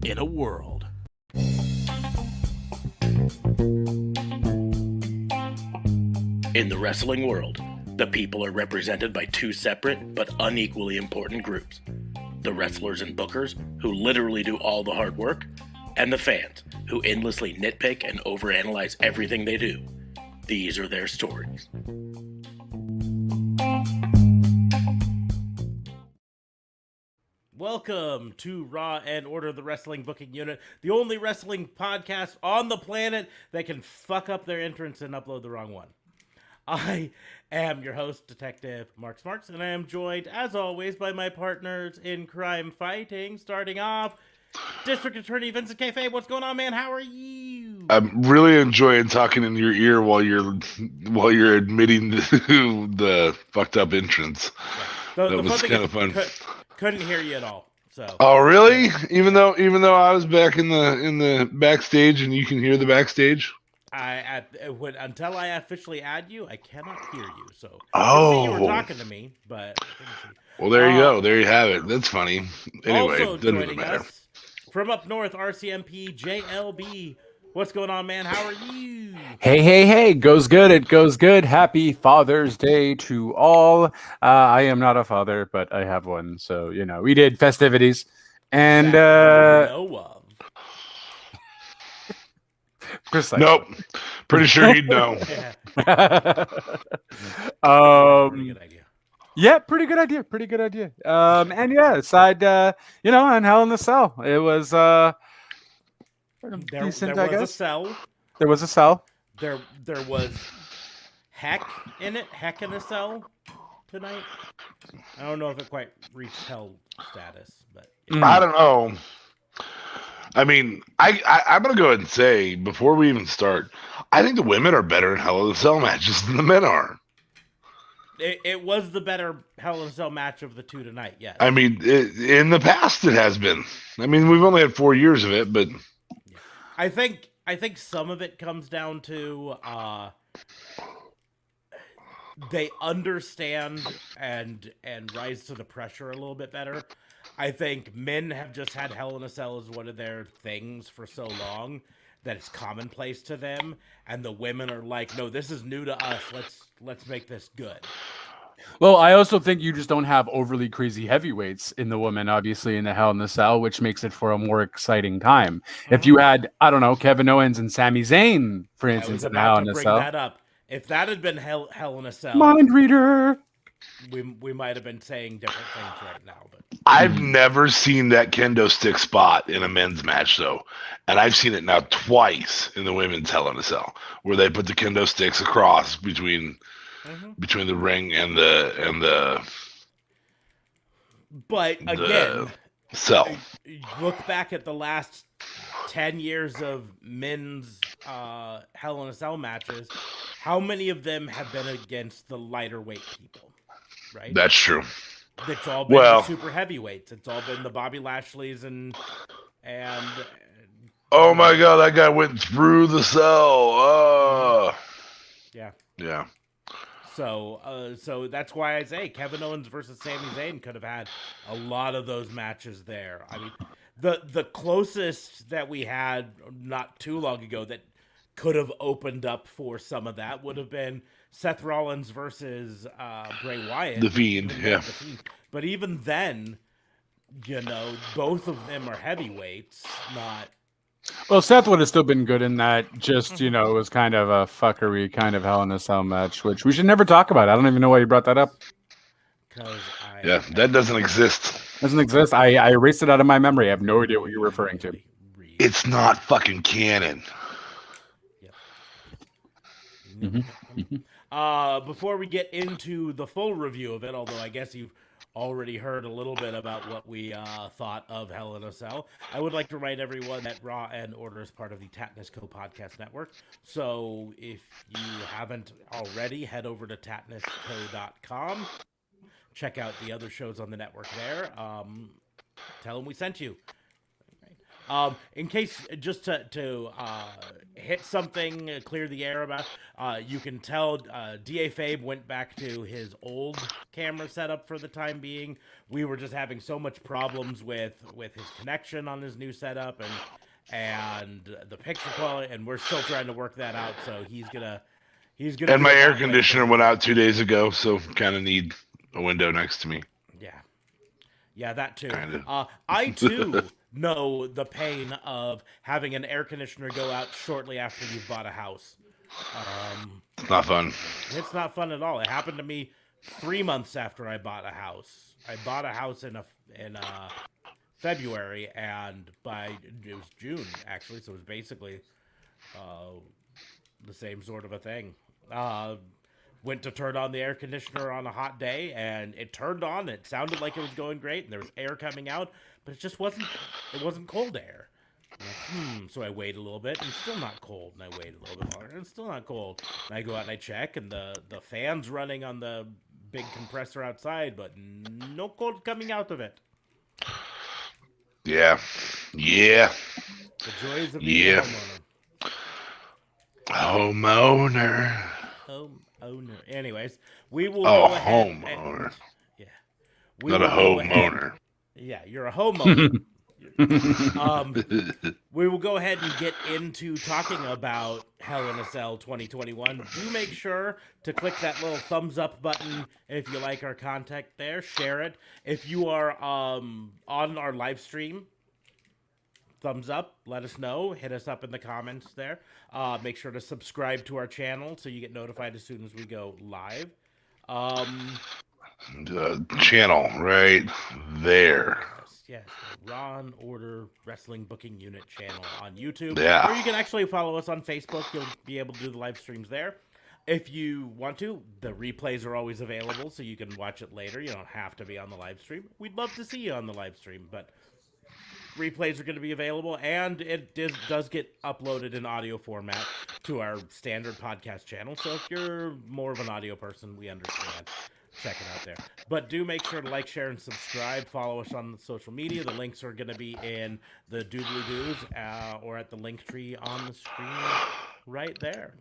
in a world. In the wrestling world, the people are represented by two separate but unequally important groups. The wrestlers and bookers, who literally do all the hard work, and the fans, who endlessly nitpick and overanalyze everything they do. These are their stories. Welcome to Raw and Order, the Wrestling Booking Unit, the only wrestling podcast on the planet that can fuck up their entrance and upload the wrong one. I am your host, Detective Mark Smarks, and I am joined, as always, by my partners in crime fighting. Starting off, District Attorney Vincent Kayfabe. What's going on, man? How are you? I'm really enjoying talking in your ear while you're admitting to the fucked up entrance. Yeah. That was kind of fun. Couldn't hear you at all. So. Oh, really? Yeah. Even though I was back in the backstage and you can hear the backstage. Until I officially add you, I cannot hear you. So you were talking to me, but well, there you go. There you have it. That's funny. Anyway, also joining us from up north, RCMP JLB. What's going on, man? How are you? Hey. Goes good. It goes good. Happy Father's Day to all. I am not a father, but I have one. So, we did festivities. And Precisely. Nope. Pretty sure he'd know. Pretty good idea. Yeah, pretty good idea. And yeah, aside, on Hell in the Cell, it was decent, I guess. There was a cell. There was heck in it. Heck in a cell tonight. I don't know if it quite reached hell status, but I don't know. I mean, I'm gonna go ahead and say before we even start, I think the women are better in Hell in a Cell matches than the men are. It was the better Hell in a Cell match of the two tonight. Yes. I mean, in the past it has been. I mean, we've only had 4 years of it, but I think some of it comes down to they understand and rise to the pressure a little bit better. I think men have just had Hell in a Cell as one of their things for so long that it's commonplace to them, and the women are like, no, this is new to us. Let's make this good. Well, I also think you just don't have overly crazy heavyweights in the women, obviously, in the Hell in the Cell, which makes it for a more exciting time. Mm-hmm. If you had, I don't know, Kevin Owens and Sami Zayn, for instance, in the Hell in a Cell. That up. If that had been Hell in a Cell, mind reader, we might have been saying different things right now. But I've never seen that kendo stick spot in a men's match, though, and I've seen it now twice in the women's Hell in a Cell, where they put the kendo sticks across between the ring and the. But again, cell. Look back at the last 10 years of men's Hell in a Cell matches. How many of them have been against the lighter weight people? Right. That's true. It's all been the super heavyweights. It's all been the Bobby Lashleys and. Oh my God! That guy went through the cell. Yeah. So that's why I say Kevin Owens versus Sami Zayn could have had a lot of those matches there. I mean, the closest that we had not too long ago that could have opened up for some of that would have been Seth Rollins versus Bray Wyatt. The Fiend, yeah. But even then, both of them are heavyweights, not... Well, Seth would have still been good in that. Just, it was kind of a fuckery kind of Hell in a Cell match, which we should never talk about. I don't even know why you brought that up. That doesn't exist. Doesn't exist. I erased it out of my memory. I have no idea what you're referring to. It's not fucking canon. Before we get into the full review of it, although I guess you've already heard a little bit about what we thought of Hell in a Cell, I would like to remind everyone that Raw and Order is part of the Tatnisco Podcast Network. So if you haven't already, head over to tatnisco.com. Check out the other shows on the network there. Tell them we sent you. In case, just to hit something, clear the air about, you can tell D.A. Fabe went back to his old camera setup for the time being. We were just having so much problems with his connection on his new setup and the picture quality, and we're still trying to work that out. So he's gonna. And my air conditioner went out 2 days ago, so kind of need a window next to me. Yeah, that too. Kinda. I too know the pain of having an air conditioner go out shortly after you've bought a house. It's not fun. It's not fun at all. It happened to me 3 months after I bought a house. I bought a house in February, and it was June actually, so it was basically the same sort of a thing. Went to turn on the air conditioner on a hot day, and it turned on. It sounded like it was going great, and there was air coming out, but it just wasn't. It wasn't cold air. So I wait a little bit, and it's still not cold. And I wait a little bit longer, and it's still not cold. And I go out and I check, and the fan's running on the big compressor outside, but no cold coming out of it. Yeah. The joys of being a homeowner. Homeowner. Anyways, we will go ahead. Homeowner. Yeah. Not a homeowner. Yeah, you're a homeowner. We will go ahead and get into talking about Hell in a Cell 2021. Do make sure to click that little thumbs up button if you like our content there. Share it. If you are on our live stream, thumbs up. Let us know. Hit us up in the comments there. Make sure to subscribe to our channel so you get notified as soon as we go live. The channel right there. Yes, the Raw and Order Wrestling Booking Unit channel on YouTube. Yeah. Or you can actually follow us on Facebook. You'll be able to do the live streams there. If you want to, the replays are always available, so you can watch it later. You don't have to be on the live stream. We'd love to see you on the live stream, but replays are going to be available, and it does get uploaded in audio format to our standard podcast channel. So if you're more of an audio person, we understand. Check it out there. But do make sure to like, share, and subscribe. Follow us on social media. The links are going to be in the doobly-doos or at the link tree on the screen right there.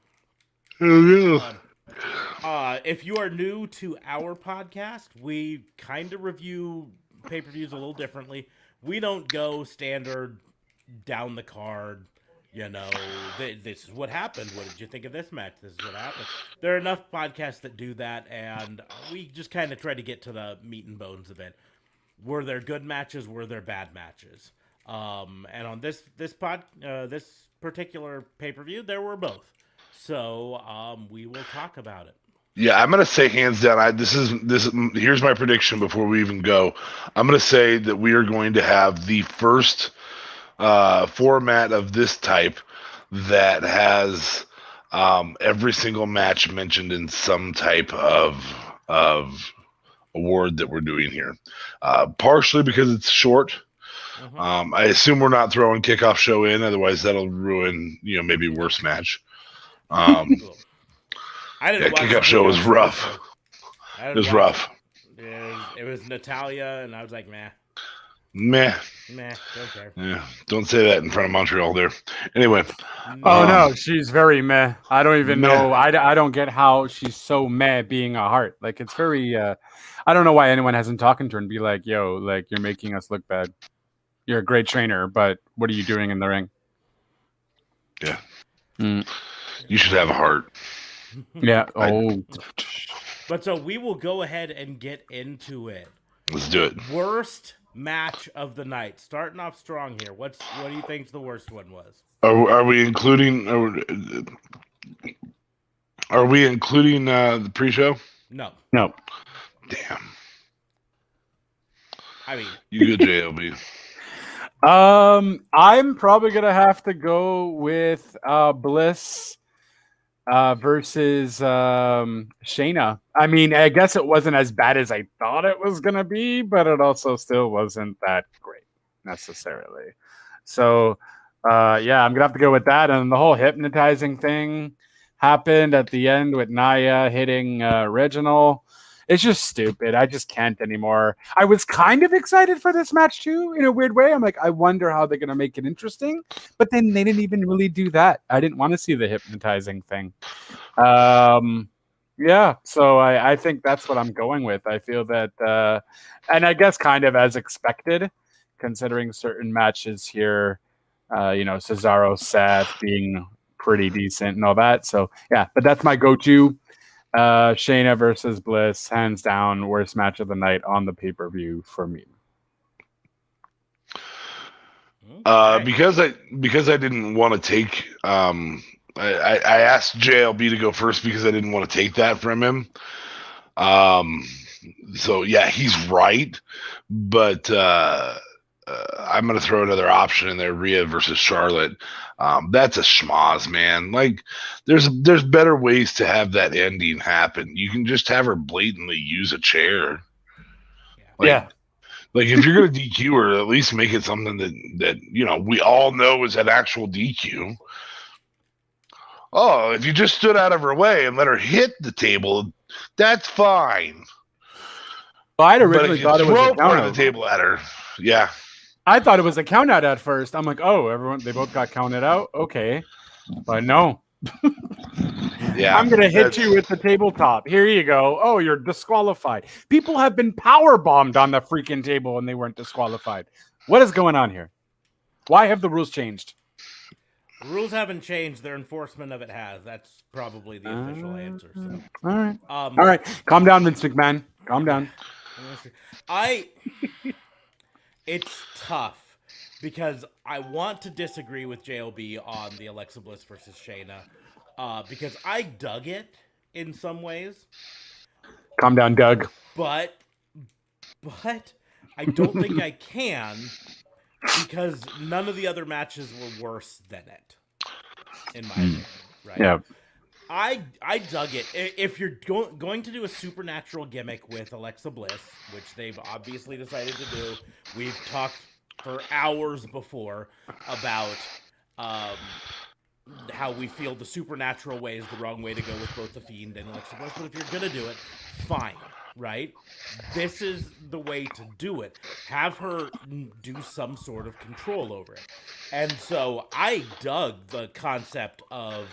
If you are new to our podcast, we kind of review pay-per-views a little differently. We don't go standard down the card. You know, this is what happened. What did you think of this match? This is what happened. There are enough podcasts that do that, and we just kind of try to get to the meat and bones of it. Were there good matches? Were there bad matches? And on this particular pay-per-view, there were both. So we will talk about it. Yeah, I'm gonna say hands down. Here's my prediction before we even go. I'm gonna say that we are going to have the first format of this type that has every single match mentioned in some type of award that we're doing here. Partially because it's short. I assume we're not throwing kickoff show in, otherwise that'll ruin maybe worst match. I didn't watch kickoff show was rough. It was rough. It was Natalia, and I was like, meh. Meh. Don't care. Yeah, don't say that in front of Montreal there. Anyway. Oh, no, she's very meh. I don't even know. I don't get how she's so meh being a Heart. Like, it's very, I don't know why anyone hasn't talking to her and be like, yo, like, you're making us look bad. You're a great trainer, but what are you doing in the ring? Yeah. You should have a heart. Yeah. But so we will go ahead and get into it. Let's do it. Worst match of the night. Starting off strong here. What do you think the worst one was? Are we including? Are we including the pre-show? No. Damn. I mean, you good, JLB? I'm probably gonna have to go with Bliss versus Shayna. I mean, I guess it wasn't as bad as I thought it was gonna be, but it also still wasn't that great necessarily. So yeah, I'm gonna have to go with that. And the whole hypnotizing thing happened at the end with Nia hitting Reginald. It's just stupid. I just can't anymore. I was kind of excited for this match too, in a weird way. I'm like, I wonder how they're going to make it interesting. But then they didn't even really do that. I didn't want to see the hypnotizing thing. Yeah, so I think that's what I'm going with. I feel that, and I guess kind of as expected, considering certain matches here, Cesaro, Seth being pretty decent and all that. So yeah, but that's my go-to. Shayna versus Bliss, hands down, worst match of the night on the pay-per-view for me. Okay. Because I didn't want to take I asked JLB to go first because I didn't want to take that from him. So yeah, he's right, but I'm gonna throw another option in there: Rhea versus Charlotte. That's a schmoz, man. Like, there's better ways to have that ending happen. You can just have her blatantly use a chair. Yeah. Like, if you're gonna DQ her, at least make it something that we all know is an actual DQ. Oh, if you just stood out of her way and let her hit the table, that's fine. Well, I'd originally thought it was a count out. The table at her. Yeah. I thought it was a count out at first. I'm like, oh, they both got counted out? Okay. But no. Yeah. I'm going to hit you with the tabletop. Here you go. Oh, you're disqualified. People have been power bombed on the freaking table and they weren't disqualified. What is going on here? Why have the rules changed? The rules haven't changed. Their enforcement of it has. That's probably the official answer. So. All right. Calm down, Vince McMahon. Calm down. It's tough because I want to disagree with JLB on the Alexa Bliss versus Shayna because I dug it in some ways. Calm down, Doug. But I don't think I can because none of the other matches were worse than it, in my opinion. Right? Yeah. I dug it. If you're going to do a supernatural gimmick with Alexa Bliss, which they've obviously decided to do, we've talked for hours before about how we feel the supernatural way is the wrong way to go with both The Fiend and Alexa Bliss. But if you're going to do it, fine, right? This is the way to do it. Have her do some sort of control over it. And so I dug the concept of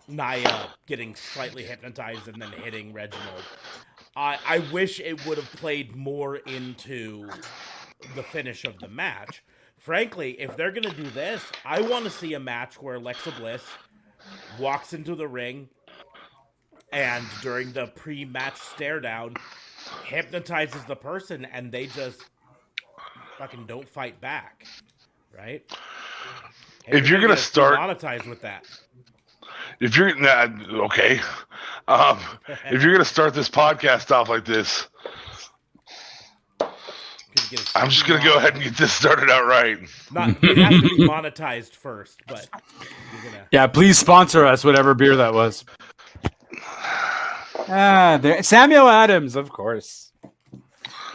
Nia getting slightly hypnotized and then hitting Reginald. I wish it would have played more into the finish of the match. Frankly, if they're going to do this, I want to see a match where Alexa Bliss walks into the ring and during the pre-match stare down hypnotizes the person and they just fucking don't fight back, right? And if you're gonna start monetized with that, if you're okay, if you're gonna start this podcast off like this, I'm just gonna go ahead and get this started out right. It has to be monetized first, but yeah, please sponsor us, whatever beer that was. Samuel Adams, of course.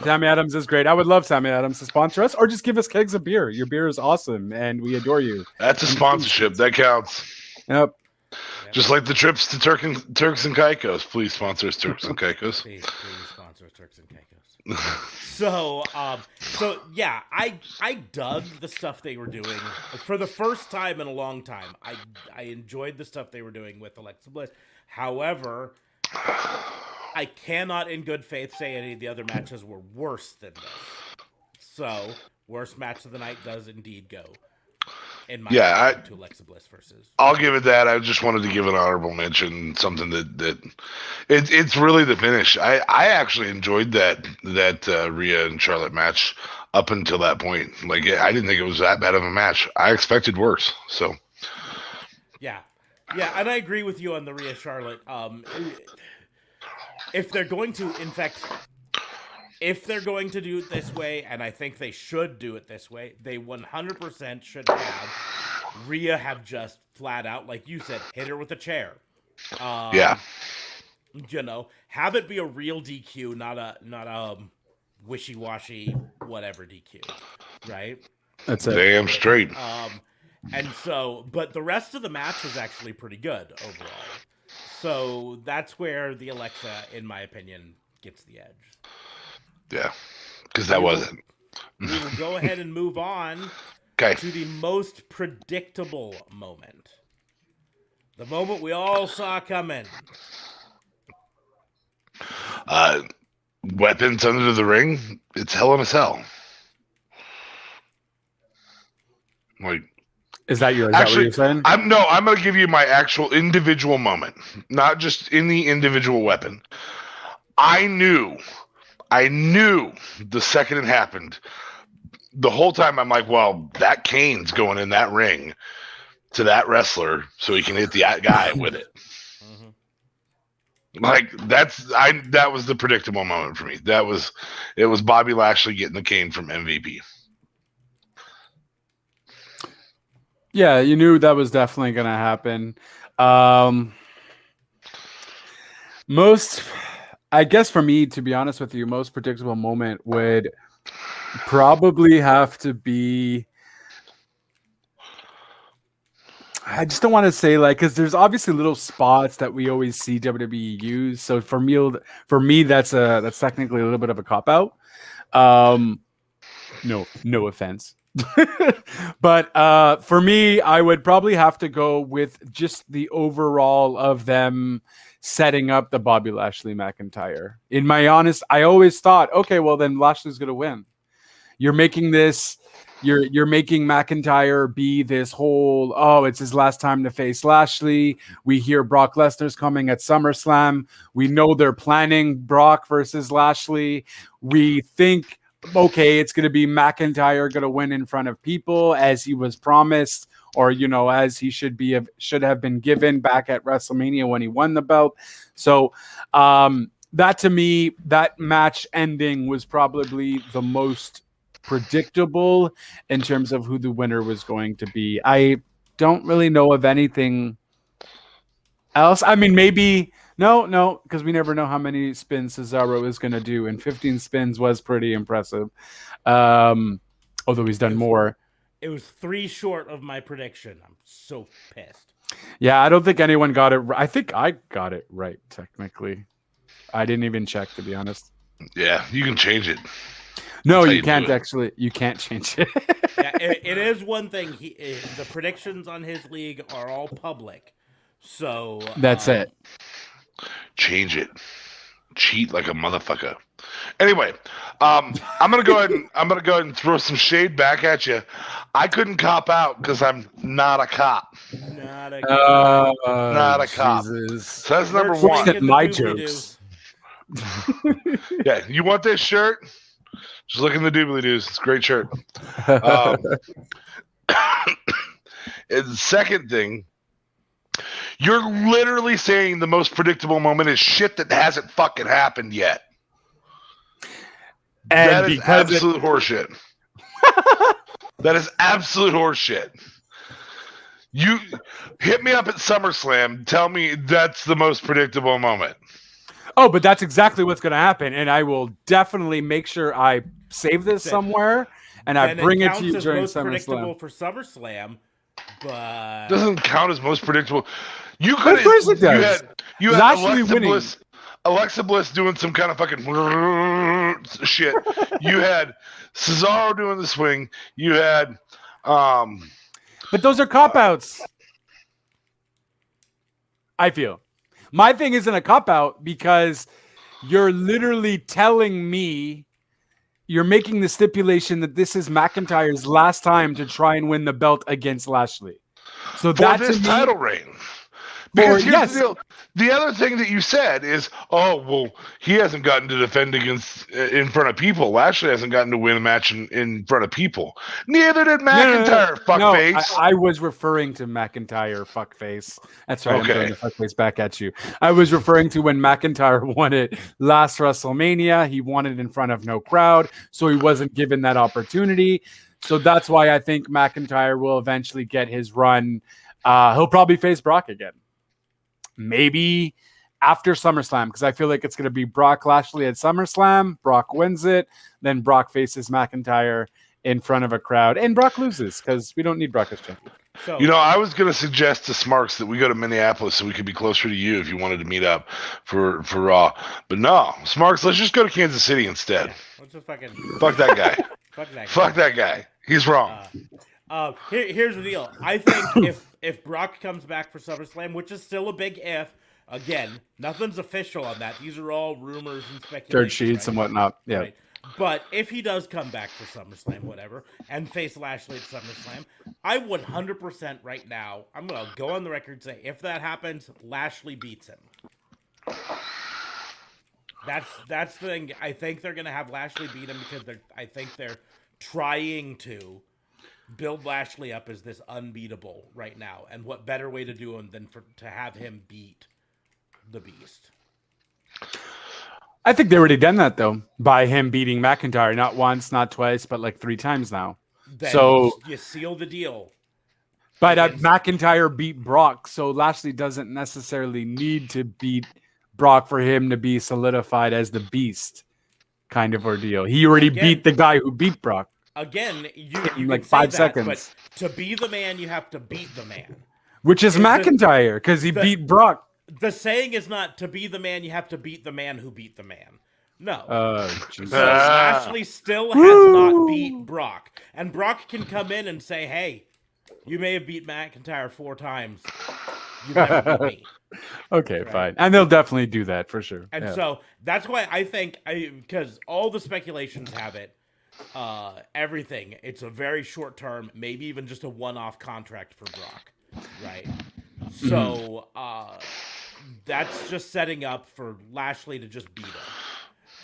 Sammy Adams is great. I would love Sammy Adams to sponsor us, or just give us kegs of beer. Your beer is awesome, and we adore you. That's a sponsorship. That counts. Yep. Just like the trips to Turks and Caicos. Please sponsor us, Turks and Caicos. Please sponsor us, Turks and Caicos. So yeah, I dug the stuff they were doing for the first time in a long time. I enjoyed the stuff they were doing with Alexa Bliss. However, I cannot in good faith say any of the other matches were worse than this. So, worst match of the night does indeed go in my opinion to Alexa Bliss versus. I'll give it that. I just wanted to give an honorable mention, something that it's really the finish. I actually enjoyed that Rhea and Charlotte match up until that point. Like, I didn't think it was that bad of a match. I expected worse. So. Yeah, and I agree with you on the Rhea Charlotte. If they're going to, in fact, if they're going to do it this way, and I think they should do it this way, they 100% should have Rhea have just flat out, like you said, hit her with a chair. Yeah. Have it be a real DQ, not a wishy-washy whatever DQ, right? That's it. Damn straight. And so, but the rest of the match was actually pretty good overall. So that's where the Alexa, in my opinion, gets the edge. Yeah, because that wasn't. We will go ahead and move on to the most predictable moment. The moment we all saw coming. Weapons under the ring. It's Hell in a Cell. Like, Is that what actually, you're saying? I'm going to give you my actual individual moment, not just in the individual weapon. I knew the second it happened. The whole time I'm like, well, that Kane's going in that ring to that wrestler so he can hit the guy with it. Mm-hmm. Like that was the predictable moment for me. It was Bobby Lashley getting the cane from MVP. Yeah, you knew that was definitely going to happen. I guess for me, to be honest with you, most predictable moment would probably have to be. I just don't want to say because there's obviously little spots that we always see WWE use. So for me, that's technically a little bit of a cop out. No offense. But for me, I would probably have to go with just the overall of them setting up the Bobby Lashley McIntyre. I always thought, okay, well then Lashley's gonna win. You're making McIntyre be this whole, it's his last time to face Lashley. We hear Brock Lesnar's coming at SummerSlam. We know they're planning Brock versus Lashley. We think, okay, it's going to be McIntyre going to win in front of people as he was promised, or as he should have been given back at WrestleMania when he won the belt. So that to me, that match ending was probably the most predictable in terms of who the winner was going to be. I don't really know of anything else. I mean, maybe no, because we never know how many spins Cesaro is going to do, and 15 spins was pretty impressive. Although he's done more. It was 3 short of my prediction. I'm so pissed. Yeah, I don't think anyone got it. I think I got it right, technically. I didn't even check, to be honest. Yeah, you can change it. No, you can't actually. You can't change it. Yeah, it is one thing. The predictions on his league are all public, so that's it. Change it. Cheat like a motherfucker. Anyway, I'm gonna go ahead and throw some shade back at you. I couldn't cop out because I'm not a cop. Not a cop. Jesus. So that's number one. My jokes. Yeah, you want this shirt? Just look in the doobly-doos. It's a great shirt. And the second thing, you're literally saying the most predictable moment is shit that hasn't fucking happened yet. And that is absolute horseshit. That is absolute horseshit. You hit me up at SummerSlam. Tell me that's the most predictable moment. Oh, but that's exactly what's going to happen, and I will definitely make sure I save this somewhere and I bring it to you during most SummerSlam. Predictable for SummerSlam, but doesn't count as most predictable. You could. Of course it does. You had Alexa Bliss doing some kind of fucking shit. You had Cesaro doing the swing. You had, but those are cop outs. I feel. My thing isn't a cop-out because you're literally telling me, you're making the stipulation that this is McIntyre's last time to try and win the belt against Lashley. So that's his title reign. Because here's the deal. The other thing that you said is, he hasn't gotten to defend against in front of people. Lashley hasn't gotten to win a match in front of people. Neither did McIntyre, fuckface. No, I was referring to McIntyre, fuckface. That's right. Okay. I'm throwing the fuckface back at you. I was referring to when McIntyre won it last WrestleMania. He won it in front of no crowd, so he wasn't given that opportunity. So that's why I think McIntyre will eventually get his run. He'll probably face Brock again. Maybe after SummerSlam, because I feel like it's going to be Brock Lashley at SummerSlam. Brock wins it. Then Brock faces McIntyre in front of a crowd. And Brock loses because we don't need Brock as champion. So, I was going to suggest to Smarks that we go to Minneapolis so we could be closer to you if you wanted to meet up for Raw. But no, Smarks, let's just go to Kansas City instead. Yeah, let's just fuck that guy. Fuck that guy. He's wrong. Here's the deal. I think if Brock comes back for SummerSlam, which is still a big if, again, nothing's official on that. These are all rumors and speculation. Dirt sheets and whatnot. Yeah. Right. But if he does come back for SummerSlam, whatever, and face Lashley at SummerSlam, I 100% right now, I'm going to go on the record and say, if that happens, Lashley beats him. That's the thing. I think they're going to have Lashley beat him because I think they're trying to build Lashley up as this unbeatable right now. And what better way to do him than to have him beat the Beast? I think they already done that though, by him beating McIntyre, not once, not twice, but like 3 times now. Then so you seal the deal. But McIntyre beat Brock, so Lashley doesn't necessarily need to beat Brock for him to be solidified as the Beast kind of ordeal. He already beat the guy who beat Brock. Again, you in like can 5 say that, seconds. but to be the man, you have to beat the man. Which is McIntyre, because he beat Brock. The saying is not to be the man, you have to beat the man who beat the man. No. So Lashley still has not beat Brock. And Brock can come in and say, hey, you may have beat McIntyre 4 times. You never beat me. Okay, fine. And they'll definitely do that for sure. And so that's why I think, because all the speculations have it, everything, it's a very short term, maybe even just a one-off contract for Brock. Right? So, that's just setting up for Lashley to just beat him.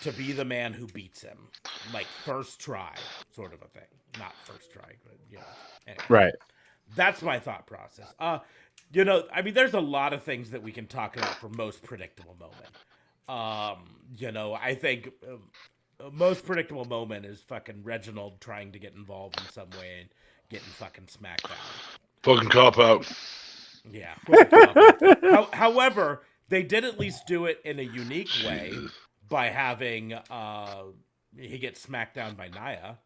To be the man who beats him. Like, first try, sort of a thing. Not first try, but, anyway. Right. That's my thought process. I mean, there's a lot of things that we can talk about for most predictable moment. I think most predictable moment is fucking Reginald trying to get involved in some way and getting fucking smacked down. Fucking cop out. Yeah. Cop out. However, they did at least do it in a unique way by having he gets smacked down by Nia.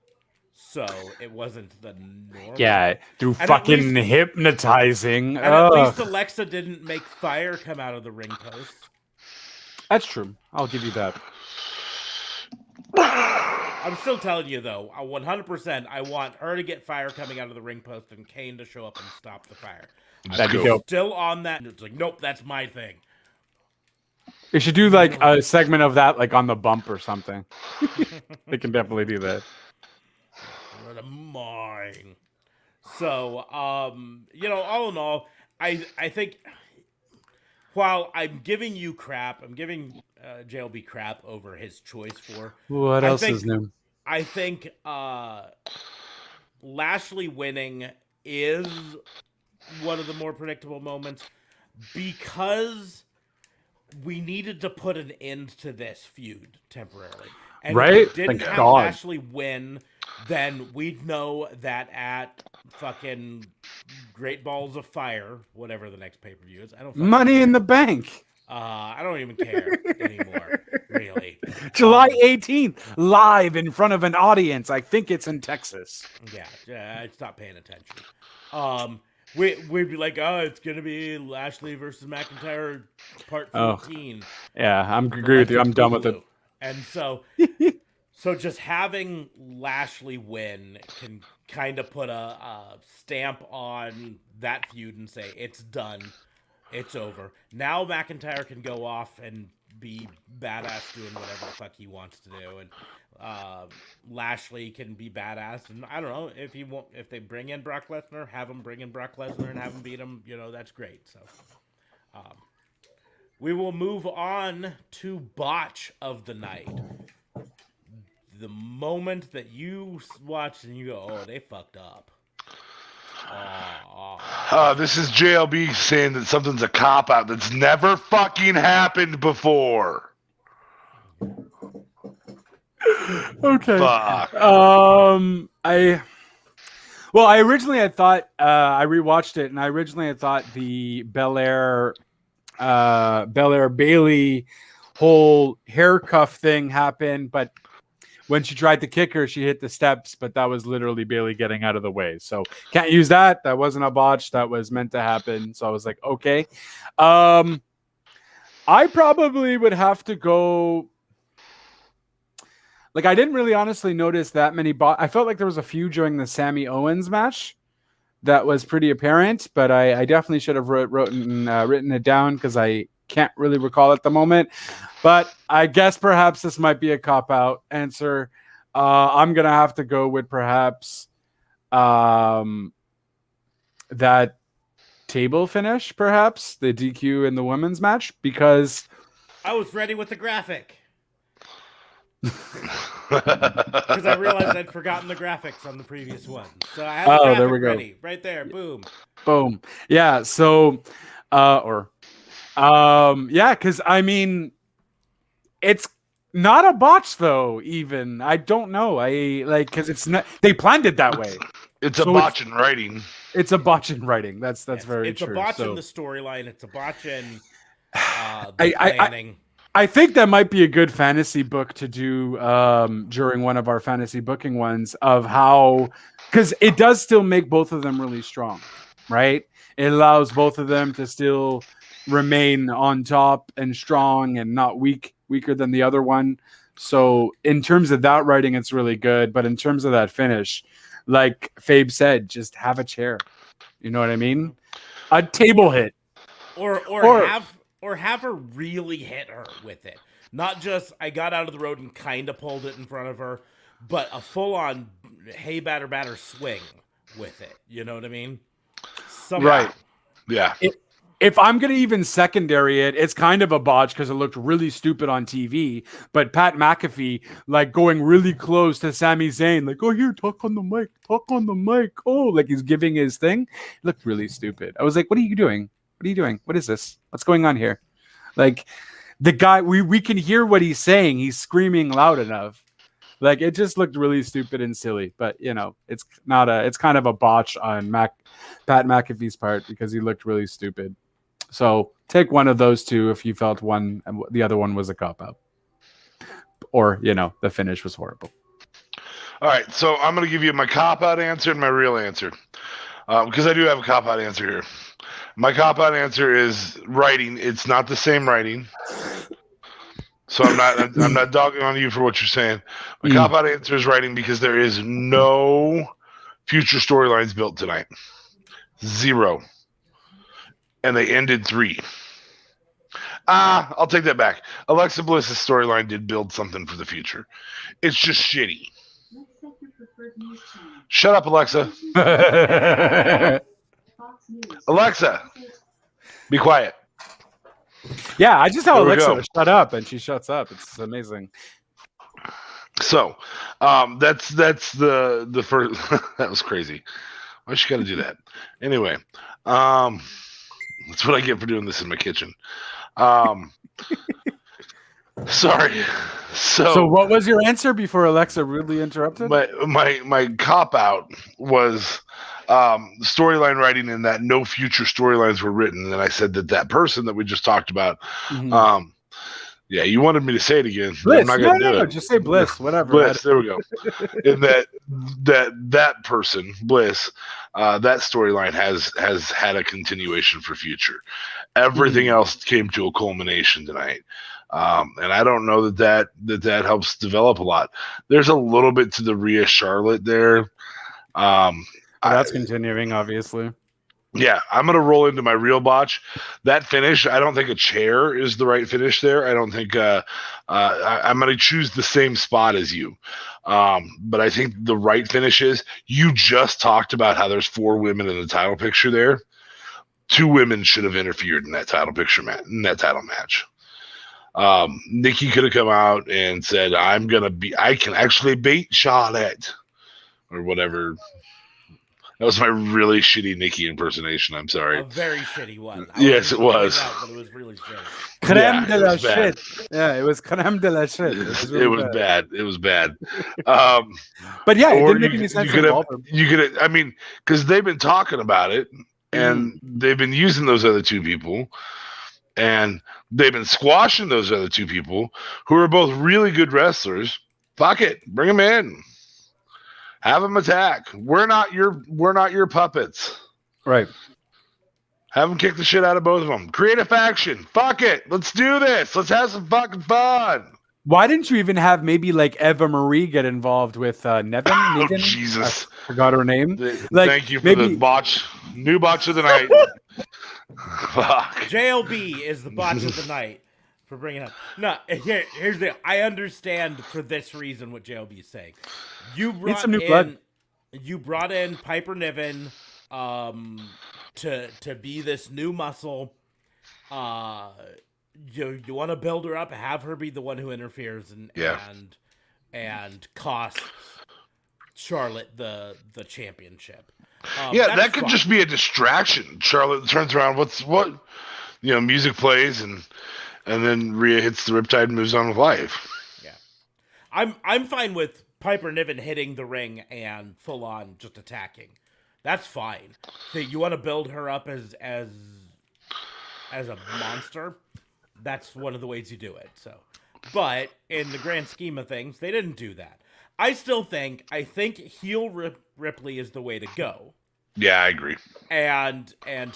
So it wasn't the norm. Yeah, through fucking hypnotizing. And at least Alexa didn't make fire come out of the ring post. That's true. I'll give you that. I'm still telling you, though, 100%, I want her to get fire coming out of the ring post and Kane to show up and stop the fire. That'd be dope. Still on that. It's like, nope, that's my thing. They should do like a segment of that, like on the bump or something. They can definitely do that. Mine. So, all in all, I think while I'm giving you crap, I'm giving JLB crap over his choice for what else is new? I think Lashley winning is one of the more predictable moments because we needed to put an end to this feud temporarily. And right? if we didn't have Lashley win, then we'd know that at fucking Great Balls of Fire, whatever the next pay-per-view is. I don't Money in the Bank. I don't even care anymore, really. July 18th, live in front of an audience. I think it's in Texas. Yeah, I stopped paying attention. We'd be like, oh, it's gonna be Lashley versus McIntyre part 14. Yeah, I'm agree with you. I'm done with it. And so just having Lashley win can kind of put a stamp on that feud and say, it's done. It's over. Now McIntyre can go off and be badass doing whatever the fuck he wants to do. And Lashley can be badass. And I don't know, if they bring in Brock Lesnar, have him bring in Brock Lesnar and have him beat him, that's great. So we will move on to botch of the night. The moment that you watch and you go, oh, they fucked up. This is JLB saying that something's a cop-out that's never fucking happened before. Okay. Fuck. I originally thought I rewatched it, and I originally thought the Belair Bailey whole hair cuff thing happened, but when she tried to kick her, she hit the steps, but that was literally Bailey getting out of the way. So can't use that. That wasn't a botch. That was meant to happen. So I was like, okay. I probably would have to go. Like, I didn't really honestly notice that many I felt like there was a few during the Sami Owens match, that was pretty apparent, but I definitely should have written it down because I can't really recall at the moment. But I guess perhaps this might be a cop-out answer. I'm going to have to go with perhaps that table finish, perhaps, the DQ in the women's match, because I was ready with the graphic. Because I realized I'd forgotten the graphics on the previous one. So I had the graphic there we go. ready. Right there. Boom. Boom. Yeah, so because I mean it's not a botch though, even. I don't know. Because it's not, they planned it that way. It's a botch in writing. It's a botch in writing. That's very it's true. It's a botch so, in the storyline. It's a botch in the planning. I think that might be a good fantasy book to do during one of our fantasy booking ones of how, because it does still make both of them really strong, right? It allows both of them to still remain on top and strong and not weaker than the other one. So in terms of that writing, it's really good. But in terms of that finish, like Fabe said, just have a chair. You know what I mean? A table hit. Or have her really hit her with it. Not just, I got out of the road and kind of pulled it in front of her, but a full-on, hey, batter swing with it. You know what I mean? Right. Yeah. If I'm going to even secondary it, it's kind of a botch because it looked really stupid on TV. But Pat McAfee, like, going really close to Sami Zayn, like, oh, here, talk on the mic. Oh, like he's giving his thing. It looked really stupid. I was like, what are you doing? What are you doing? What is this? What's going on here? Like, the guy, we can hear what he's saying. He's screaming loud enough. Like, it just looked really stupid and silly. But, you know, it's kind of a botch on Pat McAfee's part because he looked really stupid. So take one of those two if you felt one and the other one was a cop-out. Or, you know, the finish was horrible. All right, so I'm going to give you my cop-out answer and my real answer. Because I do have a cop-out answer here. My cop-out answer is writing. It's not the same writing. So I'm not dogging on you for what you're saying. My cop-out answer is writing because there is no future storylines built tonight. 0. And they ended 3. I'll take that back. Alexa Bliss's storyline did build something for the future. It's just shitty. Shut up, Alexa. Alexa, be quiet. Yeah, I just tell Alexa to shut up, and she shuts up. It's amazing. So, that's the first. That was crazy. Why she got to do that? Anyway, that's what I get for doing this in my kitchen. Sorry. So what was your answer before Alexa rudely interrupted? My cop out was storyline writing, in that no future storylines were written. And I said that person that we just talked about. Yeah, you wanted me to say it again. Bliss. I'm not going to do it. Just say Bliss, whatever. Bliss, there we go. And that person, Bliss, that storyline has had a continuation for future. Everything else came to a culmination tonight. And I don't know that helps develop a lot. There's a little bit to the Rhea Charlotte there. That's continuing, obviously. Yeah, I'm going to roll into my real botch. That finish, I don't think a chair is the right finish there. I don't think I'm going to choose the same spot as you. But I think the right finish is, you just talked about how there's 4 women in the title picture there. 2 women should have interfered in that title match. Nikki could have come out and said, I can actually beat Charlotte or whatever. That was my really shitty Nikki impersonation. I'm sorry. A very shitty one. Yes, it was. But it was really shitty. Creme de la shit. Yeah, it was creme de la shit. It was bad. It was bad. But yeah, it didn't make any sense. You could have, I mean, because they've been talking about it, and they've been using those other 2 people, and they've been squashing those other 2 people who are both really good wrestlers. Fuck it, bring them in. Have them attack. We're not your puppets. Right. Have them kick the shit out of both of them. Create a faction. Fuck it. Let's do this. Let's have some fucking fun. Why didn't you even have maybe like Eva Marie get involved with Nevin? Oh, Negan? Jesus. I forgot her name. Like, Thank you for maybe the botch. New botch of the night. Fuck. JLB is the botch of the night for bringing up. No, here's the. I understand for this reason what JLB is saying. You need brought some new in, blood. you brought in Piper Niven, to be this new muscle. You want to build her up, have her be the one who interferes and costs Charlotte the championship. That could fine. just be a distraction. Charlotte turns around. Music plays and then Rhea hits the Riptide and moves on with life. Yeah, I'm fine with Piper Niven hitting the ring and full on just attacking. That's fine. So you want to build her up as a monster. That's one of the ways you do it. So, but in the grand scheme of things, they didn't do that. I think heel Ripley is the way to go. Yeah, I agree. And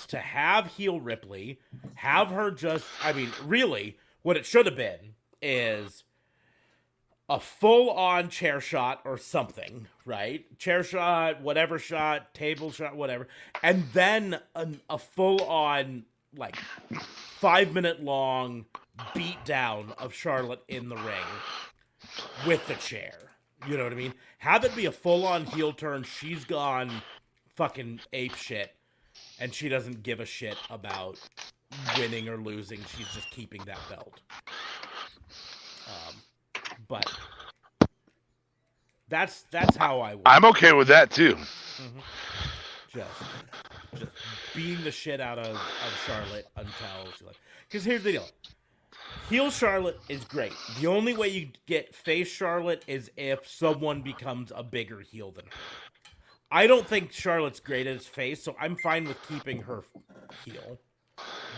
to have heel Ripley, have her just, really, what it should have been is a full-on chair shot or something, right? Chair shot, whatever shot, table shot, whatever. And then a full-on, 5-minute long beat down of Charlotte in the ring with the chair. You know what I mean? Have it be a full-on heel turn. She's gone fucking ape shit, and she doesn't give a shit about winning or losing. She's just keeping that belt. But that's how I would. I'm okay with that too. Mm-hmm. Just beating the shit out of Charlotte until she because here's the deal. Heel Charlotte is great. The only way you get face Charlotte is if someone becomes a bigger heel than her. I don't think Charlotte's great as face, so I'm fine with keeping her heel.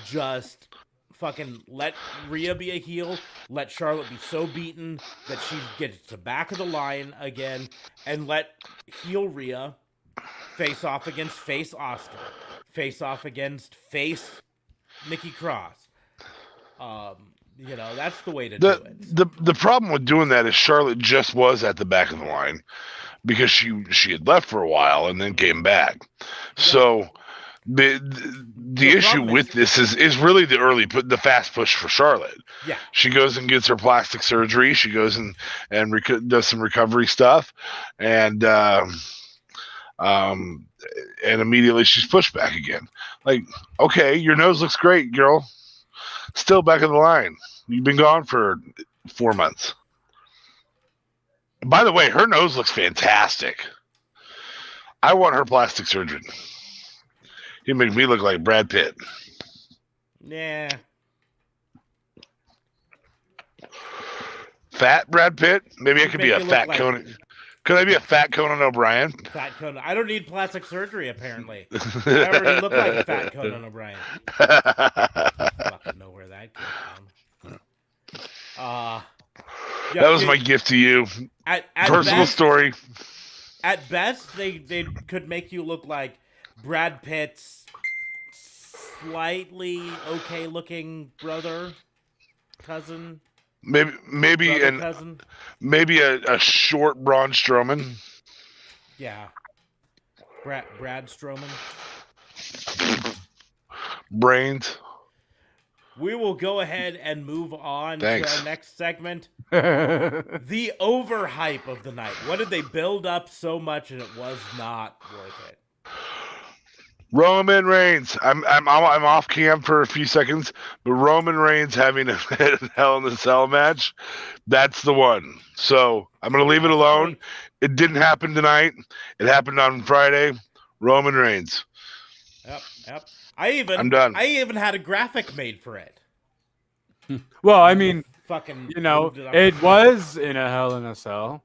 Just fucking let Rhea be a heel, let Charlotte be so beaten that she gets to the back of the line again, and let heel Rhea face off against face Oscar, face off against face Nikki Cross. That's the way to do it. The problem with doing that is Charlotte just was at the back of the line because she had left for a while and then came back. Yeah. So the issue with this is really the fast push for Charlotte. Yeah, she goes and gets her plastic surgery. She goes and does some recovery stuff, and immediately she's pushed back again. Like, okay, your nose looks great, girl. Still back of the line. You've been gone for 4 months. By the way, her nose looks fantastic. I want her plastic surgery. He makes me look like Brad Pitt. Yeah. Fat Brad Pitt? Maybe I could be a fat Conan. Could I be a fat Conan O'Brien? Fat Conan. I don't need plastic surgery, apparently. I already look like a fat Conan O'Brien. I fucking know where that came from. That was my gift to you. At Personal best, story. At best, they could make you look like Brad Pitt's slightly okay-looking brother, cousin. Maybe a short Braun Strowman. Yeah. Brad Strowman. Brains. We will go ahead and move on to our next segment. The The overhype of the night. What did they build up so much and it was not worth it? Roman Reigns. I'm off cam for a few seconds, but Roman Reigns having a Hell in a Cell match, that's the one. So I'm gonna leave it alone. It didn't happen tonight. It happened on Friday. Roman Reigns. Yep. I'm done. I even had a graphic made for it. Well, I mean, fucking, it was in a Hell in a Cell.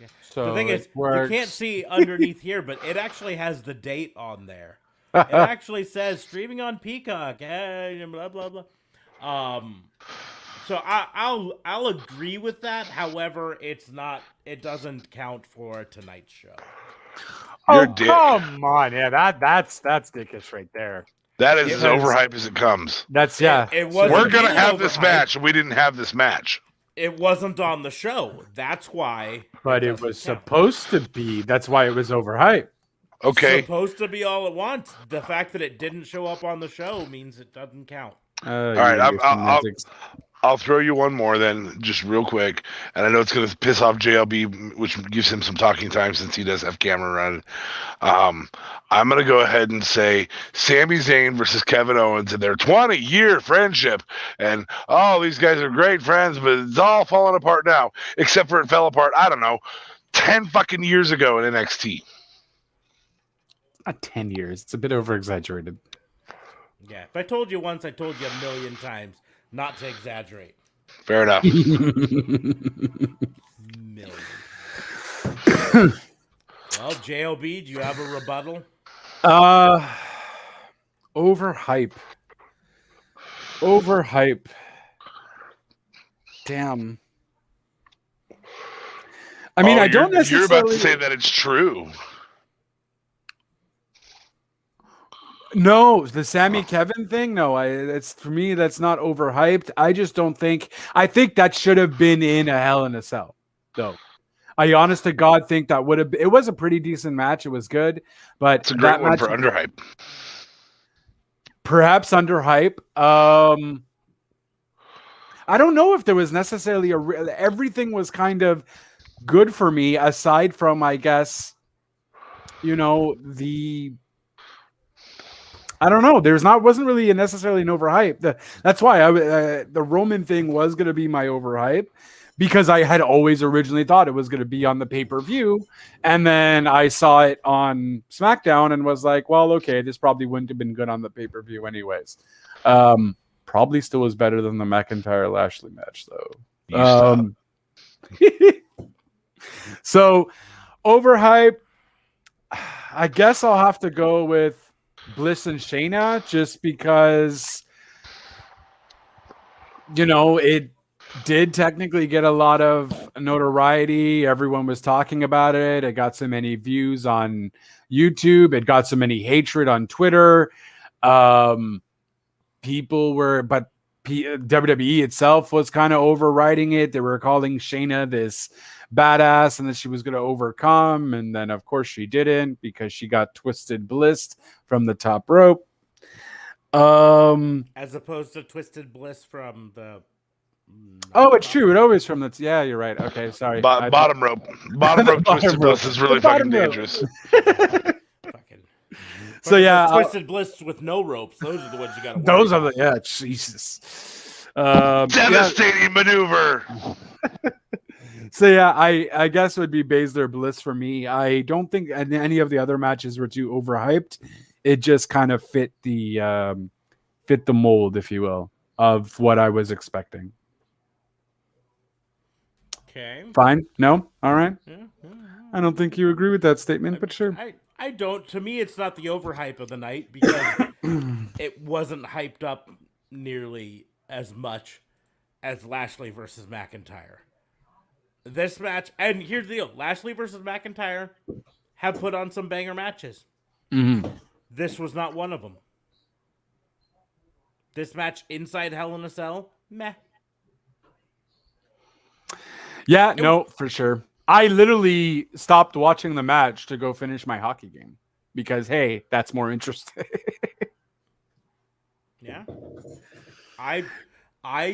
Yeah. So the thing is, you can't see underneath here, but it actually has the date on there. It actually says streaming on Peacock, blah blah blah. So I'll agree with that. However, it doesn't count for tonight's show. Oh, come on. Yeah, that's dickish right there. That is It as was- overhyped as it comes. That's yeah. It wasn't We're gonna being have this overhyped. match, and we didn't have this match. It wasn't on the show. That's why. But it doesn't was count. supposed to be. That's why it was overhyped. Okay. Supposed to be all at once. The fact that it didn't show up on the show means it doesn't count. All right, I'll throw you one more then, just real quick. And I know it's going to piss off JLB, which gives him some talking time since he does have camera running. I'm going to go ahead and say Sami Zayn versus Kevin Owens in their 20-year friendship. And, these guys are great friends, but it's all falling apart now. Except for it fell apart, I don't know, 10 fucking years ago in NXT. Not 10 years. It's a bit over-exaggerated. Yeah. If I told you once, I told you a million times. Not to exaggerate. Fair enough. Million. Well, JLB, do you have a rebuttal? Overhype. Damn. I mean, I don't necessarily. You're about to say that it's true. No, the Sammy Kevin thing. No, it's for me. That's not overhyped. I just don't think. I think that should have been in a Hell in a Cell, though. I honest to God think that would have. It was a pretty decent match. It was good, but It's a great that one match, for underhype. perhaps underhype. I don't know if there was necessarily everything was kind of good for me aside from, I guess, I don't know. Wasn't really necessarily an overhype. That's why the Roman thing was going to be my overhype, because I had always originally thought it was going to be on the pay-per-view, and then I saw it on SmackDown and was like, well, okay, this probably wouldn't have been good on the pay-per-view anyways. Probably still was better than the McIntyre Lashley match though. So overhype, I guess I'll have to go with Bliss and Shayna, just because it did technically get a lot of notoriety. Everyone was talking about it. It got so many views on YouTube. It got so many hatred on Twitter. WWE itself was kind of overriding it. They were calling Shayna this badass and that she was going to overcome, and then of course she didn't, because she got twisted bliss from the top rope. As opposed to Twisted Bliss from the. It's true. It always from the. Yeah, you're right. Okay, sorry. Bottom rope. Bottom rope twisted bliss is really fucking dangerous. So yeah, Twisted Bliss with no ropes. Those are the ones you got to. Those are the Jesus. Devastating maneuver. So yeah, I guess it would be Baszler Bliss for me. I don't think any of the other matches were too overhyped. It just kind of fit the mold, if you will, of what I was expecting. Okay. Fine. No. All right. Yeah. I don't think you agree with that statement, but sure. I don't. To me, it's not the overhype of the night, because it wasn't hyped up nearly as much as Lashley versus McIntyre. This match, and here's the deal: Lashley versus McIntyre have put on some banger matches. Mm-hmm. This was not one of them. This match inside Hell in a Cell, meh. Yeah, no, for sure. I literally stopped watching the match to go finish my hockey game because, hey, that's more interesting. Yeah. I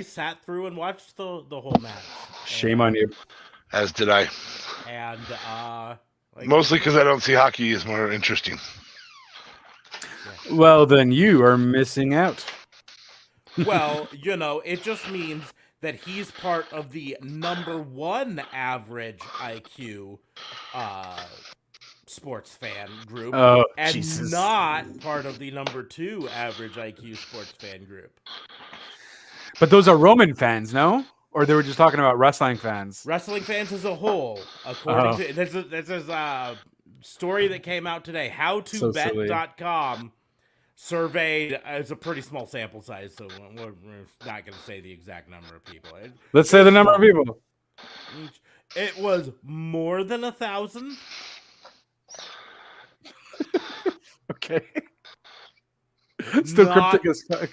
sat through and watched the whole match. Shame on you. As did I. And mostly because I don't see hockey as more interesting. Well, then you are missing out. Well, it just means that he's part of the #1 average IQ sports fan group, and Jesus. not part of the #2 average IQ sports fan group. But those are Roman fans, no? Or they were just talking about wrestling fans? Wrestling fans as a whole, according to this is a story that came out today. HowToBet.com surveyed. It's a pretty small sample size, so we're not going to say the exact number of people. Let's say the number of people. It was more than 1,000. Okay. Still Not- cryptic as fuck.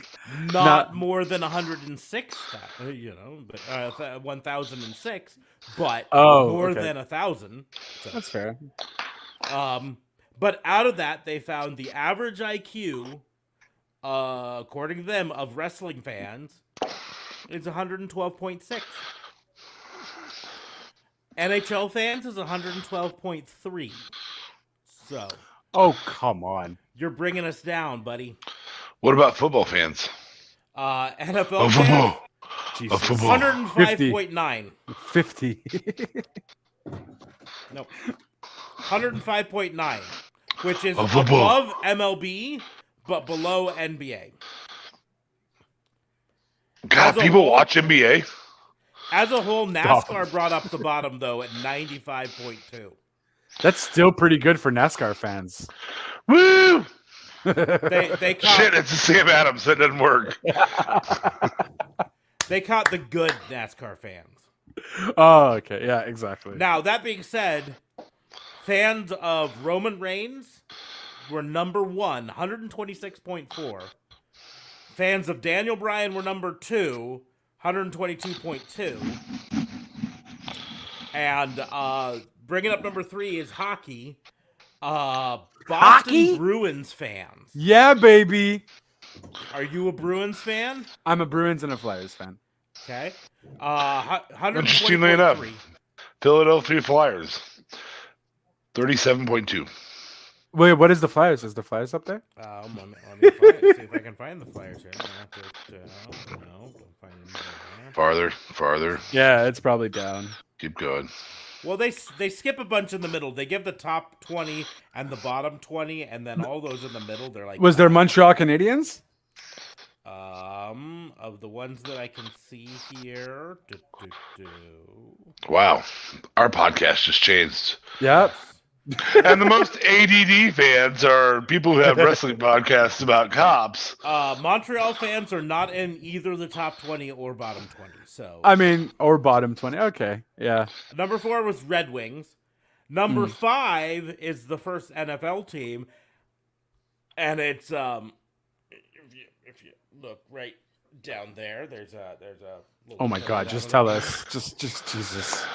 Not more than 106, but 1,006, but more okay. than 1,000. So. That's fair. But out of that, they found the average IQ, according to them, of wrestling fans is 112.6. NHL fans is 112.3. So. Oh, come on. You're bringing us down, buddy. What about football fans? NFL fans, Jesus. football. 105.9. 50. Nope. 105.9, which is Of football. above MLB, but below NBA. God, As a people whole- watch NBA? As a whole, NASCAR brought up the bottom, though, at 95.2. That's still pretty good for NASCAR fans. Woo! They Shit, caught, it's a Sam Adams. That doesn't work. they caught the good NASCAR fans. Oh, okay. Yeah, exactly. Now, that being said, fans of Roman Reigns were number 1, 126.4. Fans of Daniel Bryan were number 2, 122.2. And bringing up number 3 is hockey. Boston Hockey? Bruins fans. Yeah, baby. Are you a Bruins fan? I'm a Bruins and a Flyers fan. Okay. Interestingly enough. 120.3. Philadelphia Flyers, 37.2. Wait, what is the Flyers? Is the Flyers up there? Let me see if I can find the Flyers here. No, don't find them there. Farther. Yeah, it's probably down. Keep going. Well, they skip a bunch in the middle. They give the top 20 and the bottom 20, and then all those in the middle, they're like... Was there Montreal Canadiens? Of the ones that I can see here... Wow. Our podcast just changed. Yep. And the most ADD fans are people who have wrestling podcasts about cops. Montreal fans are not in either the top 20 or bottom 20, so... I mean, or bottom 20. Okay, yeah. Number 4 was Red Wings. Number 5 is the first NFL team, and it's if you look right down there, there's a little Oh my pillar God, down just on tell the- us. Just Jesus.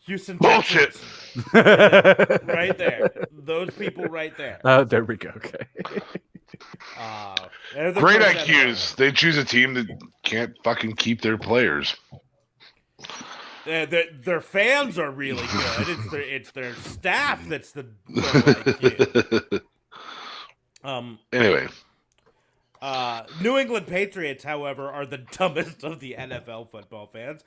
Houston Bullshit. Texans. Right there. Those people right there. There we go. Okay. They're the Great first IQs. They choose a team that can't fucking keep their players. Their fans are really good. It's their staff that's the low IQ. Anyway, New England Patriots, however, are the dumbest of the NFL football fans,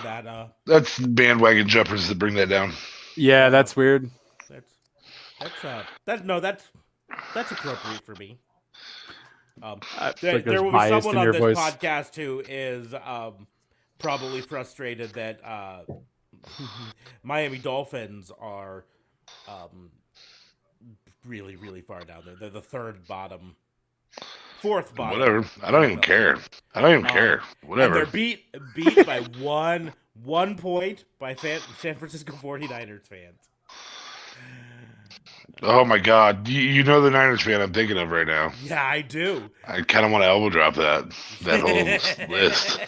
and that's bandwagon jumpers that bring that down. Yeah, that's weird. that's appropriate for me. Like There will be bias someone in on your this voice. podcast who is probably frustrated that Miami Dolphins are really, really far down there. They're the fourth bottom. Whatever. I don't even care. I don't even care. And Whatever. they're beat by one point by San Francisco 49ers fans. Oh my God. You know the Niners fan I'm thinking of right now. Yeah, I do. I kind of want to elbow drop that whole list.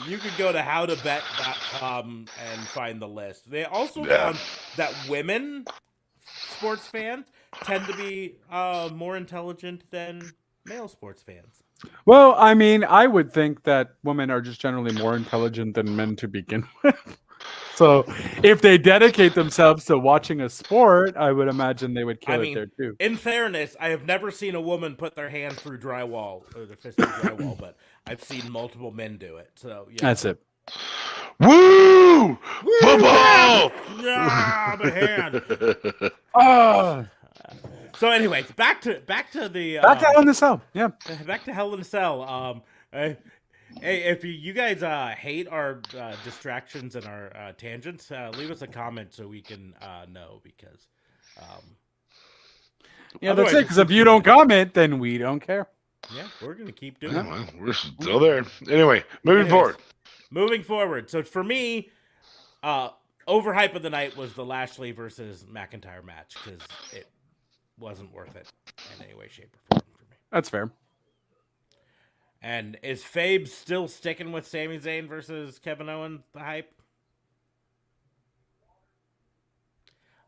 You could go to howtobet.com and find the list. They also Yeah. found that women sports fans tend to be more intelligent than male sports fans. Well, I mean, I would think that women are just generally more intelligent than men to begin with. So if they dedicate themselves to watching a sport, I would imagine they would kill it there too. In fairness, I have never seen a woman put their hand through drywall or their fist through drywall, but I've seen multiple men do it. So yeah. That's it. Woo! Football! Yeah, my hand. Oh, So anyways, back to the back to Hell in the Cell. Yeah. back to Hell in a Cell. Hey, if you guys hate our distractions and our tangents, leave us a comment so we can know, because Yeah, that's otherwise it. Because if you don't comment, then we don't care. yeah, we're gonna keep doing Oh, it. well, we're still there. Anyway, moving Anyways, forward. Moving forward. So for me, overhype of the night was the Lashley versus McIntyre match, because it wasn't worth it in any way, shape, or form for me. That's fair. And is Fabe still sticking with Sami Zayn versus Kevin Owens, the hype?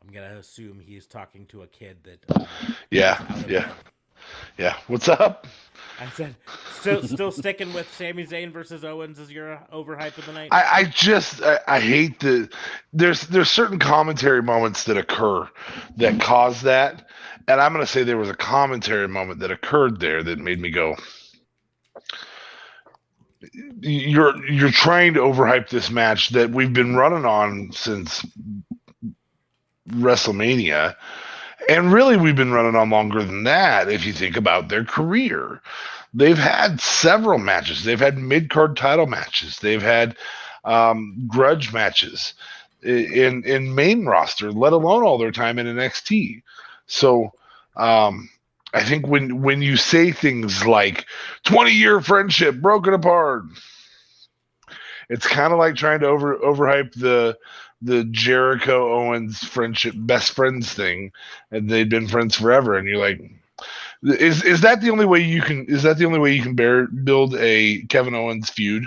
I'm going to assume he's talking to a kid that... Yeah. What's up? I said, still sticking with Sami Zayn versus Owens as your overhype of the night? I hate there's certain commentary moments that occur that cause that. And I'm going to say there was a commentary moment that occurred there that made me go, you're trying to overhype this match that we've been running on since WrestleMania, and really we've been running on longer than that. If you think about their career, they've had several matches. They've had mid-card title matches. They've had grudge matches in main roster, let alone all their time in NXT. So I think when you say things like 20-year friendship broken apart, it's kind of like trying to overhype the Jericho Owens friendship best friends thing, and they'd been friends forever, and you're like, is that the only way you can build a Kevin Owens feud?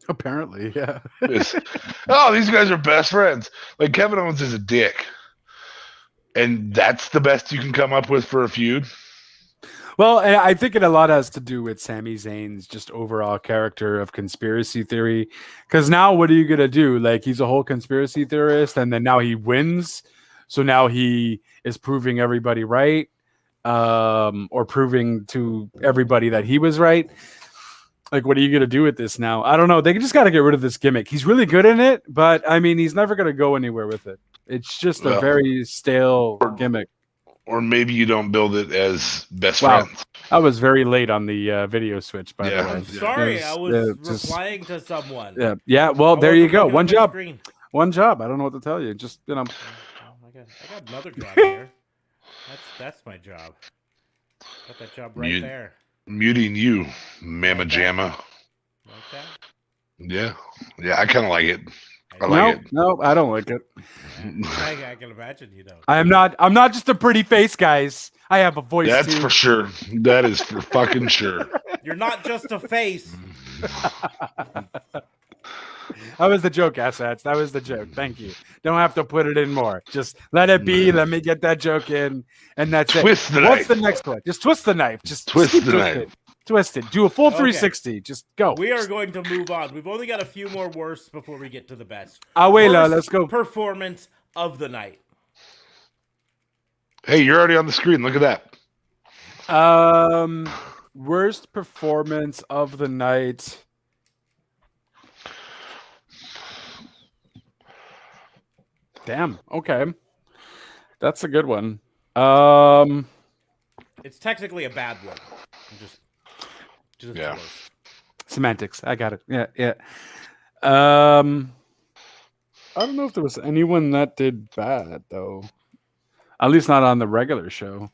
Apparently, yeah. Oh, these guys are best friends. Like, Kevin Owens is a dick, and that's the best you can come up with for a feud. Well, I think it a lot has to do with Sami Zayn's just overall character of conspiracy theory. Because now what are you going to do? Like, he's a whole conspiracy theorist, and then now he wins. So now he is proving everybody right, or proving to everybody that he was right. Like, what are you going to do with this now? I don't know. They just got to get rid of this gimmick. He's really good in it, but, I mean, he's never going to go anywhere with it. It's just a very stale gimmick. Or maybe you don't build it as best friends. I was very late on the video switch, by the way. I'm sorry, I was replying to someone. Yeah. Well, there you go. One job. Screen. One job. I don't know what to tell you. Just I got another job here. That's my job. Got that job right there. Muting you, Mama Jamma. Okay. Yeah. I kind of like it. I like it. No, I don't like it. I can imagine you don't. I'm not just a pretty face, guys. I have a voice. That's too. for sure. That is for fucking sure. You're not just a face. That was the joke, assets. That was the joke. Thank you. Don't have to put it in more. Just let it be. Let me get that joke in, and that's it. What's the next one? Just twist the knife. Just twist the knife. Twist it. Do a full 360. Just go. We are going to move on. We've only got a few more worst before we get to the best. Abuela, let's go. Performance of the night. Hey, you're already on the screen. Look at that. Worst performance of the night. Damn. Okay. That's a good one. It's technically a bad one. Just yeah. Semantics. I got it. Yeah. I don't know if there was anyone that did bad though. At least not on the regular show.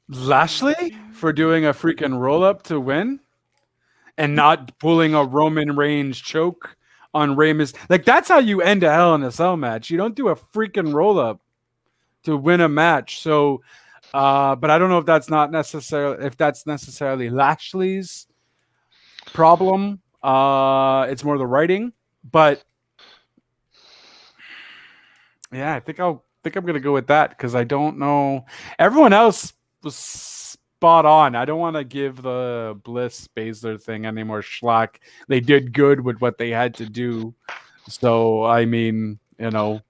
Lashley for doing a freaking roll up to win and not pulling a Roman Reigns choke on Rey Mysterio. Like, that's how you end a Hell in a Cell match. You don't do a freaking roll up to win a match. So, but I don't know if that's necessarily Lashley's problem. It's more the writing, but yeah, I think I'm gonna go with that because I don't know. Everyone else was spot on. I don't want to give the Bliss Baszler thing any more schlock. They did good with what they had to do. So I mean, but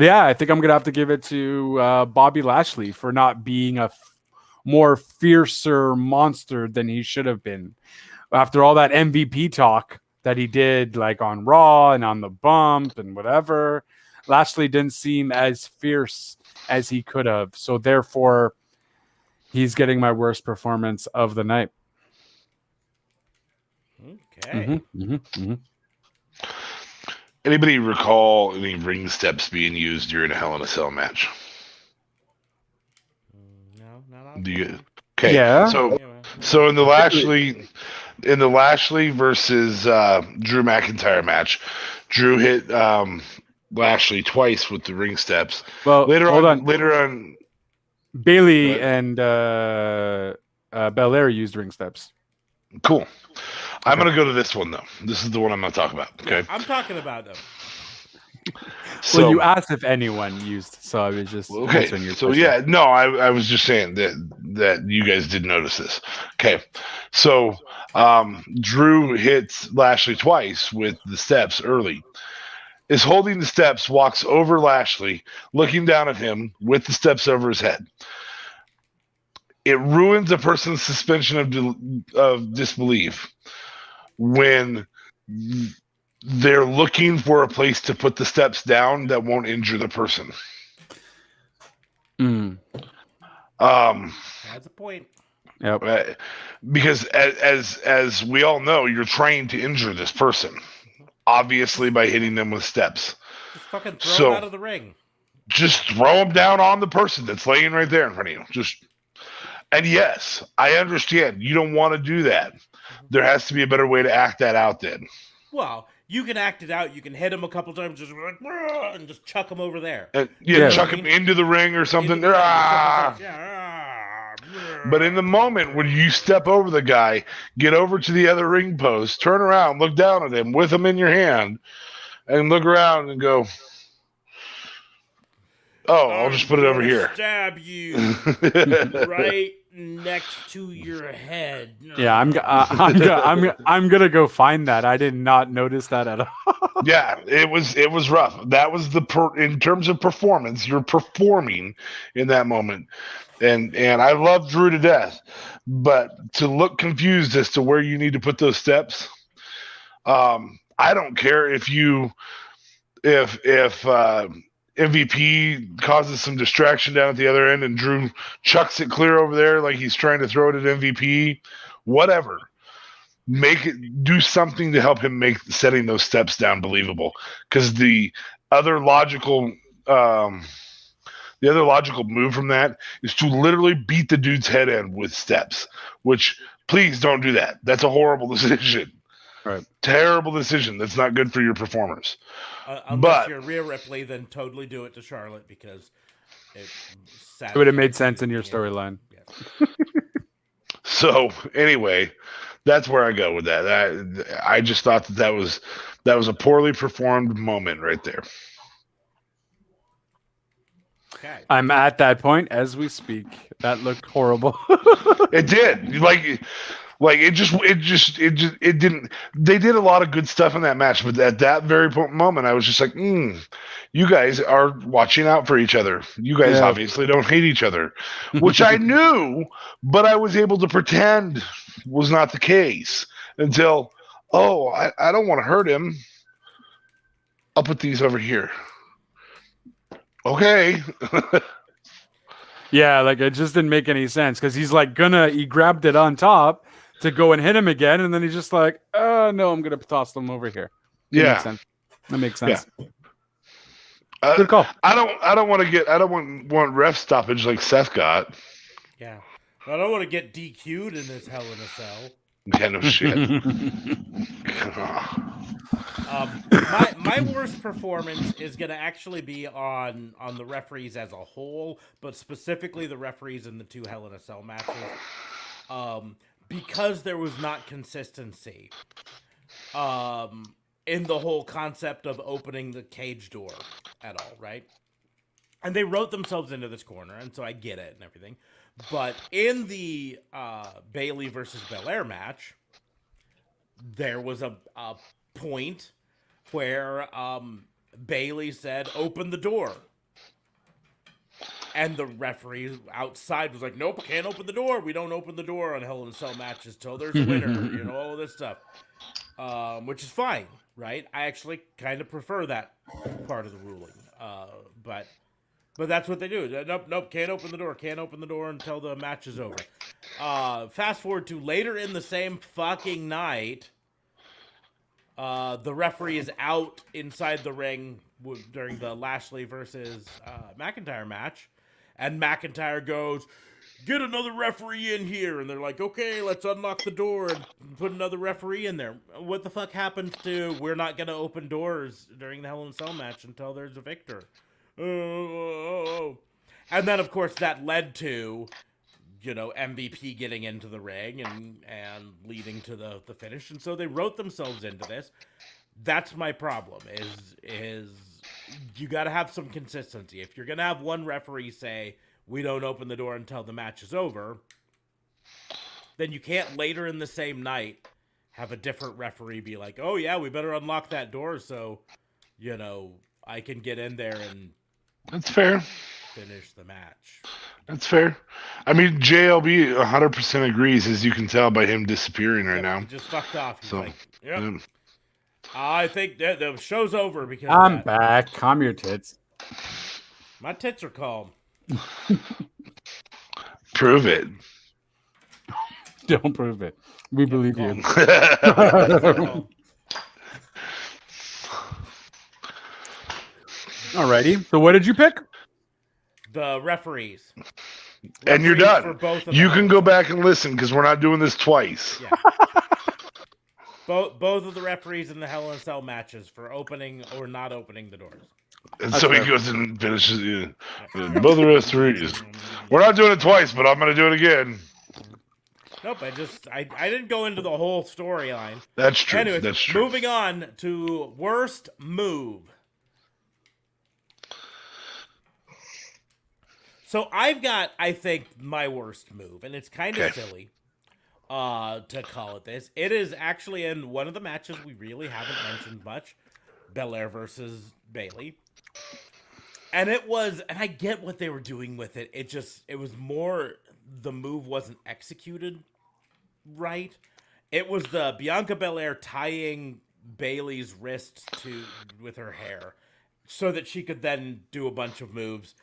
yeah, I think I'm gonna have to give it to Bobby Lashley for not being a more fiercer monster than he should have been. After all that MVP talk that he did, like on Raw and on the bump and whatever, Lashley didn't seem as fierce as he could have. So therefore, he's getting my worst performance of the night. Okay. Anybody recall any ring steps being used during a Hell in a Cell match? No, not on. Do you? Okay. Yeah. So in the Lashley versus Drew McIntyre match, Drew hit Lashley twice with the ring steps. Well, hold on. Later on, Bailey Go ahead. and Belair used ring steps. cool. I'm Okay. gonna go to this one though. This is the one I'm gonna talk about. Okay. Yeah, I'm talking about them. So, Well, you asked if anyone used, so I was just answering your so question. yeah, no, I was just saying that you guys did notice this. Okay, so Drew hits Lashley twice with the steps early. Is holding the steps, walks over Lashley, looking down at him with the steps over his head. It ruins a person's suspension of disbelief when they're looking for a place to put the steps down that won't injure the person. Mm. That's a point. Yep. Because as we all know, you're trying to injure this person, obviously by hitting them with steps. Just fucking throw him out of the ring. Just throw them down on the person that's laying right there in front of you. And yes, I understand you don't want to do that. There has to be a better way to act that out then. Well, you can act it out. You can hit him a couple times, just like, and just chuck him over there. Chuck him into the ring or something. But in the moment when you step over the guy, get over to the other ring post, turn around, look down at him with him in your hand, and look around and go, "Oh, I'll just put it over here." Stab you right next to your head. Yeah, I'm gonna go find that. I did not notice that at all. Yeah, it was rough. That was in terms of performance, you're performing in that moment. And I love Drew to death, but to look confused as to where you need to put those steps, I don't care if MVP causes some distraction down at the other end and Drew chucks it clear over there like he's trying to throw it at MVP, whatever. Do something to help him make setting those steps down believable. Because the other logical move from that is to literally beat the dude's head in with steps, which please don't do that. That's a horrible decision. Right. Terrible decision. That's not good for your performers. Unless you're Rhea Ripley, then totally do it to Charlotte because it would have made sense in your storyline. Yeah. So anyway, that's where I go with that. I just thought that was a poorly performed moment right there. Okay. I'm at that point as we speak. That looked horrible. It did. It didn't. They did a lot of good stuff in that match, but at that very moment, I was just like, you guys are watching out for each other. You guys obviously don't hate each other, which I knew, but I was able to pretend was not the case until, I don't want to hurt him. I'll put these over here. Okay. Yeah, like it just didn't make any sense because he grabbed it on top to go and hit him again, and then he's just like, no, I'm gonna toss them over here. That makes sense. Yeah. Good call. I don't want ref stoppage like Seth got. Yeah. I don't want to get DQ'd in this Hell in a Cell. Yeah, no shit. My worst performance is going to actually be on the referees as a whole, but specifically the referees in the two Hell in a Cell matches, because there was not consistency in the whole concept of opening the cage door at all, right? And they wrote themselves into this corner, and so I get it and everything. But in the Bailey versus Belair match, there was a point where Bailey said, "Open the door." And the referee outside was like, "Nope, can't open the door. We don't open the door on Hell in a Cell matches till there's a winner," all of this stuff. Which is fine, right? I actually kind of prefer that part of the ruling. But that's what they do. Nope, can't open the door until the match is over. Fast forward to later in the same fucking night, the referee is out inside the ring during the Lashley versus McIntyre match, and McIntyre goes, get another referee in here. And they're like, okay, let's unlock the door and put another referee in there. What the fuck happens to we're not going to open doors during the Hell in a Cell match until there's a victor? Oh. And then, of course, that led to, MVP getting into the ring and leading to the finish. And so they wrote themselves into this. That's my problem, is you got to have some consistency. If you're going to have one referee say, we don't open the door until the match is over, then you can't later in the same night have a different referee be like, oh yeah, we better unlock that door so, I can get in there and That's fair. finish the match. That's fair. I mean, JLB 100% agrees, as you can tell by him disappearing right now. He just fucked off. He's So, like, yep. I think that the show's over because I'm back. Calm your tits. my tits are calm. Prove it. Don't prove it. We believe you. Alrighty. So what did you pick? The referees. And you're Referees for done. both of You them. can go back and listen because we're not doing this twice. Yeah. Both of the referees in the Hell in a Cell matches for opening or not opening the doors. And so he goes and finishes both the referees. We're not doing it twice, but I'm going to do it again. Nope, I didn't go into the whole storyline. That's true. Anyways, That's true. moving on to worst move. So I've got, I think, my worst move, and it's kind of silly to call it this. It is actually in one of the matches we really haven't mentioned much, Belair versus Bayley. And it was, and I get what they were doing with it. It was more, the move wasn't executed right. It was the Bianca Belair tying Bayley's wrists with her hair so that she could then do a bunch of moves,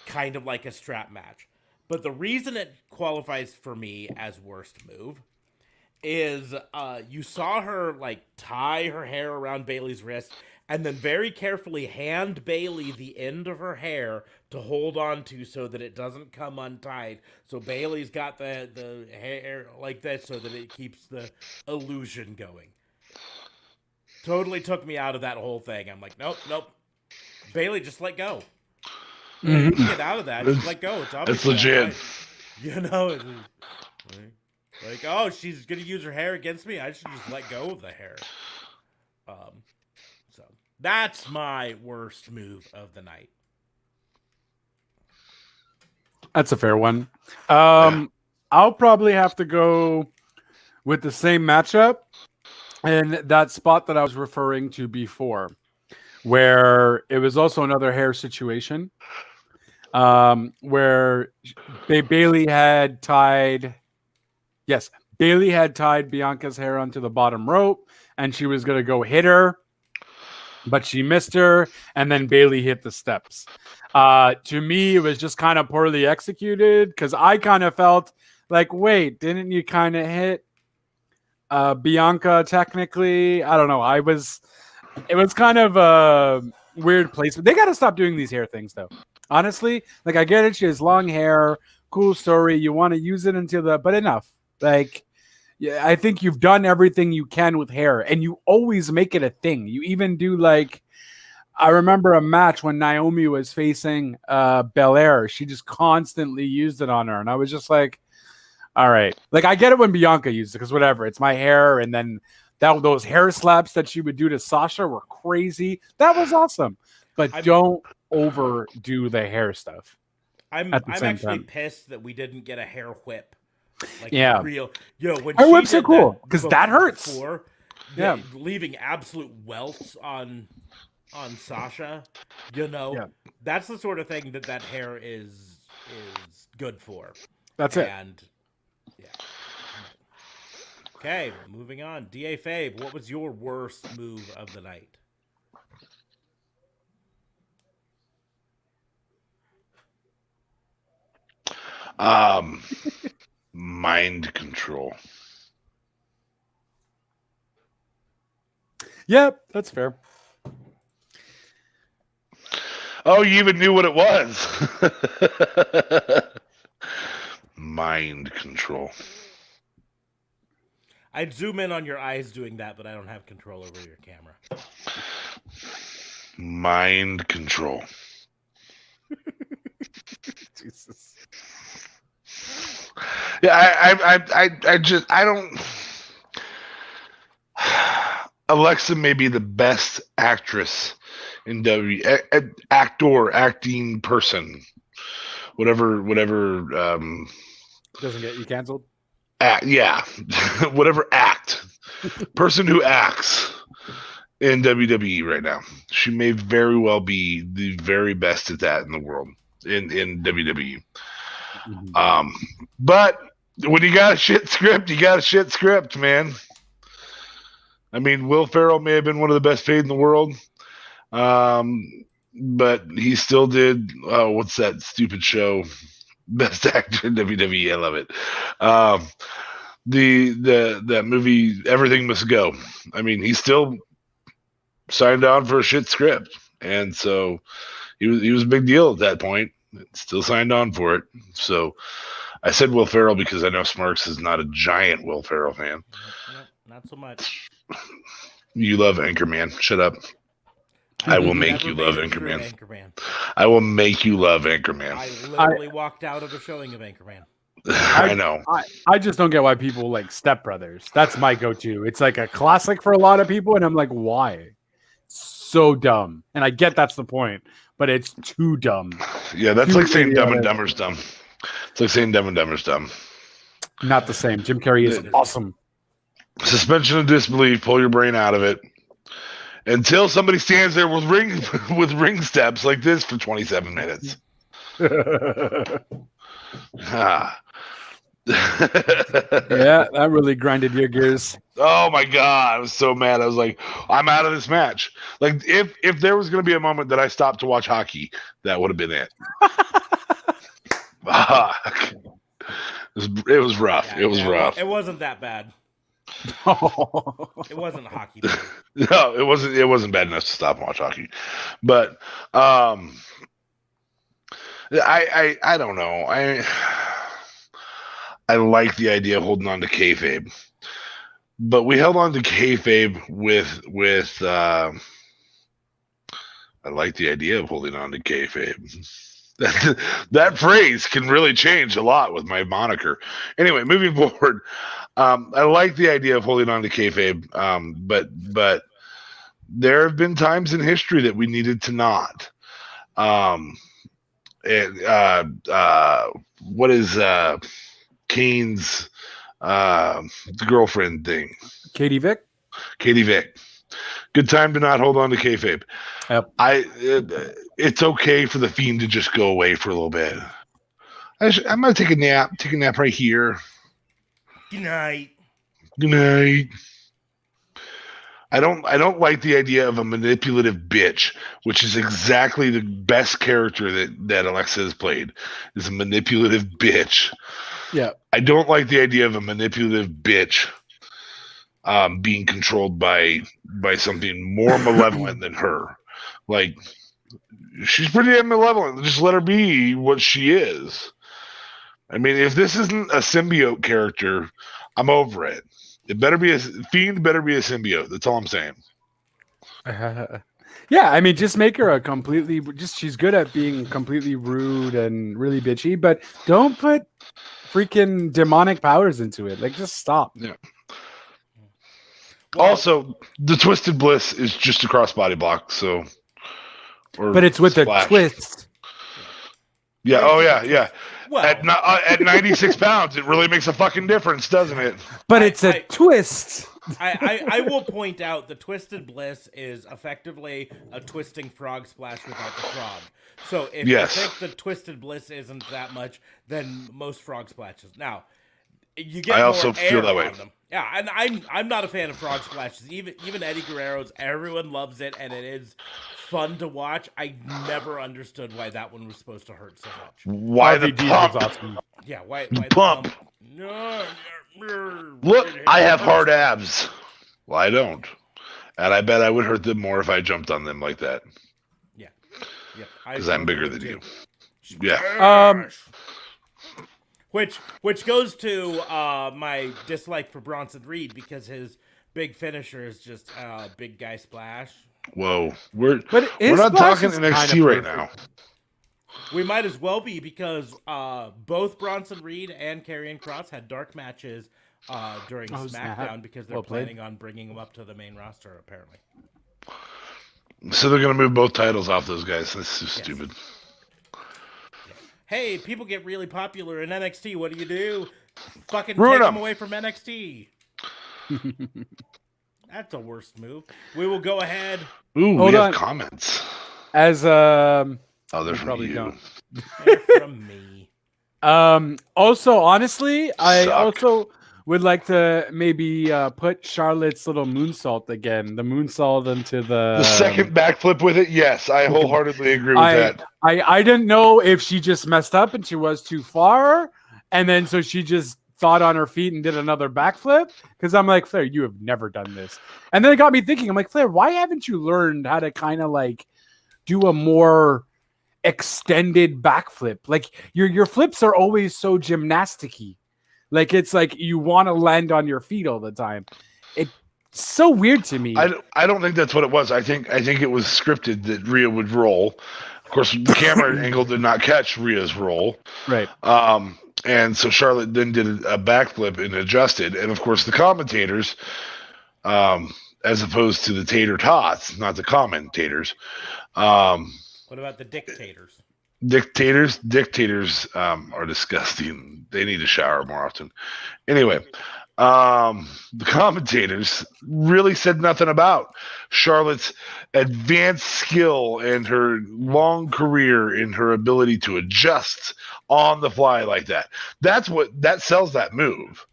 kind of like a strap match. But the reason it qualifies for me as worst move is you saw her like tie her hair around Bayley's wrist and then very carefully hand Bayley the end of her hair to hold on to so that it doesn't come untied. So Bayley's got the hair like this so that it keeps the illusion going. Totally took me out of that whole thing. I'm like, nope. Bayley, just let go. You can get out of that. Just let go. It's obviously legit. it's like, oh, she's gonna use her hair against me. I should just let go of the hair. So that's my worst move of the night. That's a fair one. I'll probably have to go with the same matchup and that spot that I was referring to before, where it was also another hair situation, where Bayley had tied Bianca's hair onto the bottom rope, and she was going to go hit her, but she missed her, and then Bayley hit the steps. To me, it was just kind of poorly executed, because I kind of felt like, wait, didn't you kind of hit Bianca technically? I don't know. It was kind of a weird placement. They got to stop doing these hair things, though. Honestly, like, I get it. She has long hair. Cool story. You want to use it but enough. Like, yeah, I think you've done everything you can with hair, and you always make it a thing. You even do, like, I remember a match when Naomi was facing Belair. She just constantly used it on her, and I was just like, all right. Like, I get it when Bianca used it, because whatever, it's my hair, and then those hair slaps that she would do to Sasha were crazy. That was awesome. But don't overdo the hair stuff. I'm actually pissed that we didn't get a hair whip. Like, yeah. Real, when hair whips are cool because that hurts. Leaving absolute welts on Sasha. That's the sort of thing that hair is good for. That's it. And okay, moving on. DA Fabe, what was your worst move of the night? Mind control. Yep, that's fair. Oh, you even knew what it was. Mind control. I'd zoom in on your eyes doing that, but I don't have control over your camera. Mind control. Jesus. Yeah, I don't. Alexa may be the best actress in acting person, whatever. Doesn't get you canceled. Yeah, whatever person who acts in WWE right now. She may very well be the very best at that in the world in WWE. Mm-hmm. But when you got a shit script, you got a shit script, man. I mean, Will Ferrell may have been one of the best paid in the world, but he still did. What's that stupid show? Best actor in WWE. I love it. That movie, Everything Must Go. I mean, he still signed on for a shit script, and so he was a big deal at that point. Still signed on for it. So I said Will Ferrell because I know Smarks is not a giant Will Ferrell fan. Nope, not so much. You love Anchorman. Shut up. I will make you love Anchorman. I will make you love Anchorman. I literally walked out of a showing of Anchorman. I know. I just don't get why people like Step Brothers. That's my go-to. It's like a classic for a lot of people, and I'm like, why? So dumb. And I get that's the point, but it's too dumb. Yeah, that's like saying Dumb and Dumber's dumb. It's like saying Dumb and Dumber's dumb. Not the same. Jim Carrey is awesome. Suspension of disbelief. Pull your brain out of it until somebody stands there with ring steps like this for 27 minutes. Yeah, that really grinded your gears. Oh my god, I was so mad. I was like, I'm out of this match. Like if there was going to be a moment that I stopped to watch hockey, that would have been it. Fuck. It was rough. Yeah, it was rough. It wasn't that bad. It wasn't hockey. No, it wasn't bad enough to stop and watch hockey. But I don't know. I like the idea of holding on to kayfabe, but we held on to kayfabe with I like the idea of holding on to kayfabe. That phrase can really change a lot with my moniker. Anyway, moving forward, I like the idea of holding on to kayfabe, but there have been times in history that we needed to not. What is Kane's girlfriend thing? Katie Vick. Good time to not hold on to kayfabe. Yep. It's okay for the Fiend to just go away for a little bit. I'm gonna take a nap. Take a nap right here. Good night. I don't like the idea of a manipulative bitch, which is exactly the best character that Alexa has played. Is a manipulative bitch. Yeah. I don't like the idea of a manipulative bitch being controlled by something more malevolent than her. Like, she's pretty malevolent. Just let her be what she is. I mean, if this isn't a symbiote character, I'm over it. It better be Fiend better be a symbiote. That's all I'm saying. Yeah, I mean, just make her she's good at being completely rude and really bitchy, but don't put freaking demonic powers into it. Like, just stop. Yeah. Well, also, the Twisted Bliss is just a crossbody block, so. But it's with a twist. Yeah. Oh yeah. Well, at 96 pounds, it really makes a fucking difference, doesn't it? But it's a twist. I will point out the Twisted Bliss is effectively a twisting frog splash without the frog. So if you think the Twisted Bliss isn't that much, then most frog splashes. Now, you get more air on them. Yeah, and I'm not a fan of frog splashes. Even Eddie Guerrero's, everyone loves it, and it is fun to watch. I never understood why that one was supposed to hurt so much. Why the pump? Awesome. Yeah, why the the pump? No. Look, I have hard abs. Well, I don't. And I bet I would hurt them more if I jumped on them like that. Yeah. Because I'm bigger than you. Yeah. Which goes to my dislike for Bronson Reed because his big finisher is just big guy splash. Whoa, we're his not splash talking is NXT kinda right perfect. now. We might as well be because both Bronson Reed and Karrion Kross had dark matches during snap. SmackDown because they're Well played. planning on bringing them up to the main roster, apparently. So they're gonna move both titles off those guys. That's so stupid. Hey, people get really popular in NXT. What do? Fucking Ruin take them. them away from NXT. That's a worst move. We will go ahead. Ooh, Hold we have on. comments. As Oh, they're from probably you. don't. They're from me. Also, honestly, I Suck. also would like to maybe put Charlotte's little moonsault again. The moonsault into The second backflip with it, yes, I wholeheartedly agree with that. I didn't know if she just messed up and she was too far, and then so she just thought on her feet and did another backflip. Because I'm like, Flair, you have never done this. And then it got me thinking, I'm like, Flair, why haven't you learned how to kind of like do a more extended backflip? Like your flips are always so gymnasticy. Like it's like you want to land on your feet all the time. It's so weird to me. I don't think that's what it was. I think it was scripted that Rhea would roll. Of course, the camera angle did not catch Rhea's roll. Right. And so Charlotte then did a backflip and adjusted. And of course, the commentators, as opposed to the tater tots, not the commentators. What about the dictators? Dictators are disgusting. They need to shower more often. Anyway, the commentators really said nothing about Charlotte's advanced skill and her long career in her ability to adjust on the fly like that. That sells that move.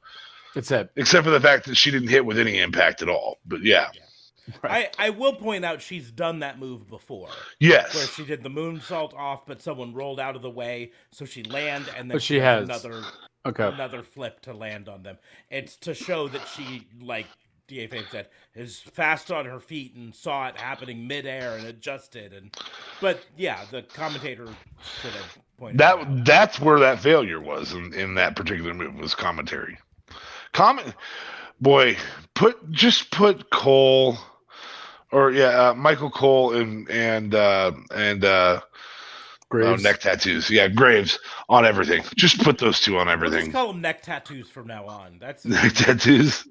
It's it. Except for the fact that she didn't hit with any impact at all. But yeah. Right. I will point out she's done that move before. Yes. Where she did the moonsault off, but someone rolled out of the way, so she landed, and then But she has another flip to land on them. It's to show that she, like DA Fame said, is fast on her feet and saw it happening midair and adjusted. But yeah, the commentator should have pointed that out. That's where that failure was in that particular move, was commentary. Boy, put Cole. Or Michael Cole and Graves. neck tattoos. Yeah, Graves on everything. Just put those two on We'll everything. just call them neck tattoos from now on. That's neck tattoos.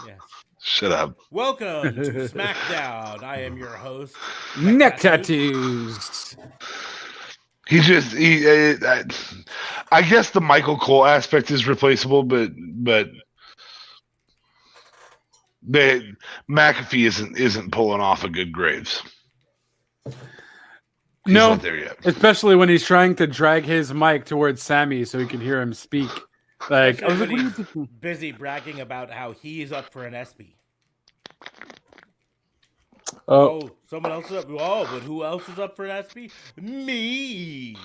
Yes. Shut up. Welcome to SmackDown. I am your host, Neck tattoos. I guess the Michael Cole aspect is replaceable, but McAfee isn't pulling off a good Graves. He's not there yet. Especially when he's trying to drag his mic towards Sammy so he can hear him speak. Like, I was like, what are you thinking? Busy bragging about how he's up for an ESPY. Oh, Someone else is up. Oh, but who else is up for an ESPY? Me.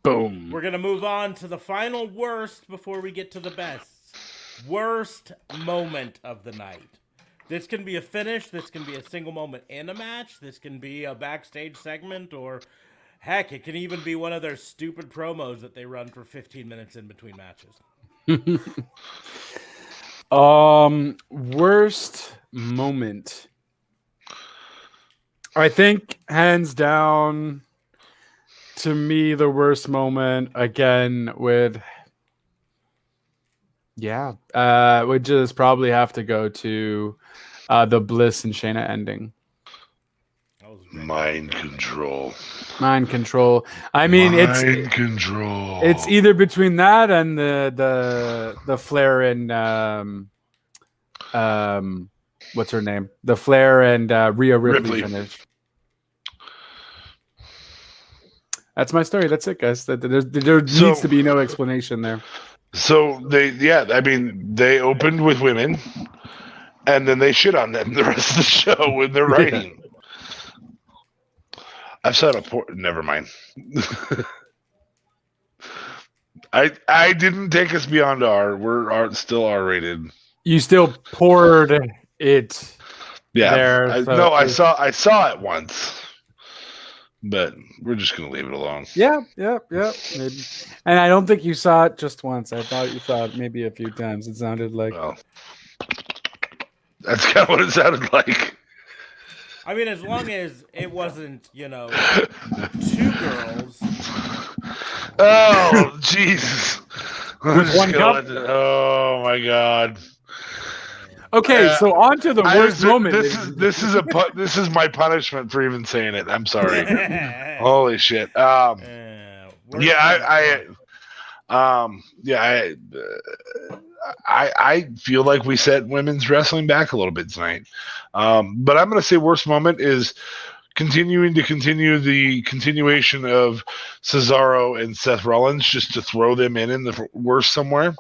boom. We're gonna move on to the final worst before we get to the best. Worst moment of the night. This can be a finish. This can be a single moment in a match. This can be a backstage segment, or heck, it can even be one of their stupid promos that they run for 15 minutes in between matches. Worst moment. I think hands down to me the worst moment again would just probably have to go to the Bliss and Shayna ending. Mind control. Mind control. I mean, Mind control. It's either between that and the Flair and what's her name? The Flair and Rhea Ripley finish. That's my story. That's it, guys. There needs to be no explanation there. So they opened with women, and then they shit on them the rest of the show with their writing. I've said never mind. I didn't take us beyond R. We're still R-rated. You still poured it. Yeah. There, I saw it once. but we're just gonna leave it alone. Yeah. Maybe. And I don't think you saw it just once. I thought you saw it maybe a few times. It sounded like. Well, that's kind of what it sounded like. I mean, as long as it wasn't, 2 girls. Oh, Jesus. With one cup? Oh, my God. Okay, so on to the worst moment. This is my punishment for even saying it. I'm sorry. Holy shit. I feel like we set women's wrestling back a little bit tonight. But I'm going to say worst moment is continue the continuation of Cesaro and Seth Rollins, just to throw them in the worst somewhere.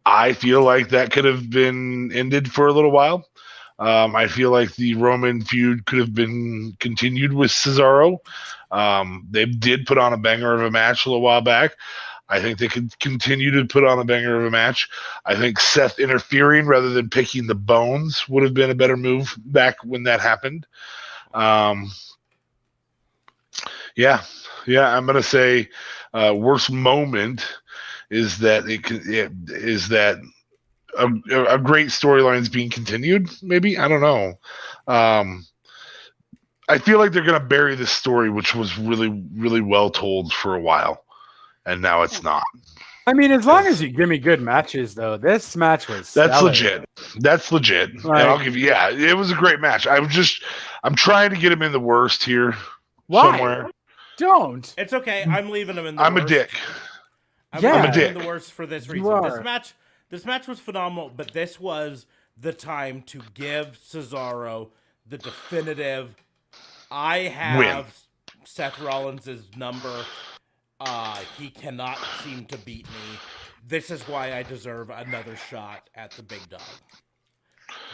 I feel like that could have been ended for a little while. I feel like the Roman feud could have been continued with Cesaro. They did put on a banger of a match a little while back. I think they could continue to put on a banger of a match. I think Seth interfering rather than picking the bones would have been a better move back when that happened. I'm going to say worst moment is that a great storyline is being continued. Maybe, I don't know. I feel like they're going to bury this story, which was really, really well told for a while, and now it's not. I mean, as long as you give me good matches, though, this match was legit. That's legit. Right. And I'll give you, it was a great match. I'm trying to get him in the worst here. Why? Somewhere. Don't. It's okay. I'm leaving him in the worst. I'm a dick. I'm a dick. In the worst for this reason. This match was phenomenal, but this was the time to give Cesaro the definitive. I have win. Seth Rollins' number. He cannot seem to beat me. This is why I deserve another shot at the big dog.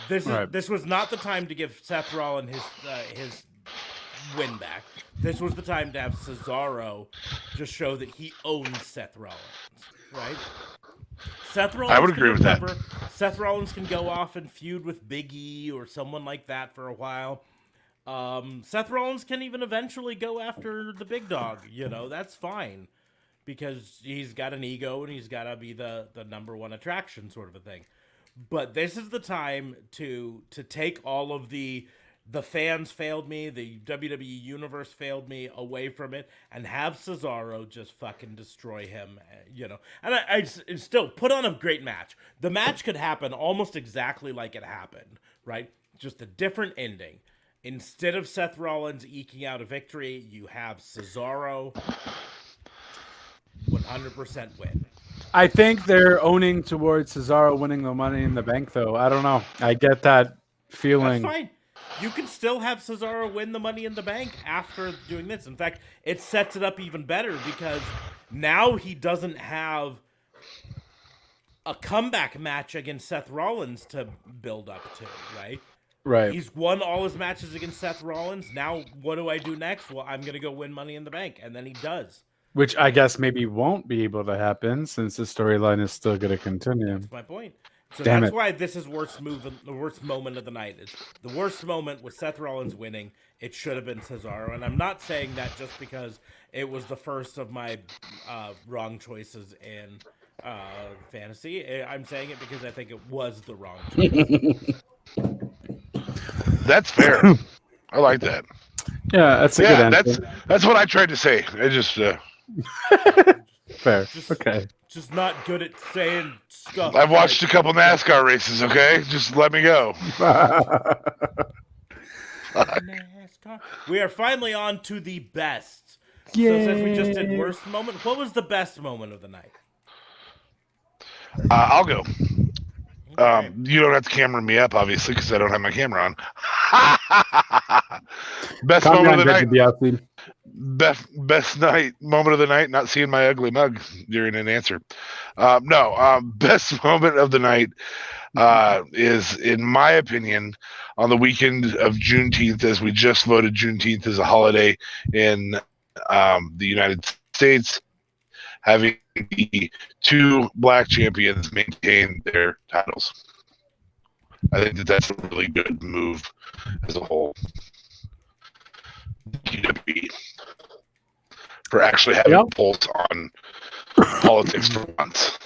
This was not the time to give Seth Rollins his win back. This was the time to have Cesaro just show that he owns Seth Rollins, right? Seth Rollins, I would agree with that. Seth Rollins can go off and feud with Big E or someone like that for a while. Seth Rollins can even eventually go after the big dog. That's fine because he's got an ego and he's got to be the number one attraction sort of a thing. But this is the time to take all of the fans failed me, the WWE universe failed me away from it, and have Cesaro just fucking destroy him, And I still put on a great match. The match could happen almost exactly like it happened, right? Just a different ending. Instead of Seth Rollins eking out a victory, you have Cesaro 100% win. I think they're owning towards Cesaro winning the Money in the Bank, though. I don't know. I get that feeling. That's fine. You can still have Cesaro win the Money in the Bank after doing this. In fact, it sets it up even better because now he doesn't have a comeback match against Seth Rollins to build up to, right? Right. He's won all his matches against Seth Rollins. Now, what do I do next? Well, I'm going to go win Money in the Bank. And then he does. Which I guess maybe won't be able to happen since the storyline is still going to continue. That's my point. So that's why this is the worst moment of the night. It's the worst moment with Seth Rollins winning. It should have been Cesaro. And I'm not saying that just because it was the first of my wrong choices in fantasy. I'm saying it because I think it was the wrong choice. That's fair. I like that. Yeah, that's a good answer. That's what I tried to say. I just fair. Okay. Just not good at saying stuff. I've watched a couple NASCAR races, okay? Just let me go. NASCAR. We are finally on to the best. Yay. So since we just did worst moment, what was the best moment of the night? I'll go. Okay. You don't have to camera me up, obviously, because I don't have my camera on. Best moment of the night. Best moment of the night. Not seeing my ugly mug during an answer. Best moment of the night is, in my opinion, on the weekend of Juneteenth, as we just voted Juneteenth as a holiday in the United States, having the two black champions maintain their titles. I think that's a really good move as a whole. WWE for actually having a pulse on politics for once.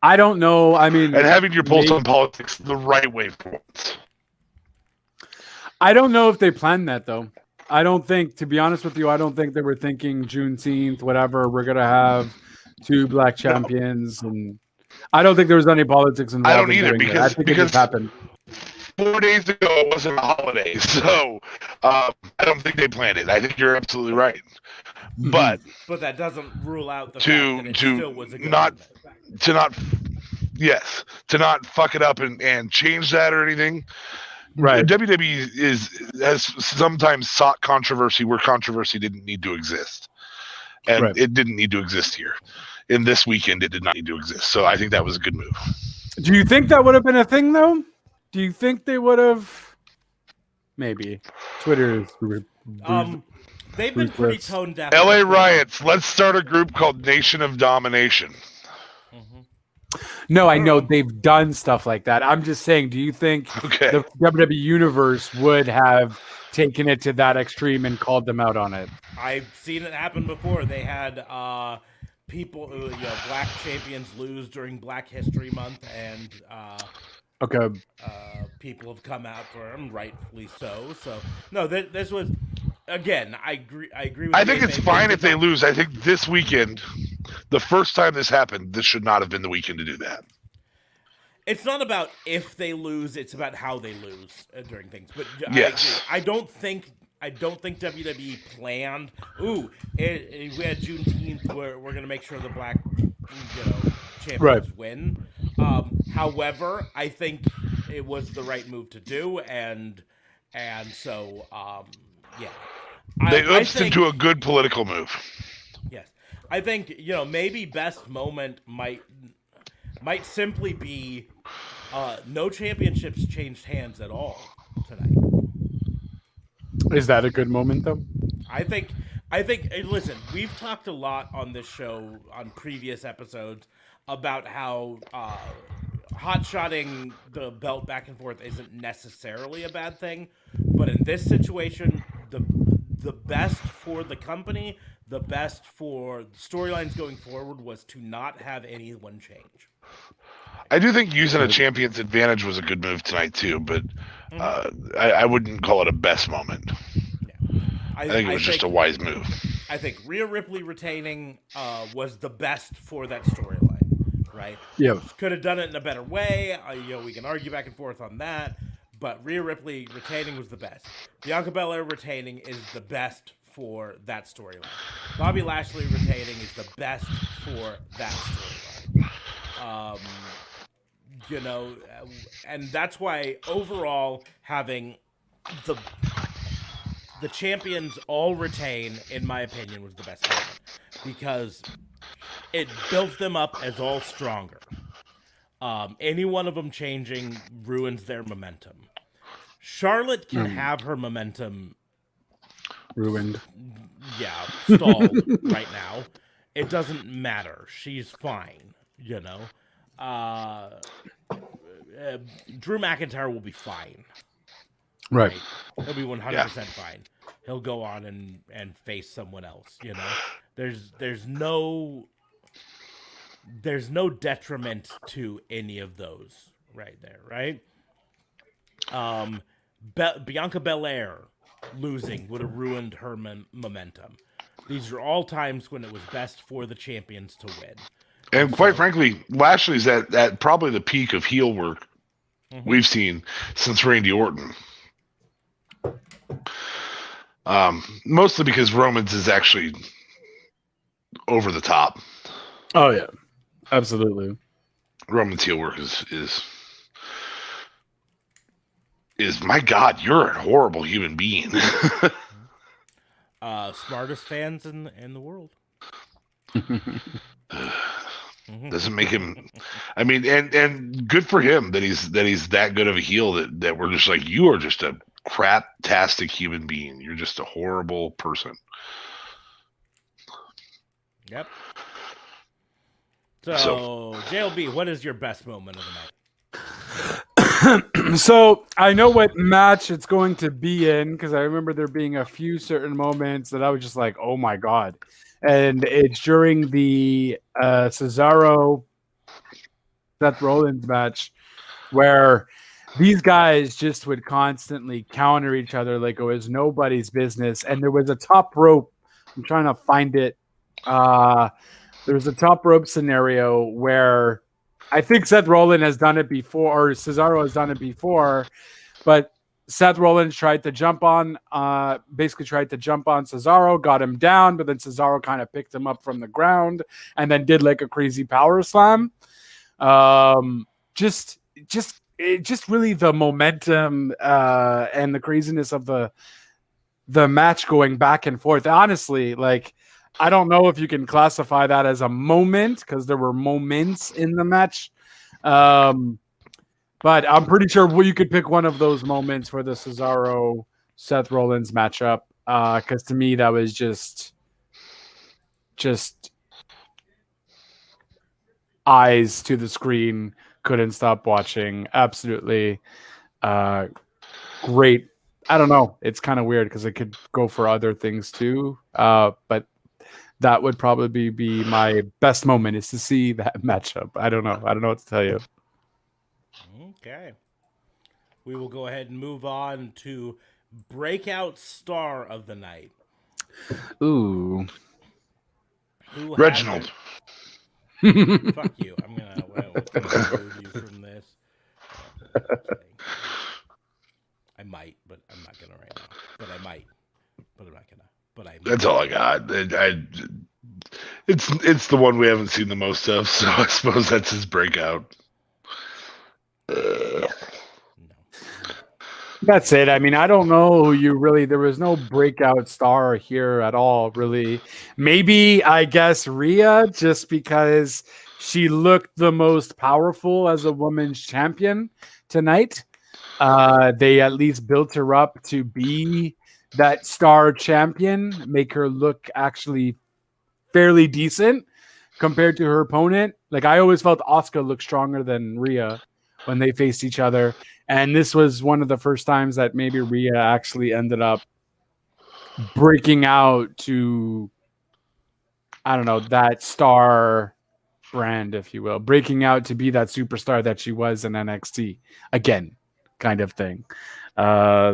I don't know. I mean, and having your pulse on politics the right way for once. I don't know if they planned that though. I don't think, to be honest with you, I don't think they were thinking Juneteenth, whatever. We're gonna have 2 black champions, and I don't think there was any politics involved. I don't either because it just happened. 4 days ago it wasn't a holiday, so I don't think they planned it. I think you're absolutely right, but that doesn't rule out the fact that it still was a good to not fuck it up and change that or anything. Right. WWE has sometimes sought controversy where controversy didn't need to exist, and it didn't need to exist here. In this weekend, it did not need to exist. So I think that was a good move. Do you think that would have been a thing, though? Do you think they would have? Maybe. Twitter is. They've been pretty tone deaf. LA riots. Let's start a group called Nation of Domination. No, I know they've done stuff like that. I'm just saying, do you think the WWE Universe would have taken it to that extreme and called them out on it? I've seen it happen before. They had people, black champions lose during Black History Month, and people have come out for them, rightfully so. So no, this was again. I agree with. I think it's fine if they lose. I think this weekend, the first time this happened, this should not have been the weekend to do that. It's not about if they lose; it's about how they lose during things. But yes, I don't think WWE planned. We had Juneteenth. We're going to make sure the black, champions win. However, I think it was the right move to do, and so they oopsed into a good political move. Yes, I think maybe best moment might simply be no championships changed hands at all tonight. Is that a good moment though? I think listen, we've talked a lot on this show on previous episodes about how hot-shotting the belt back and forth isn't necessarily a bad thing, but in this situation, the best for the company, the best for storylines going forward was to not have anyone change. I do think using a champion's advantage was a good move tonight too, but I wouldn't call it a best moment. Yeah. I think it was just a wise move. I think Rhea Ripley retaining was the best for that storyline, right? Yeah. Could have done it in a better way. We can argue back and forth on that, but Rhea Ripley retaining was the best. Bianca Belair retaining is the best for that storyline. Bobby Lashley retaining is the best for that storyline. And that's why overall having the champions all retain, in my opinion, was the best moment, because it built them up as all stronger. Any one of them changing ruins their momentum. Charlotte can have her momentum ruined. Yeah, stalled right now. It doesn't matter. She's fine, Drew McIntyre will be fine. Right. He'll be 100% fine. He'll go on and face someone else, There's no detriment to any of those right there, right? Bianca Belair losing would have ruined her momentum. These are all times when it was best for the champions to win. And quite frankly, Lashley's at probably the peak of heel work we've seen since Randy Orton. Mostly because Roman's is actually over the top. Oh yeah, absolutely. Roman's heel work is my God, you're a horrible human being. Smartest fans in the world. Doesn't make him. I mean, and good for him that he's that good of a heel that we're just like, you are just a crap-tastic human being. You're just a horrible person. Yep. So JLB, what is your best moment of the night? So I know what match it's going to be in because I remember there being a few certain moments that I was just like, "Oh my god!" And it's during the Cesaro Seth Rollins match where these guys just would constantly counter each other like it was nobody's business. And there was a top rope. I'm trying to find it. There was a top rope scenario where I think Seth Rollins has done it before, or Cesaro has done it before, but Seth Rollins tried to jump on Cesaro, got him down, but then Cesaro kind of picked him up from the ground and then did like a crazy power slam. Just really the momentum and the craziness of the match going back and forth. Honestly, like I don't know if you can classify that as a moment because there were moments in the match. But I'm pretty sure you could pick one of those moments for the Cesaro Seth Rollins matchup. Because to me, that was just eyes to the screen, couldn't stop watching. Absolutely great. I don't know. It's kind of weird because it could go for other things too. But that would probably be my best moment is to see that matchup. I don't know what to tell you. Okay. We will go ahead and move on to breakout star of the night. Ooh. Reginald. Fuck you. I'm gonna remove you from this. I might, but I'm not gonna right now. But I might. But I'm not gonna. But I might. That's all I got. It's the one we haven't seen the most of, so I suppose that's his breakout. No. That's it. I mean, I don't know who you really. There was no breakout star here at all, really. Maybe I guess Rhea, just because she looked the most powerful as a women's champion tonight. They at least built her up to be that star champion, make her look actually fairly decent compared to her opponent. Like I always felt Asuka looked stronger than Rhea when they faced each other. And this was one of the first times that maybe Rhea actually ended up breaking out to, I don't know, that star brand, if you will, breaking out to be that superstar that she was in NXT again, kind of thing.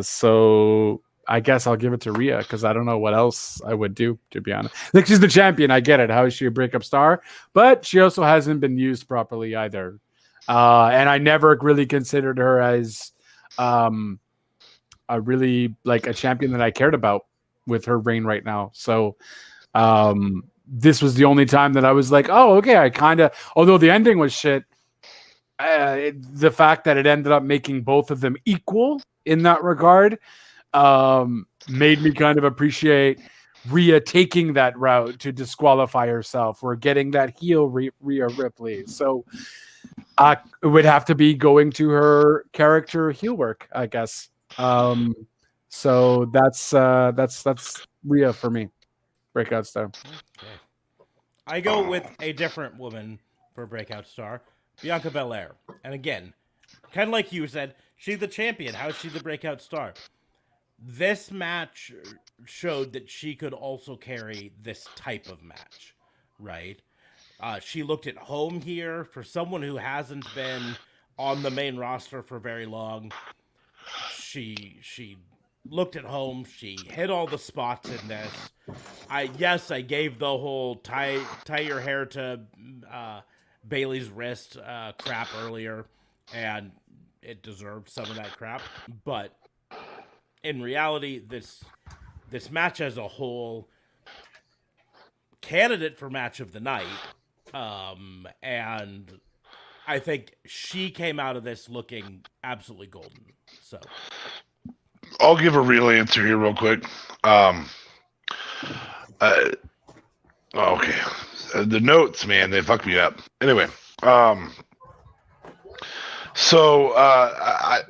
So I guess I'll give it to Rhea because I don't know what else I would do, to be honest. Like she's the champion. I get it. How is she a breakup star? But she also hasn't been used properly either. And I never really considered her as a really like a champion that I cared about with her reign right now. So this was the only time that I was like, oh, okay. I kind of, although the ending was shit, the fact that it ended up making both of them equal in that regard made me kind of appreciate Rhea taking that route to disqualify herself or getting that heel Rhea Ripley. So it would have to be going to her character heel work, I guess. So that's Rhea for me. Breakout star. Okay. I go with a different woman for breakout star, Bianca Belair. And again, kind of like you said, she's the champion. How is she the breakout star? This match showed that she could also carry this type of match, right? She looked at home here. For someone who hasn't been on the main roster for very long, she looked at home. She hit all the spots in this. I gave the whole tie your hair to Bailey's wrist crap earlier, and it deserved some of that crap. But in reality, this match as a whole, candidate for match of the night. And I think she came out of this looking absolutely golden. So I'll give a real answer here real quick. Okay. The notes, man, they fucked me up. Anyway, so I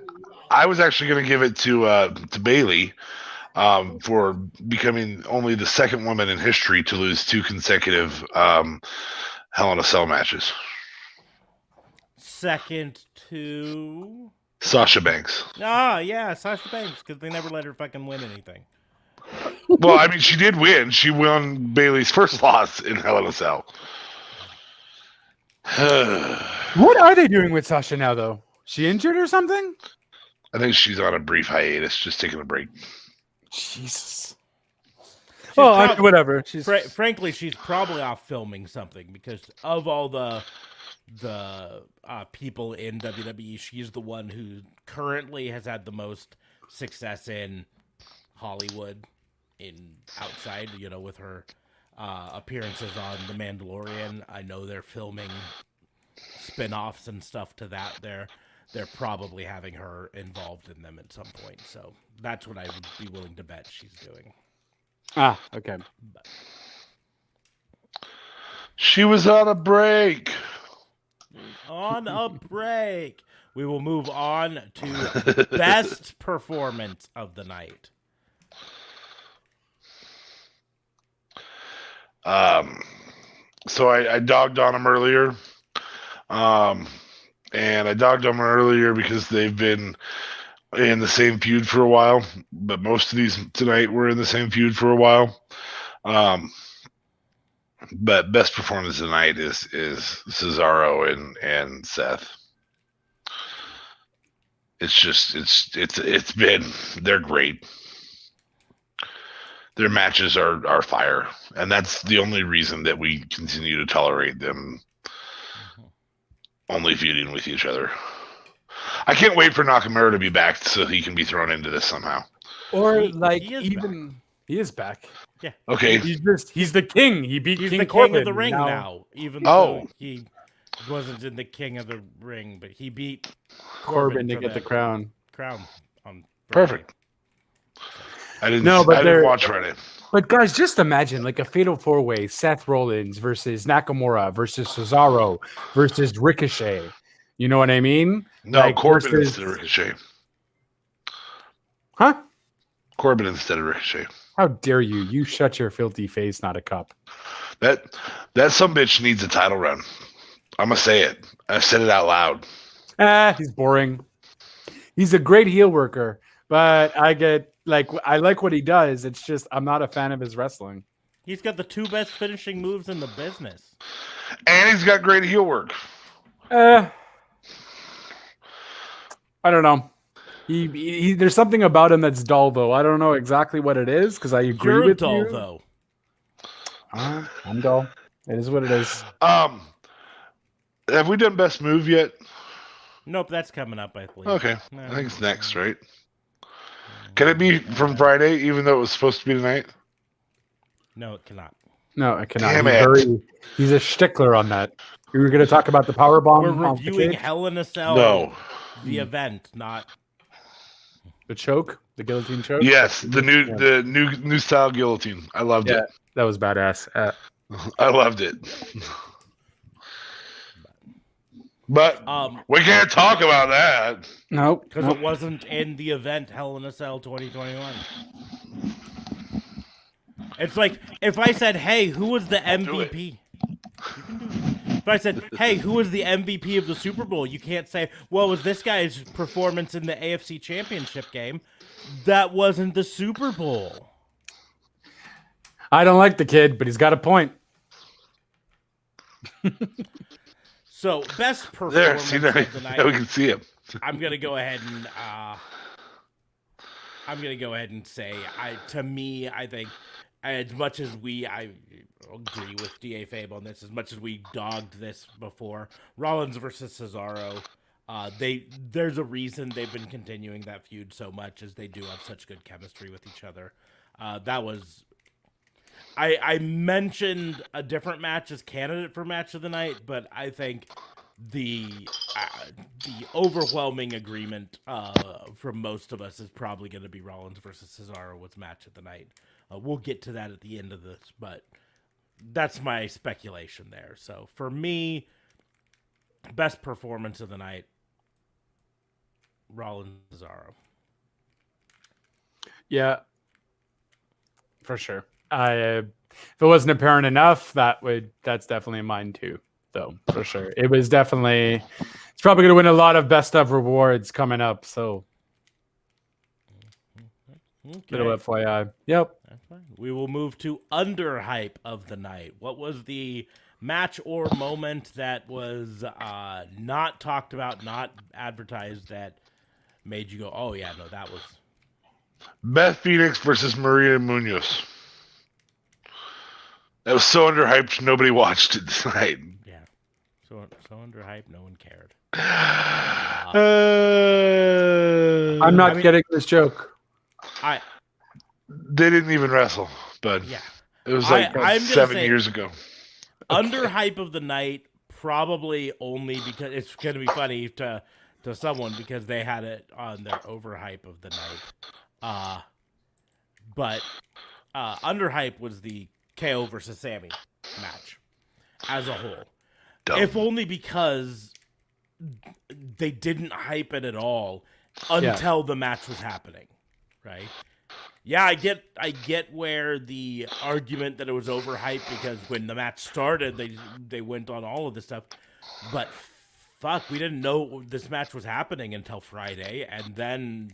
was actually going to give it to Bailey for becoming only the second woman in history to lose 2 consecutive Hell in a Cell matches. second to Sasha Banks. Ah, yeah, Sasha Banks, because they never let her fucking win anything. Well, I mean, she did win. She won Bailey's first loss in Hell in a Cell. What are they doing with Sasha now, though? She injured or something? I think she's on a brief hiatus, just taking a break. Jesus. Well, I mean, whatever. Frankly, she's probably off filming something because of all the people in WWE, she's the one who currently has had the most success in Hollywood, outside, with her appearances on The Mandalorian. I know they're filming spin-offs and stuff to that. They're probably having her involved in them at some point. So that's what I would be willing to bet she's doing. Ah, okay. She was on a break. On a break. We will move on to best performance of the night. So I dogged on them earlier. And I dogged them earlier because they've been in the same feud for a while, but most of these tonight were in the same feud for a while. But best performance tonight is Cesaro and Seth. It's been, they're great. Their matches are fire, and that's the only reason that we continue to tolerate them only feuding with each other. I can't wait for Nakamura to be back so he can be thrown into this somehow. Or he is back. Yeah. Okay. He's the king. He beat He's King the Corbin king of the ring now. Even though he wasn't in the king of the ring, but he beat Corbin to get the crown. On Perfect. I didn't watch Friday. But guys, just imagine like a fatal four-way: Seth Rollins versus Nakamura versus Cesaro versus Ricochet. You know what I mean? No, like Corbin instead of Ricochet. Huh? Corbin instead of Ricochet. How dare you? You shut your filthy face, not a cup. That some bitch needs a title run. I'm gonna say it. I said it out loud. He's boring. He's a great heel worker, but I like what he does. It's just I'm not a fan of his wrestling. He's got the two best finishing moves in the business. And he's got great heel work. I don't know. He there's something about him that's dull, though. I don't know exactly what it is because I agree You're with dull, you. though. I'm dull. It is what it is. Have we done best move yet? Nope, that's coming up, I believe. Okay, I think it's next, right? Can it be from Friday, even though it was supposed to be tonight? No, it cannot. No, it cannot. He's a stickler on that. We were going to talk about the power bomb. We're reviewing Hell in a Cell. No, the event, not the choke, the guillotine choke. Yes, the new style guillotine. I loved it. That was badass. I loved it. But we can't talk about that. Nope. Because it wasn't in the event Hell in a Cell 2021. It's like if I said, hey, who was the MVP? If I said, hey, who was the MVP of the Super Bowl? You can't say, well, it was this guy's performance in the AFC Championship game. That wasn't the Super Bowl. I don't like the kid, but he's got a point. So, best performance of the night. We can see him. I'm gonna go ahead and say, to me, I think as much as I agree with DA Fabe on this, as much as we dogged this before, Rollins versus Cesaro, there's a reason they've been continuing that feud so much, as they do have such good chemistry with each other. That was. I mentioned a different match as candidate for match of the night, but I think the overwhelming agreement from most of us is probably going to be Rollins versus Cesaro was match of the night. We'll get to that at the end of this, but that's my speculation there. So for me, best performance of the night, Rollins Cesaro. Yeah, for sure. If it wasn't apparent enough, that's definitely mine too. though, for sure. It was definitely. It's probably going to win a lot of best of rewards coming up. So, bit of FYI. Yep. That's fine. We will move to underhype of the night. What was the match or moment that was not talked about, not advertised, that made you go, "Oh yeah, no, that was." Beth Phoenix versus Maria Munoz. That was so underhyped, nobody watched it tonight. Yeah, so underhyped, no one cared. I'm not getting this joke. They didn't even wrestle, but yeah, it was like I'm 7 years ago. Underhype of the night, probably only because it's going to be funny to someone because they had it on their overhype of the night. But underhype was the KO versus Sammy match as a whole. Dumb. If only because they didn't hype it at all until the match was happening, right? Yeah, I get where the argument that it was overhyped because when the match started, they went on all of this stuff, but fuck, we didn't know this match was happening until Friday, and then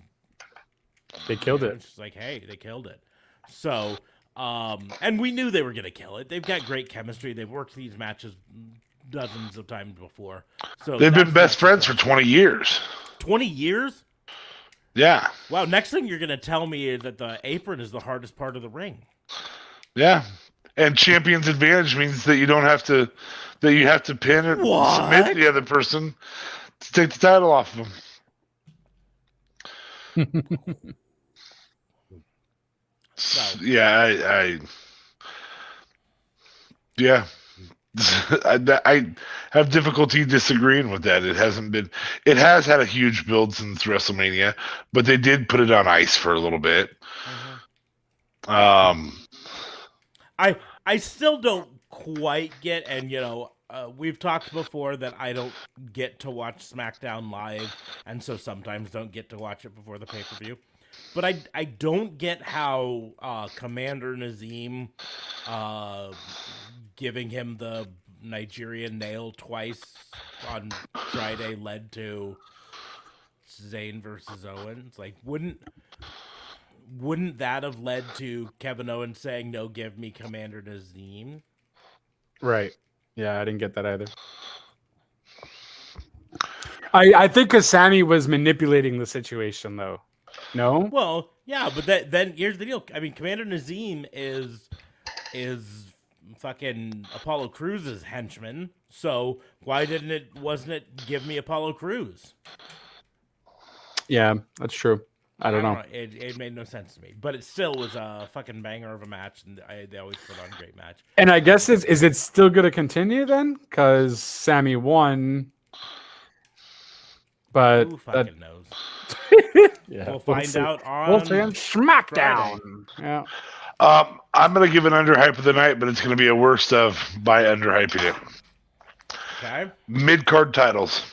they killed it. It's just like, hey, they killed it. So, and we knew they were gonna kill it. They've got great chemistry. They've worked these matches dozens of times before. So they've been best friends for 20 years. 20 years? Yeah. Wow, next thing you're going to tell me is that the apron is the hardest part of the ring. Yeah. And champion's advantage means that you don't have to, that you have to pin and submit the other person to take the title off of them. So. Yeah, yeah. I have difficulty disagreeing with that. It has had a huge build since WrestleMania, but they did put it on ice for a little bit. I still don't quite get, and we've talked before that I don't get to watch SmackDown live, and so sometimes don't get to watch it before the pay-per-view. But I don't get how Commander Nazem giving him the Nigerian nail twice on Friday led to Zayn versus Owens. Like, wouldn't that have led to Kevin Owens saying, "No, give me Commander Nazem"? Right. Yeah, I didn't get that either. I think because Sammy was manipulating the situation, though. No? Well, yeah, but then here's the deal. I mean, Commander Nazem is fucking Apollo Crews' henchman. So why wasn't it give me Apollo Crews? Yeah, that's true. I don't know. It made no sense to me, but it still was a fucking banger of a match, and they always put on a great match. And I guess is it still going to continue then? Because Sammy won, but who fucking knows? Yeah, we'll find out on SmackDown. Friday. Yeah. I'm gonna give an underhype of the night, but it's gonna be a worst of by underhyping it. Okay. Mid-card titles.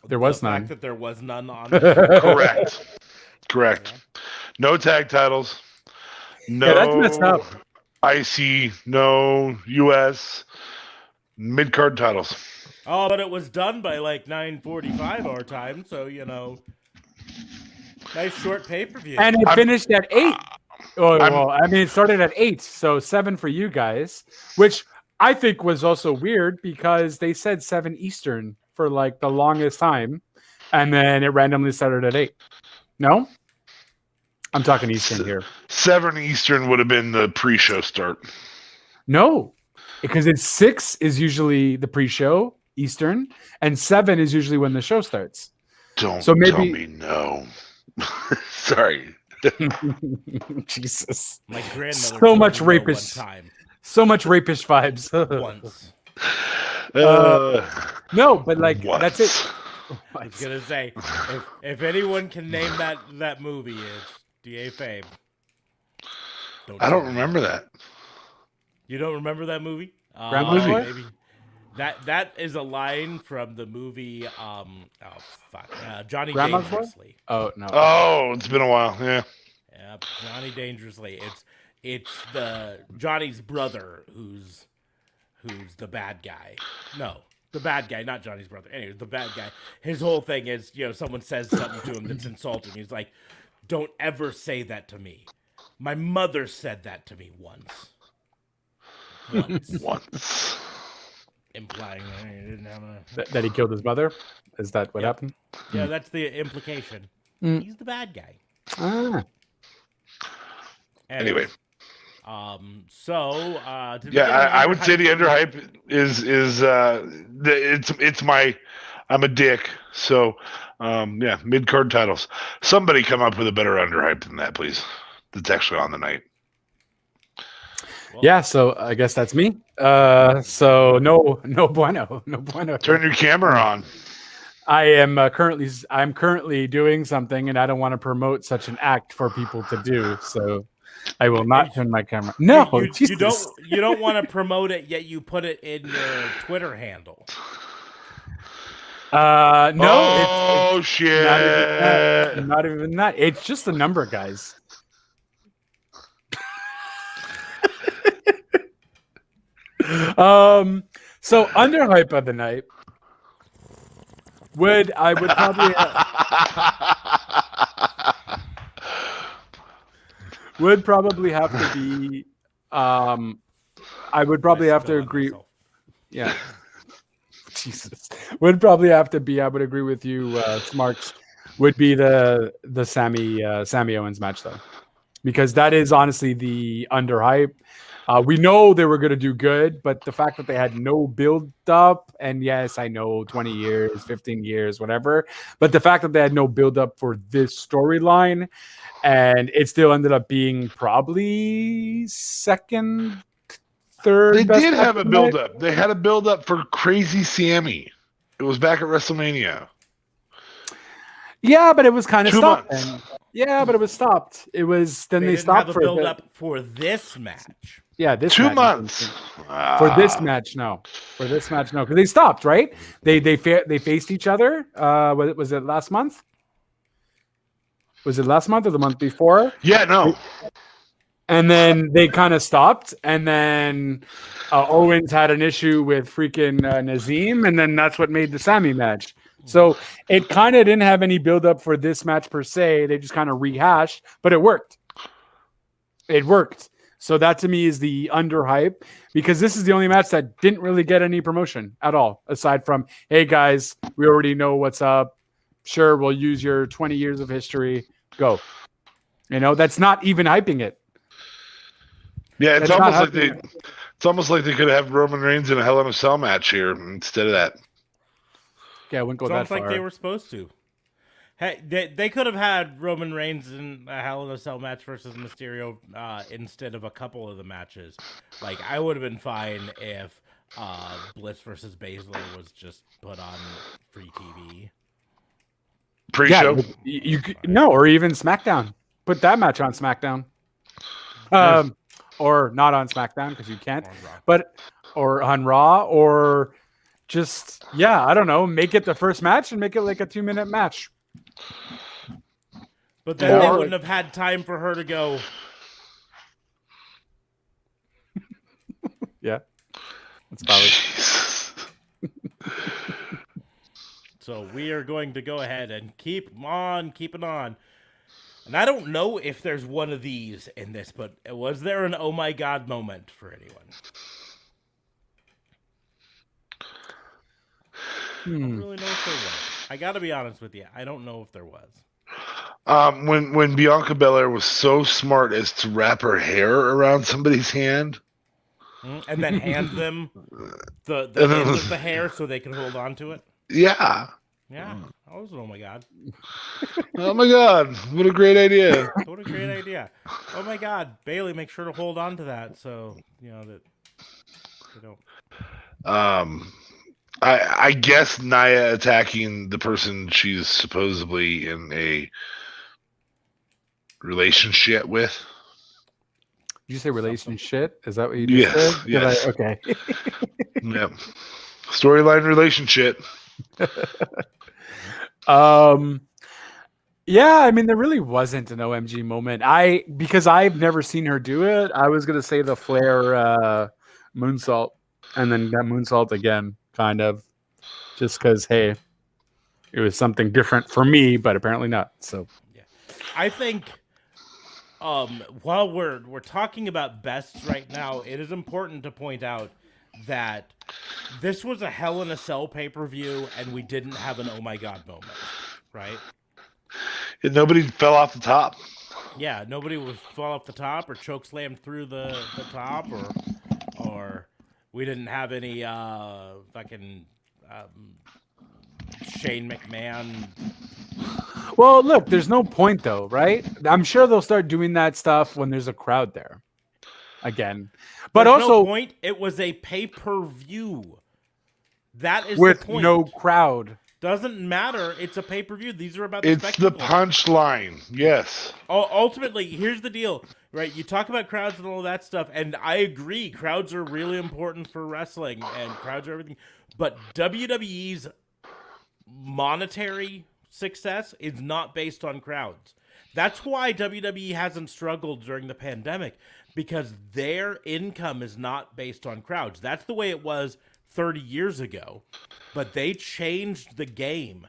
There was the none. fact that there was none on. Correct. No tag titles. No. Yeah, that's messed up. IC. No US. Mid-card titles. Oh, but it was done by like 9:45 our time, so nice short pay-per-view. And it finished at 8. Well, I mean, it started at 8, so 7 for you guys, which I think was also weird because they said 7 Eastern for like the longest time, and then it randomly started at 8. No? I'm talking Eastern here. 7 Eastern would have been the pre-show start. No, because it's 6 is usually the pre-show Eastern, and 7 is usually when the show starts. Don't tell me no. Sorry. Jesus. My grandmother So much rapish. time. So much rapish vibes. Once. No, but like once. that's it. I was gonna say, if anyone can name that movie, it's D.A. Fame. I don't remember that. You don't remember that movie? Grandma's Boy? Maybe. That is a line from the movie. Johnny Grandma's Boy? Dangerously. Oh no. Oh, it's been a while. Yeah. Yep, Johnny Dangerously. It's the Johnny's brother who's who's the bad guy. No, the bad guy, not Johnny's brother. Anyway, the bad guy. His whole thing is, someone says something to him that's insulting. He's like, don't ever say that to me. My mother said that to me once. Once. Implying that he didn't have That he killed his mother? Is that what happened? Yeah, that's the implication. He's the bad guy. Ah. Anyway. I would say the underhype is I'm a dick. So mid card titles. Somebody come up with a better underhype than that, please. That's actually on the night. Well, yeah, so I guess that's me. So no bueno. Turn your camera on. I'm currently doing something, and I don't want to promote such an act for people to do. So I will not turn my camera. No, you don't want to promote it, yet you put it in your Twitter handle. No. Oh shit! Not even that. It's just a number, guys. So underhype of the night would probably have to be I would probably have to agree. Yeah. Jesus. Would probably have to be, I would agree with you, Smarks, would be the Sammy Owens match though. Because that is honestly the underhype. We know they were going to do good, but the fact that they had no build up, and yes, I know 20 years, 15 years, whatever, but the fact that they had no build up for this storyline, and it still ended up being probably second, third. They did have a build up. They had a build up for Crazy Sammy. It was back at WrestleMania. Yeah, but it was kind of 2 stopped. months. Yeah, but it was stopped. It was then they stopped for a build up for this match. Yeah, this 2 match, months for this match. No, because they stopped. Right? They faced each other. Was it last month? Was it last month or the month before? Yeah, no. And then they kind of stopped, and then Owens had an issue with freaking Nazim, and then that's what made the Sammy match. So it kind of didn't have any build up for this match per se. They just kind of rehashed, but it worked. It worked. So that to me is the underhype, because this is the only match that didn't really get any promotion at all, aside from, hey guys, we already know what's up. Sure, we'll use your 20 years of history. Go. That's not even hyping it. Yeah, it's almost like they could have Roman Reigns in a Hell in a Cell match here instead of that. Yeah, I wouldn't go Sounds that far. like they were supposed to. Hey, they could have had Roman Reigns in a Hell in a Cell match versus Mysterio instead of a couple of the matches. Like, I would have been fine if Bliss versus Baszler was just put on free TV. Pre-show? Yeah, no, or even SmackDown. Put that match on SmackDown. Or not on SmackDown because you can't. Or on Raw, or just, I don't know, make it the first match and make it like a 2-minute match. But then they wouldn't have had time for her to go. Yeah. That's valid. So we are going to go ahead and keep on keeping on. And I don't know if there's one of these in this, but was there an oh my god moment for anyone? I don't really know if there was. I gotta be honest with you. I don't know if there was. When Bianca Belair was so smart as to wrap her hair around somebody's hand. And then hand them the end of the hair so they can hold on to it? Yeah. Yeah. That was an oh my god. Oh my god. What a great idea. What a great idea. Oh my god. Bailey, make sure to hold on to that so, that they don't. I guess Nia attacking the person she's supposedly in a relationship with. Did you say relationship? Is that what you just said? Yes. Okay. Yep. Storyline relationship. Yeah, I mean, there really wasn't an OMG moment. Because I've never seen her do it. I was gonna say the Flair moonsault. and then that moonsault again, kind of, just because hey, it was something different for me, but apparently not. So Yeah, I think while we're talking about bests right now, it is important to point out that this was a Hell in a Cell pay-per-view, and we didn't have an oh my god moment, right? And nobody fell off the top. Yeah, nobody was fall off the top or choke slammed through the top, or we didn't have any fucking Shane McMahon. well, look, there's no point though, right? I'm sure they'll start doing that stuff when there's a crowd there again. But There's also no point. It was a pay-per-view. That is with the point. no crowd. Doesn't matter. It's a pay-per-view. These are about the It's the spectacle. punchline. Yes. Ultimately, here's the deal, right? You talk about crowds and all that stuff, and I agree. Crowds are really important for wrestling, and crowds are everything. But WWE's monetary success is not based on crowds. That's why WWE hasn't struggled during the pandemic, because their income is not based on crowds. That's the way it was 30 years ago, but they changed the game.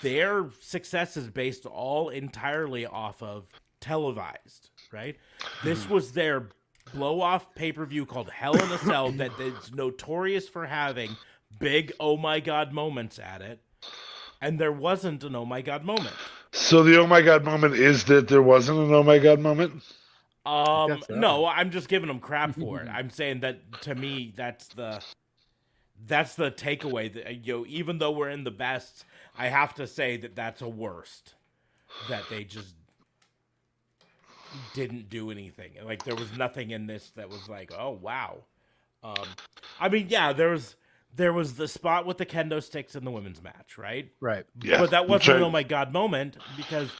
Their success is based all entirely off of televised, right? This was their blow-off pay-per-view called Hell in a Cell that is notorious for having big oh my god moments at it, and there wasn't an oh my god moment. So the oh my god moment is that there wasn't an oh my god moment? guess so. No, I'm just giving them crap for it. I'm saying that, to me, that's the takeaway. That, even though we're in the best, I have to say that that's a worst. That they just didn't do anything. Like, there was nothing in this that was like, oh wow. I mean, yeah, there was the spot with the kendo sticks in the women's match, right? Right. Yeah. But that wasn't an oh my god moment, because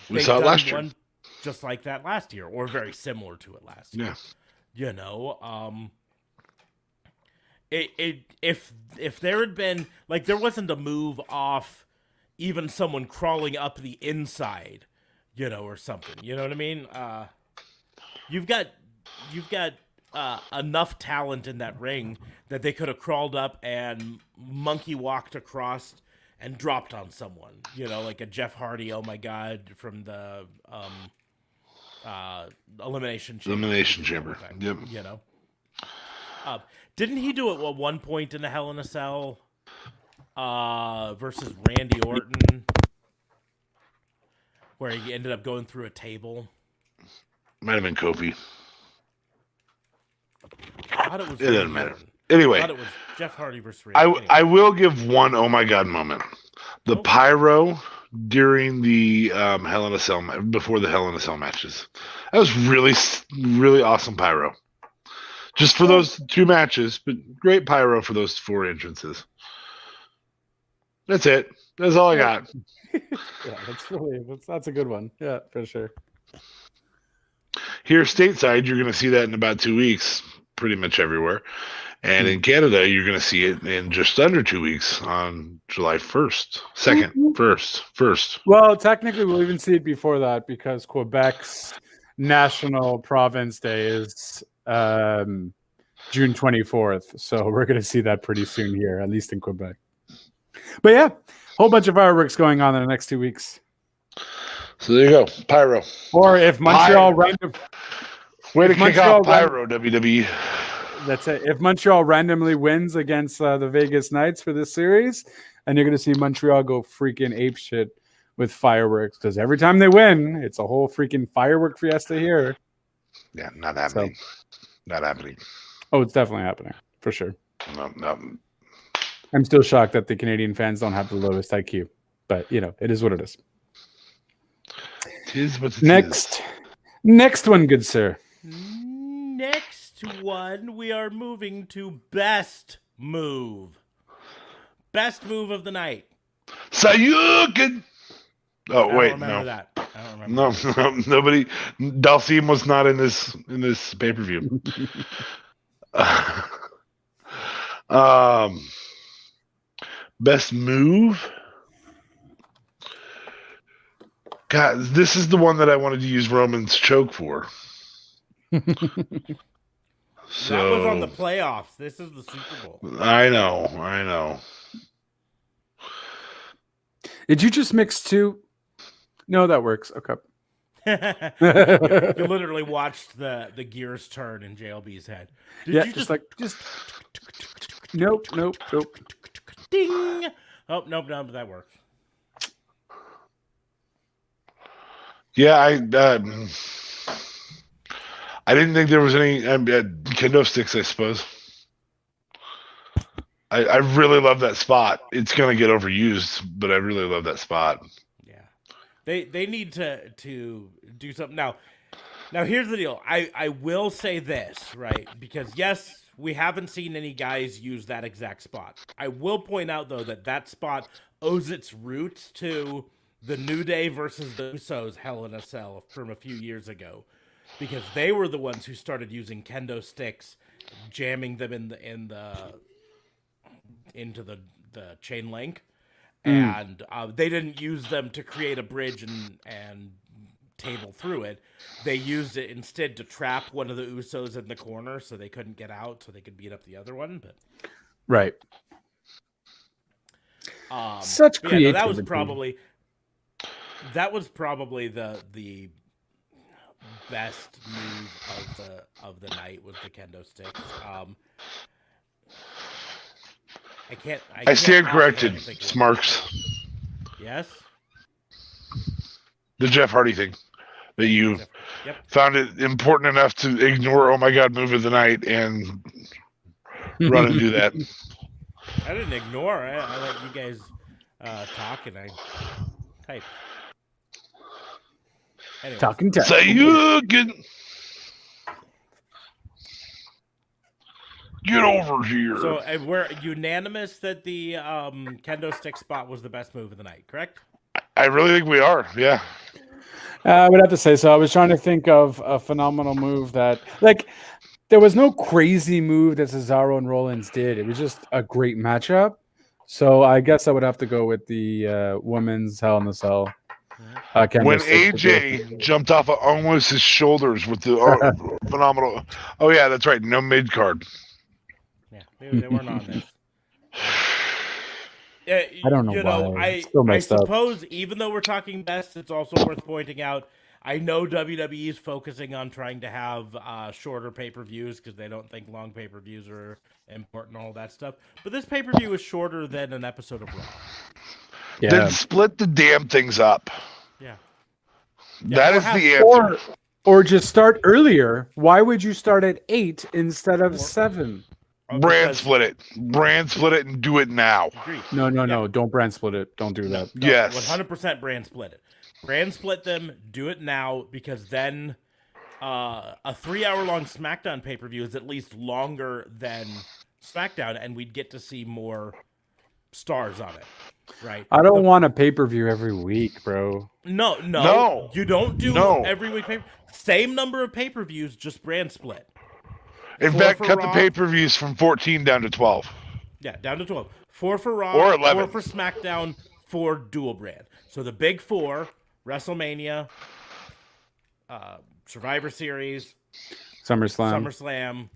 We they've saw it done last year. one just like that last year, or very similar to it last year. Yeah. If there had been, like, there wasn't a move off even someone crawling up the inside, or something. You know what I mean? You've got enough talent in that ring that they could have crawled up and monkey walked across and dropped on someone. Like a Jeff Hardy, oh my god, from the Elimination Chamber. Thing. Yep. Didn't he do it at one point in the Hell in a Cell versus Randy Orton, where he ended up going through a table? Might have been Kofi. I thought it was It doesn't Randy matter. Orton. Anyway, I thought it was Jeff Hardy versus Randy. Anyway. I will give one oh my god moment. The pyro during the Hell in a Cell before the Hell in a Cell matches. That was really, really awesome pyro. Just for those two matches, but great pyro for those 4 entrances. That's it. That's all I got. Yeah, that's a good one. Yeah, for sure. Here stateside, you're going to see that in about 2 weeks, pretty much everywhere. And in Canada, you're going to see it in just under 2 weeks on July 1st, 2nd, 1st. Well, technically, we'll even see it before that, because Quebec's National Province Day is June 24th. So we're going to see that pretty soon here, at least in Quebec. But yeah, whole bunch of fireworks going on in the next 2 weeks. So there you go, pyro. Or if Montreal Way to kick off pyro, WWE. That's it. If Montreal randomly wins against the Vegas Knights for this series, and you're going to see Montreal go freaking apeshit with fireworks, because every time they win, it's a whole freaking firework fiesta here. Yeah, not happening. Not happening. Oh, it's definitely happening for sure. No. I'm still shocked that the Canadian fans don't have the lowest IQ, but it is what it is. It is what it Next one, good sir. Next one, we are moving to best move. Best move of the night. Sayukin. Oh wait, no. That. I don't remember. No, nobody. Dalcine was not in this pay-per-view. Best move. God, this is the one that I wanted to use Roman's choke for. That was on the playoffs. This is the Super Bowl. I know. Did you just mix two? No, that works. Okay. You literally watched the gears turn in JLB's head. Did Yeah, you just nope. ding? Oh, nope, that works. Yeah, I didn't think there was any kendo sticks, I suppose. I really love that spot. It's gonna get overused, but I really love that spot. Yeah, they need to do something now. Now here's the deal. I will say this, right? Because yes, we haven't seen any guys use that exact spot. I will point out though that spot owes its roots to the New Day versus the Usos Hell in a Cell from a few years ago, because they were the ones who started using kendo sticks, jamming them into the chain link, and they didn't use them to create a bridge and table through it. They used it instead to trap one of the Usos in the corner so they couldn't get out, so they could beat up the other one. But right, such creativity. that was probably the best move of the night was the kendo sticks. I stand corrected, Smarks. Yes? The Jeff Hardy thing. That you found it important enough to ignore Oh My God move of the night and run and do that. I didn't ignore. I let you guys talk and I type. Anyways. Talking tech. So you get over here. So we're unanimous that the kendo stick spot was the best move of the night, correct? I really think we are, yeah. I would have to say so. I was trying to think of a phenomenal move that, like, there was no crazy move that Cesaro and Rollins did. It was just a great matchup. So I guess I would have to go with the women's Hell in a Cell. When AJ jumped off of almost his shoulders with the phenomenal. Oh yeah, that's right. No mid card. Yeah, they weren't on this. I don't know why. I suppose even though we're talking best, it's also worth pointing out. I know WWE is focusing on trying to have shorter pay-per-views because they don't think long pay-per-views are important and all that stuff. But this pay-per-view is shorter than an episode of Raw. Yeah. Then split the damn things up. Yeah. That is the answer. Or just start earlier. Why would you start at 8 instead of 7? Brand split it and do it now. Agreed. No. Don't brand split it. Don't do that. No, yes. 100% brand split it. Brand split them, do it now, because then a 3-hour-long SmackDown pay-per-view is at least longer than SmackDown, and we'd get to see more stars on it, right? I don't want a pay-per-view every week, bro. No. You don't do every week same number of pay-per-views, just brand split. In fact, cut the pay-per-views from 14 down to 12. Yeah, down to 12. 4 for Raw, or 11. 4 for SmackDown, 4 dual brand. So the big 4, WrestleMania, Survivor Series, SummerSlam,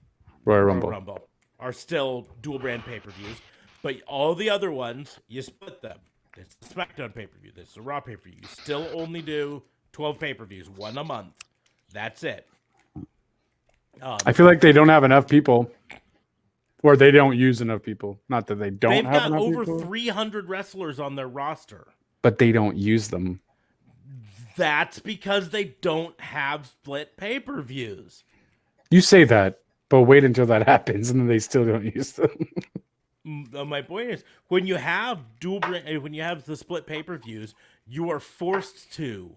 Royal Rumble are still dual brand pay-per-views. But all the other ones, you split them. It's the SmackDown pay-per-view. This is the Raw pay-per-view. You still only do 12 pay-per-views, 1 a month. That's it. I feel like they don't have enough people, or they don't use enough people. Not that they don't have enough people. They've got over 300 wrestlers on their roster. But they don't use them. That's because they don't have split pay-per-views. You say that, but wait until that happens, and then they still don't use them. My point is, when you have the split pay-per-views, you are forced to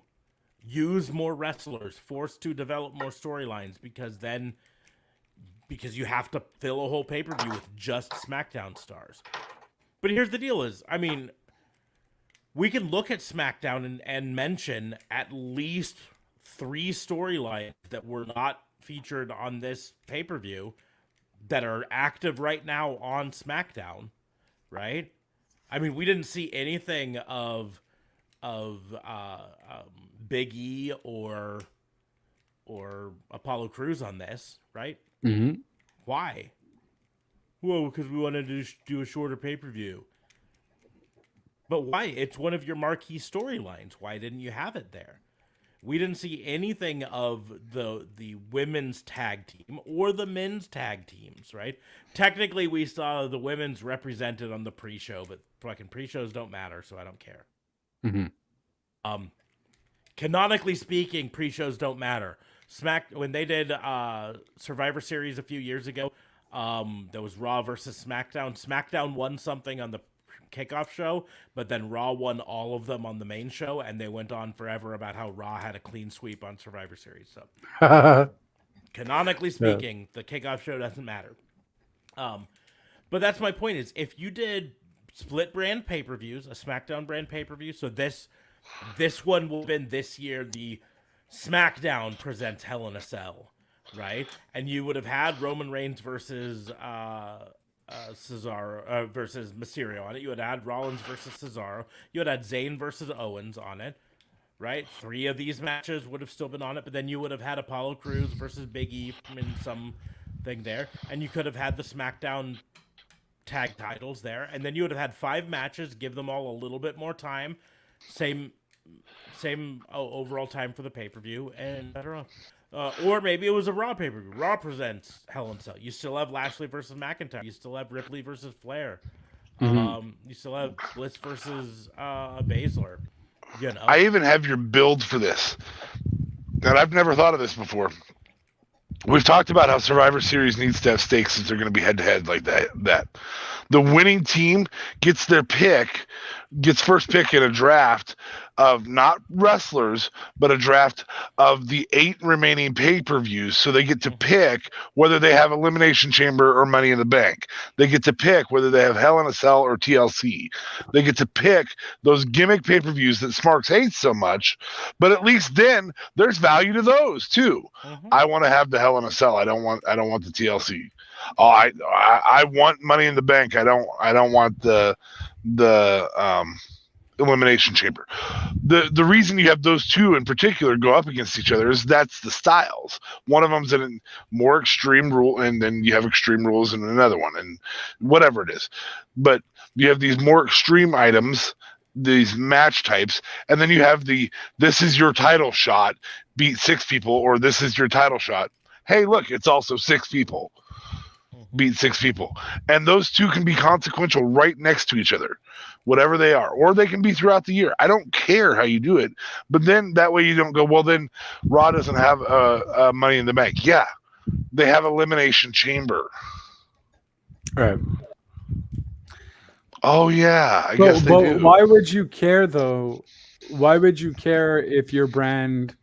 use more wrestlers, forced to develop more storylines, because you have to fill a whole pay-per-view with just SmackDown stars. But here's the deal is, I mean, we can look at SmackDown and mention at least 3 storylines that were not featured on this pay-per-view that are active right now on SmackDown, right? I mean, we didn't see anything of Big E or Apollo Crews on this, right? Mm-hmm. Why? Well, because we wanted to do a shorter pay-per-view. But why? It's one of your marquee storylines. Why didn't you have it there? We didn't see anything of the women's tag team or the men's tag teams, right? Technically, we saw the women's represented on the pre-show, but fucking pre-shows don't matter, so I don't care. Mm-hmm. Canonically speaking, pre-shows don't matter. When they did Survivor Series a few years ago, there was Raw versus SmackDown. SmackDown won something on the kickoff show, but then Raw won all of them on the main show, and they went on forever about how Raw had a clean sweep on Survivor Series. So, canonically speaking, the kickoff show doesn't matter. But that's my point is, if you did split brand pay-per-views, a SmackDown brand pay-per-view, so this one will have been this year, the SmackDown presents Hell in a Cell, right? And you would have had Roman Reigns versus Cesaro versus Mysterio on it. You would have had Rollins versus Cesaro. You would have had Zayn versus Owens on it, right? 3 of these matches would have still been on it, but then you would have had Apollo Crews versus Big E in some thing there, and you could have had the SmackDown tag titles there, and then you would have had 5 matches, give them all a little bit more time, same overall time for the pay-per-view, and better off. Or maybe it was a Raw pay-per-view. Raw presents Hell in a Cell. You still have Lashley versus McIntyre. You still have Ripley versus Flair. You still have Bliss versus Baszler. You know. I even have your build for this, and I've never thought of this before. We've talked about how Survivor Series needs to have stakes since they're going to be head-to-head like that. The winning team gets first pick in a draft of not wrestlers, but a draft of the 8 remaining pay-per-views. So they get to pick whether they have Elimination Chamber or Money in the Bank. They get to pick whether they have Hell in a Cell or TLC. They get to pick those gimmick pay-per-views that Smarks hates so much, but at least then there's value to those too. I want to have the Hell in a Cell. I don't want the TLC. Oh, I want Money in the Bank. I don't want the Elimination Chamber. The reason you have those 2 in particular go up against each other is that's the styles. One of them's in a more extreme rule, and then you have extreme rules in another one, and whatever it is. But you have these more extreme items, these match types, and then you have this is your title shot, beat 6 people, or this is your title shot. Hey, look, it's also 6 people. Beat 6 people. And those 2 can be consequential right next to each other, whatever they are. Or they can be throughout the year. I don't care how you do it. But then that way you don't go, well, then Raw doesn't have Money in the Bank. Yeah, they have Elimination Chamber. Right. Oh, yeah. I guess they do. Why would you care, though? Why would you care if your brand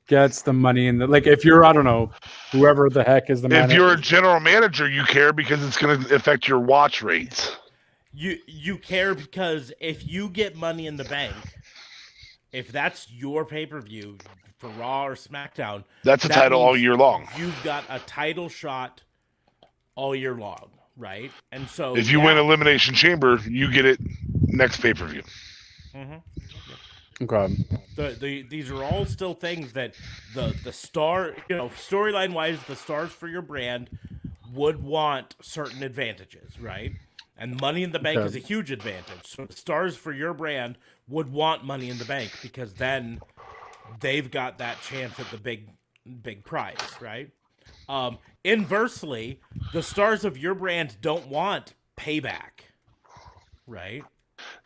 gets the money in the, like, if you're, I don't know, whoever the heck is the manager. If you're a general manager, you care because it's going to affect your watch rates. You care because if you get Money in the Bank, if that's your pay-per-view for Raw or SmackDown, that's a title all year long. You've got a title shot all year long, right? And so if you win Elimination Chamber, you get it next pay-per-view. Okay. These are all still things that the star, storyline wise, the stars for your brand would want certain advantages, right? And Money in the Bank is a huge advantage. So the stars for your brand would want Money in the Bank because then they've got that chance at the big prize, right? Inversely, the stars of your brand don't want Payback, right?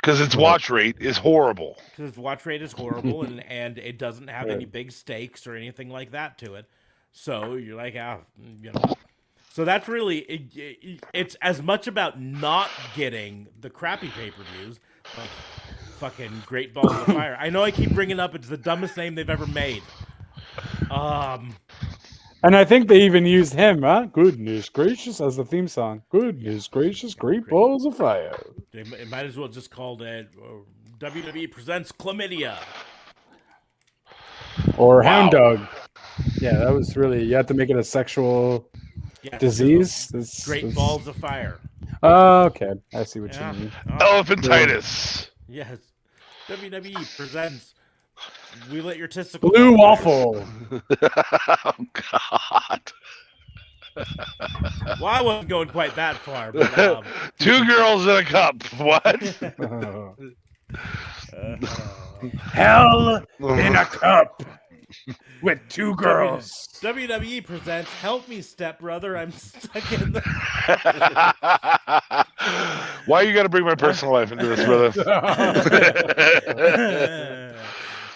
Because its watch rate is horrible. Because its watch rate is horrible, and it doesn't have any big stakes or anything like that to it. So you're like, So that's really, it's as much about not getting the crappy pay-per-views, like fucking Great Balls of Fire. I know I keep bringing up, it's the dumbest name they've ever made. And I think they even used him, huh? Goodness gracious, as the theme song. Goodness gracious, Great Balls of Fire. It might as well just called it WWE Presents Chlamydia. Or Hound Dog. Yeah, that was really, you have to make it a sexual disease. Great Balls of Fire. Oh, okay. I see what you mean. Elephantitis. Yes. WWE Presents We Let Your Testicles Blue Waffle. Oh, God. Well, I wasn't going quite that far, but 2 girls in a cup. What? Hell in a cup with 2 girls. WWE presents "Help Me, Step Brother." I'm stuck in the. Why you got to bring my personal life into this, brother?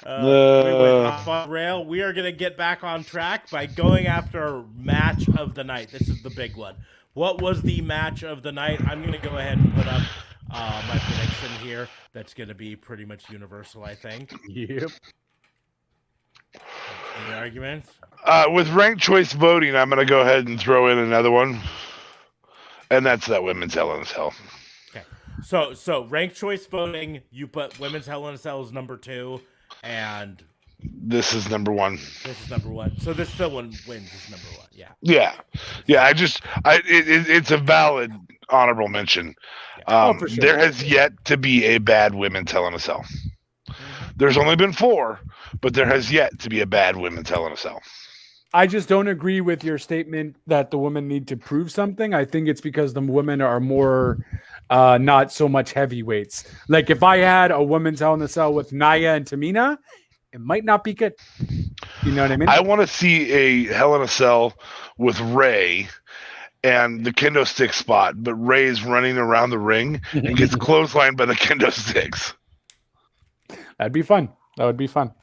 We went off on rail. We are going to get back on track by going after match of the night. This is the big one. What was the match of the night? I'm going to go ahead and put up my prediction here. That's going to be pretty much universal, I think. Yep. Any arguments? With ranked choice voting, I'm going to go ahead and throw in another one, and that's that women's Hell in a Cell. Okay. So ranked choice voting, you put women's Hell in a Cell as number 2, and this is number 1. this is number 1. So this still one wins is number 1. Yeah. Yeah. It's a valid honorable mention. For sure. There has yet to be a bad women's Hell in a Cell. There's only been 4, but there has yet to be a bad women's Hell in a Cell. I just don't agree with your statement that the women need to prove something. I think it's because the women are more not so much heavyweights. Like if I had a women's Hell in a Cell with Nia and Tamina, it might not be good. You know what I mean? I want to see a Hell in a Cell with Ray and the kendo stick spot, but Ray's running around the ring and gets clotheslined by the kendo sticks. That'd be fun. That would be fun.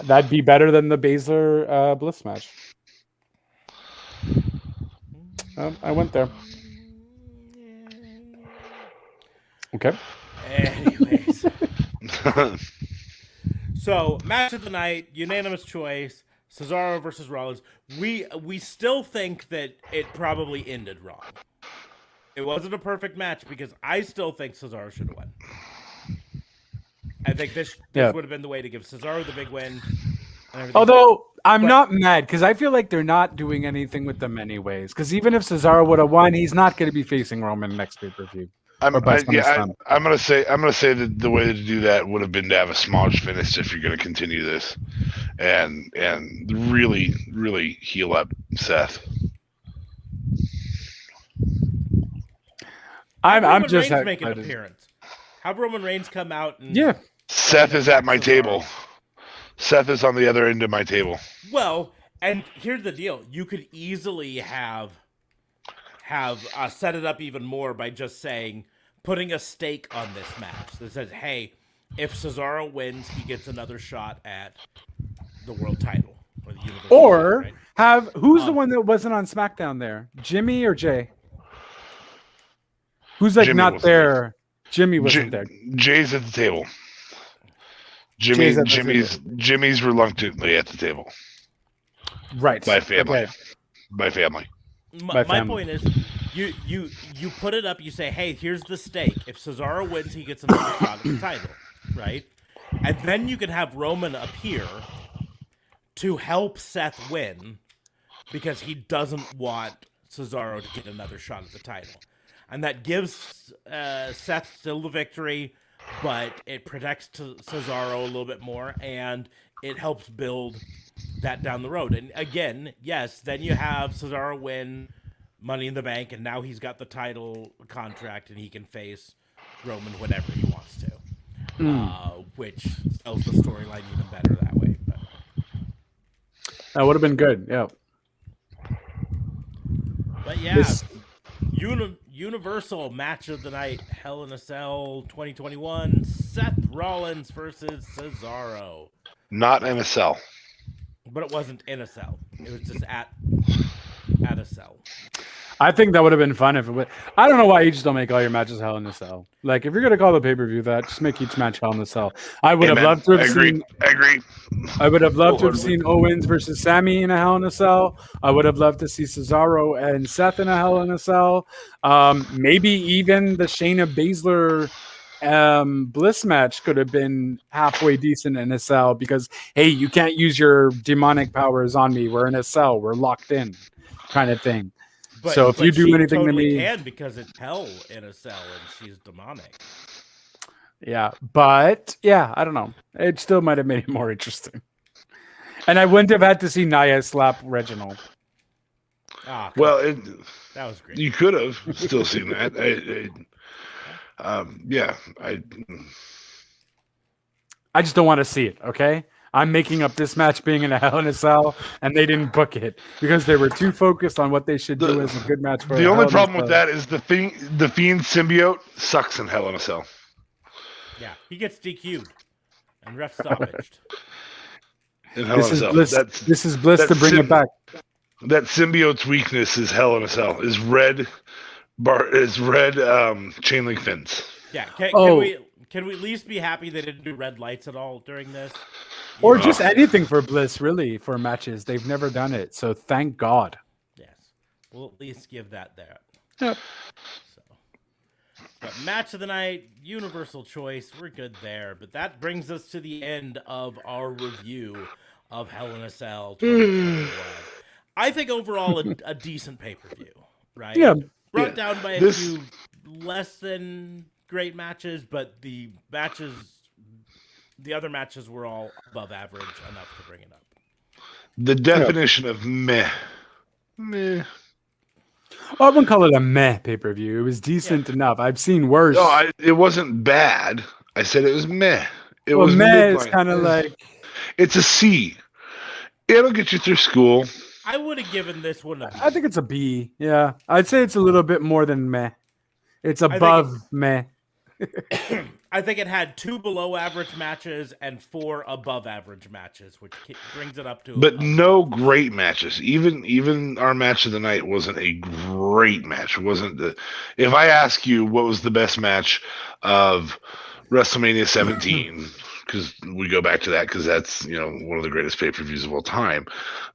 That'd be better than the Baszler Bliss match. I went there. Okay. Anyways. So, match of the night, unanimous choice, Cesaro versus Rollins. We still think that it probably ended wrong. It wasn't a perfect match because I still think Cesaro should have won. I think this would have been the way to give Cesaro the big win. Although I'm not mad because I feel like they're not doing anything with them anyways. Because even if Cesaro would have won, he's not going to be facing Roman next pay-per-view. I'm gonna say that the way to do that would have been to have a smallish finish if you're gonna continue this, and really heal up Seth. I'm just Reigns make an appearance. Have Roman Reigns come out and Seth is at my table. Seth is on the other end of my table. Well, and here's the deal: you could easily have set it up even more by just putting a stake on this match that says, hey, if Cesaro wins, he gets another shot at the world title. Or the Universal title, right? Have, who's the one that wasn't on SmackDown there? Jimmy or Jay? Who's like Jimmy not there? Jimmy wasn't there. Jay's at the table. Jimmy's reluctantly at the table. Right. By family. Okay. By family. My point is, you put it up. You say, "Hey, here's the stake. If Cesaro wins, he gets another shot at the title, right?" And then you can have Roman appear to help Seth win because he doesn't want Cesaro to get another shot at the title, and that gives Seth still the victory, but it protects Cesaro a little bit more, and it helps build that down the road. And again, yes, then you have Cesaro win Money in the Bank, and now he's got the title contract, and he can face Roman whenever he wants to, which tells the storyline even better that way. But that would have been good, yeah. But yeah, Universal match of the night, Hell in a Cell 2021, Seth Rollins versus Cesaro. Not in a cell. But it wasn't in a cell. It was just at a cell. I think that would have been fun if it would. I don't know why you just don't make all your matches Hell in a Cell. Like, if you're going to call the pay-per-view that, just make each match Hell in a Cell. I would have loved to have seen... Agree. I would have loved to have seen Owens versus Sammy in a Hell in a Cell. I would have loved to see Cesaro and Seth in a Hell in a Cell. Maybe even the Shayna Baszler Bliss match could have been halfway decent in a cell because, hey, you can't use your demonic powers on me. We're in a cell. We're locked in, kind of thing. So if you do anything to me, can because it's hell in a cell and she's demonic. Yeah, but yeah, I don't know. It still might have made it more interesting. And I wouldn't have had to see Nia slap Reginald. Ah, Well, that was great. you could have still seen that. I just don't want to see it. Okay, I'm making up this match being in a Hell in a Cell, and they didn't book it because they were too focused on what they should do as a good match for. The a only Hell in a problem with Cell. that is the Fiend symbiote sucks in Hell in a Cell. Yeah, he gets DQ'd and ref stoppaged. In Hell in a Cell. This is bliss to bring it back. That symbiote's weakness is Hell in a Cell. Is red chain link fins. Yeah, can we at least be happy they didn't do red lights at all during this? Or just anything for Bliss, really, for matches. They've never done it, so thank God. Yes, we'll at least give that there. Yep. So, but match of the night, universal choice, we're good there. But that brings us to the end of our review of Hell in a Cell 2021. I think overall a decent pay-per-view, right? Yeah. Brought down by a few less than great matches, but the other matches were all above average enough to bring it up. The definition of meh. Meh. I wouldn't call it a meh pay-per-view. It was decent enough. I've seen worse. No, it wasn't bad. I said it was meh. It was meh midline. is kind of like... It's a C. It'll get you through school. I would have given this one a B. I think it's a B. Yeah. I'd say it's a little bit more than meh. It's above meh. I think it had 2 below average matches and 4 above average matches, which brings it up to. But no great matches. Even our match of the night wasn't a great match. It wasn't the. If I ask you what was the best match of WrestleMania 17, because we go back to that because that's one of the greatest pay-per-views of all time.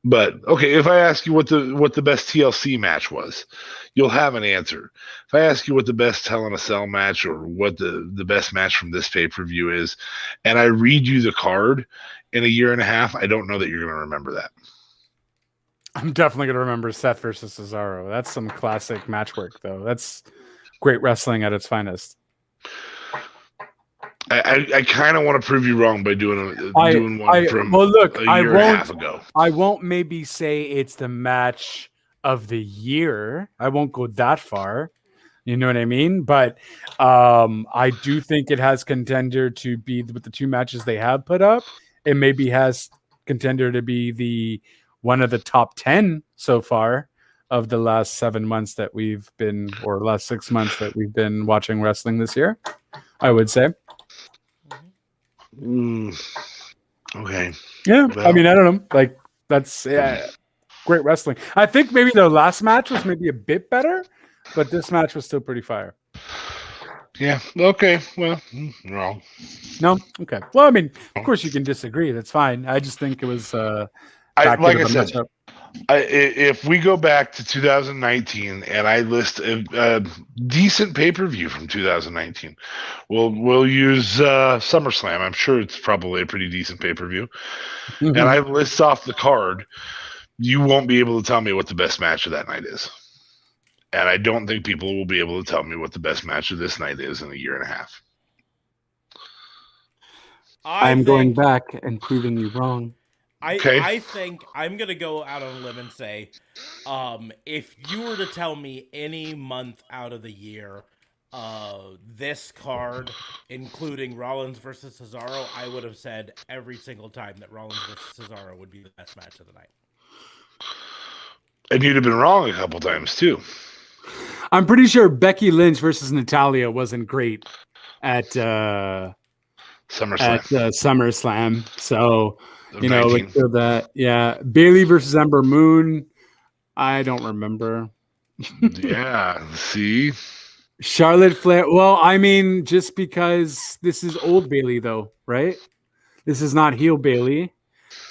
But okay, if I ask you what the best TLC match was, you'll have an answer. If I ask you what the best Hell in a Cell match or what the best match from this pay-per-view is, and I read you the card in a year and a half, I don't know that you're going to remember that. I'm definitely going to remember Seth versus Cesaro. That's some classic match work, though. That's great wrestling at its finest. I kind of want to prove you wrong by doing one from a year and a half ago. I won't maybe say it's the match of the year. I won't go that far. You know what I mean? But I do think it has contender to be with the 2 matches they have put up. It maybe has contender to be the one of the top 10 so far of the last 7 months that we've been, or last 6 months that we've been watching wrestling this year, I would say. Okay. Yeah. Well, I mean, I don't know. Like, that's great wrestling. I think maybe the last match was maybe a bit better, but this match was still pretty fire. Yeah. Okay. Well, wrong. No? Okay. Well, I mean, of course you can disagree. That's fine. I just think it was like I said, if we go back to 2019 and I list a decent pay-per-view from 2019, we'll use SummerSlam. I'm sure it's probably a pretty decent pay-per-view. Mm-hmm. And I list off the card, you won't be able to tell me what the best match of that night is. And I don't think people will be able to tell me what the best match of this night is in a year and a half. I'm going back and proving you wrong. I think I'm going to go out on a limb and say, if you were to tell me any month out of the year, this card, including Rollins versus Cesaro, I would have said every single time that Rollins versus Cesaro would be the best match of the night. And you'd have been wrong a couple times, too. I'm pretty sure Becky Lynch versus Natalya wasn't great at SummerSlam. So... You know, like that. Yeah. Bailey versus Ember Moon. I don't remember. Yeah. See? Charlotte Flair. Well, I mean, just because this is old Bailey, though, right? This is not heel Bailey.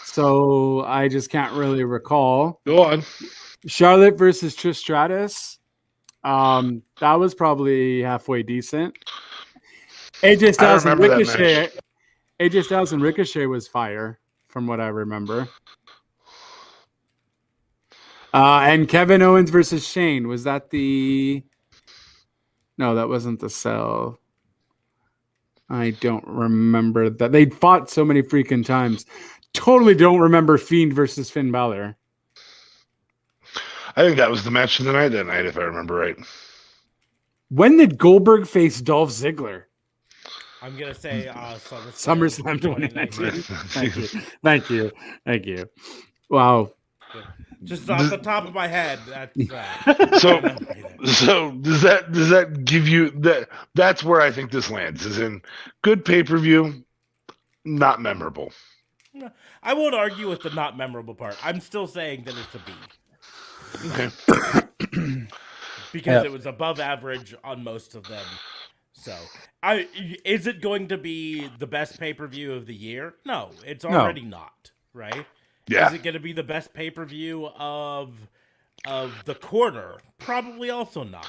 So I just can't really recall. Go on. Charlotte versus Trish Stratus. That was probably halfway decent. AJ Styles and Ricochet. AJ Styles and Ricochet was fire. From what I remember. And Kevin Owens versus Shane. Was that the... No, that wasn't the Cell. I don't remember that. They fought so many freaking times. Totally don't remember Fiend versus Finn Balor. I think that was the match of the night that night, if I remember right. When did Goldberg face Dolph Ziggler? I'm gonna say SummerSlam 2019. Thank you. Wow. Just off the top of my head, that's that. So does that give you that? That's where I think this lands. Is in good pay-per-view, not memorable. I won't argue with the not memorable part. I'm still saying that it's a B. Okay. Because it was above average on most of them. So, is it going to be the best pay-per-view of the year? No, it's already not, right? Yeah. Is it going to be the best pay-per-view of the quarter? Probably also not.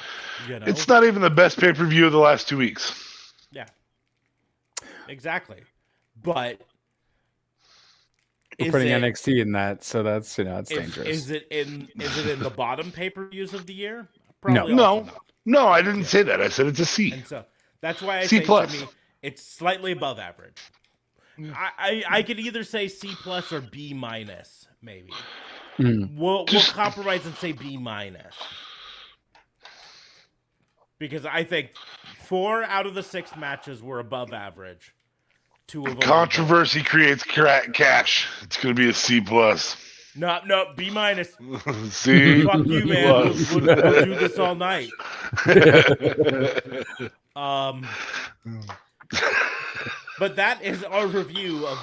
You know? It's not even the best pay-per-view of the last 2 weeks. Yeah. Exactly. But we're putting NXT in that, so that's it's dangerous. Is it in the bottom pay-per-views of the year? Probably no, I didn't say that. I said it's a C. And so that's why I C+. say to me it's slightly above average. I could either say C+ or B-, maybe. We'll compromise and say B-. Because I think 4 out of the 6 matches were above average. 2 of them. Controversy creates cash. It's going to be a C+. No, B-. C+. Fuck you, man. We'll do this all night. But that is our review of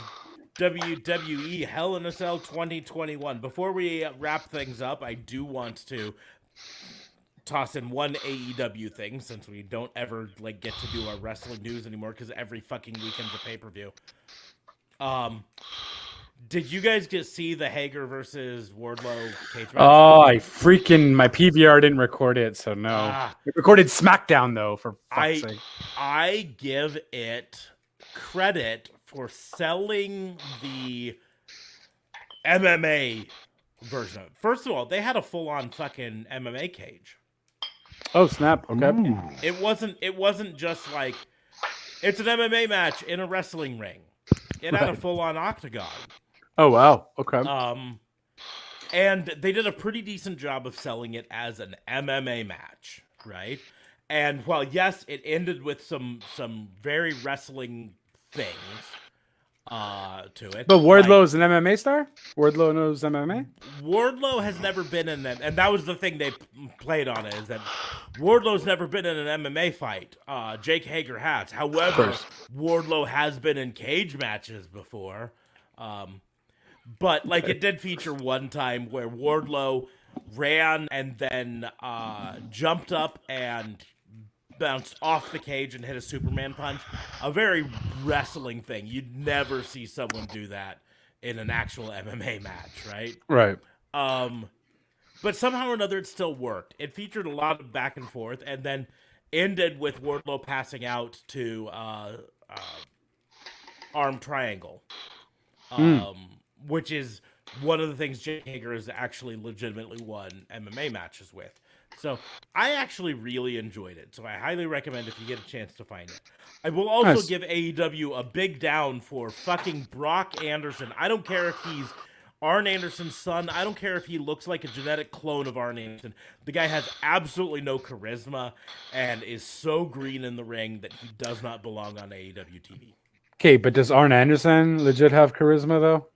WWE Hell in a Cell 2021. Before we wrap things up, I do want to toss in one AEW thing, since we don't ever get to do our wrestling news anymore because every fucking weekend's a pay-per-view. Did you guys see the Hager versus Wardlow cage match? Oh, my PVR didn't record it, so no. It recorded SmackDown though, for fuck's sake. I give it credit for selling the MMA version of it. First of all, they had a full-on fucking MMA cage. Oh snap! Okay. Ooh. It wasn't just like it's an MMA match in a wrestling ring. It had a full-on octagon. Oh wow! Okay. And they did a pretty decent job of selling it as an MMA match, right? And while yes, it ended with some very wrestling things to it. But Wardlow's an MMA star? Wardlow knows MMA? Wardlow has never been in that, and that was the thing they played on it, is that Wardlow's never been in an MMA fight. Jake Hager has. However, Wardlow has been in cage matches before. But it did feature one time where Wardlow ran and then jumped up and bounced off the cage and hit a Superman punch. A very wrestling thing. You'd never see someone do that in an actual MMA match, right? Right. But somehow or another it still worked. It featured a lot of back and forth and then ended with Wardlow passing out to arm triangle. Which is one of the things Jake Hager has actually legitimately won MMA matches with. So I actually really enjoyed it. So I highly recommend if you get a chance to find it. I will also give AEW a big down for fucking Brock Anderson. I don't care if he's Arn Anderson's son. I don't care if he looks like a genetic clone of Arn Anderson. The guy has absolutely no charisma and is so green in the ring that he does not belong on AEW TV. Okay, but does Arn Anderson legit have charisma, though?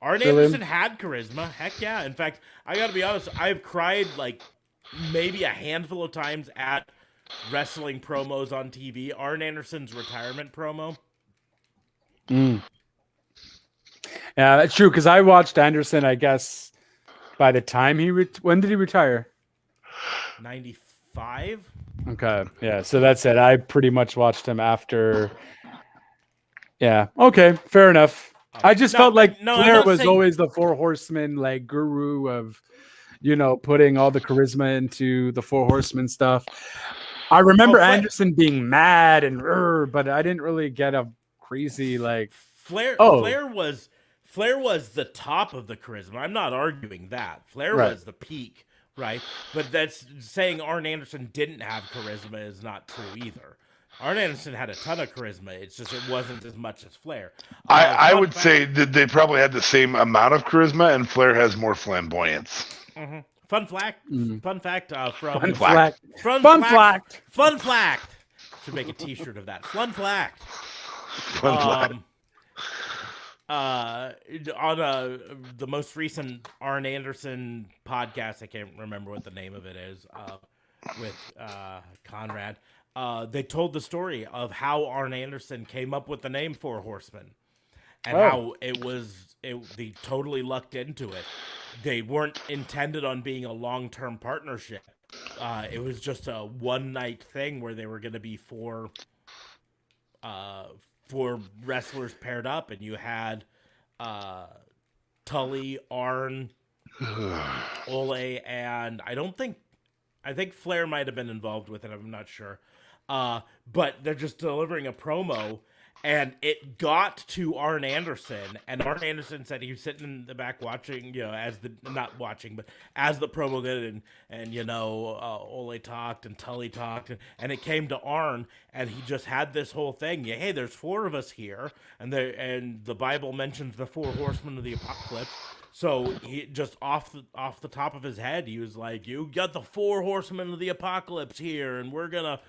Arn Anderson had charisma. Heck yeah. In fact, I gotta be honest, I've cried maybe a handful of times at wrestling promos on TV. Arn Anderson's retirement promo. Yeah, that's true, because I watched Anderson, I guess, by the time when did he retire? 95? Okay, yeah, so that's it. I pretty much watched him after. Yeah, okay, fair enough. I just felt like Flair was always the Four Horsemen guru of, putting all the charisma into the Four Horsemen stuff. I remember Anderson being mad but I didn't really get a crazy Flair was the top of the charisma. I'm not arguing that. Flair was the peak, right? But that's saying Arn Anderson didn't have charisma is not true either. Arn Anderson had a ton of charisma. It's just it wasn't as much as Flair. I would say that they probably had the same amount of charisma, and Flair has more flamboyance. Mm-hmm. Fun fact. Fun fact from Fun Flack. fact. Fun Fun fact. fact. Fun fact. Should make a T-shirt of that. Fun fact. Fun Flack. On the most recent Arn Anderson podcast, I can't remember what the name of it is, with Conrad. They told the story of how Arn Anderson came up with the name Four Horsemen, and how they totally lucked into it. They weren't intended on being a long-term partnership. It was just a one-night thing where they were going to be four wrestlers paired up, and you had Tully, Arn, Ole, and I think Flair might have been involved with it. I'm not sure. But they're just delivering a promo, and it got to Arn Anderson, and Arn Anderson said he was sitting in the back watching, as the promo did, and Ole talked and Tully talked, and it came to Arn, and he just had this whole thing. Yeah, hey, there's four of us here, and the Bible mentions the four horsemen of the apocalypse. So he just off the top of his head, he was like, "You got the four horsemen of the apocalypse here, and we're gonna."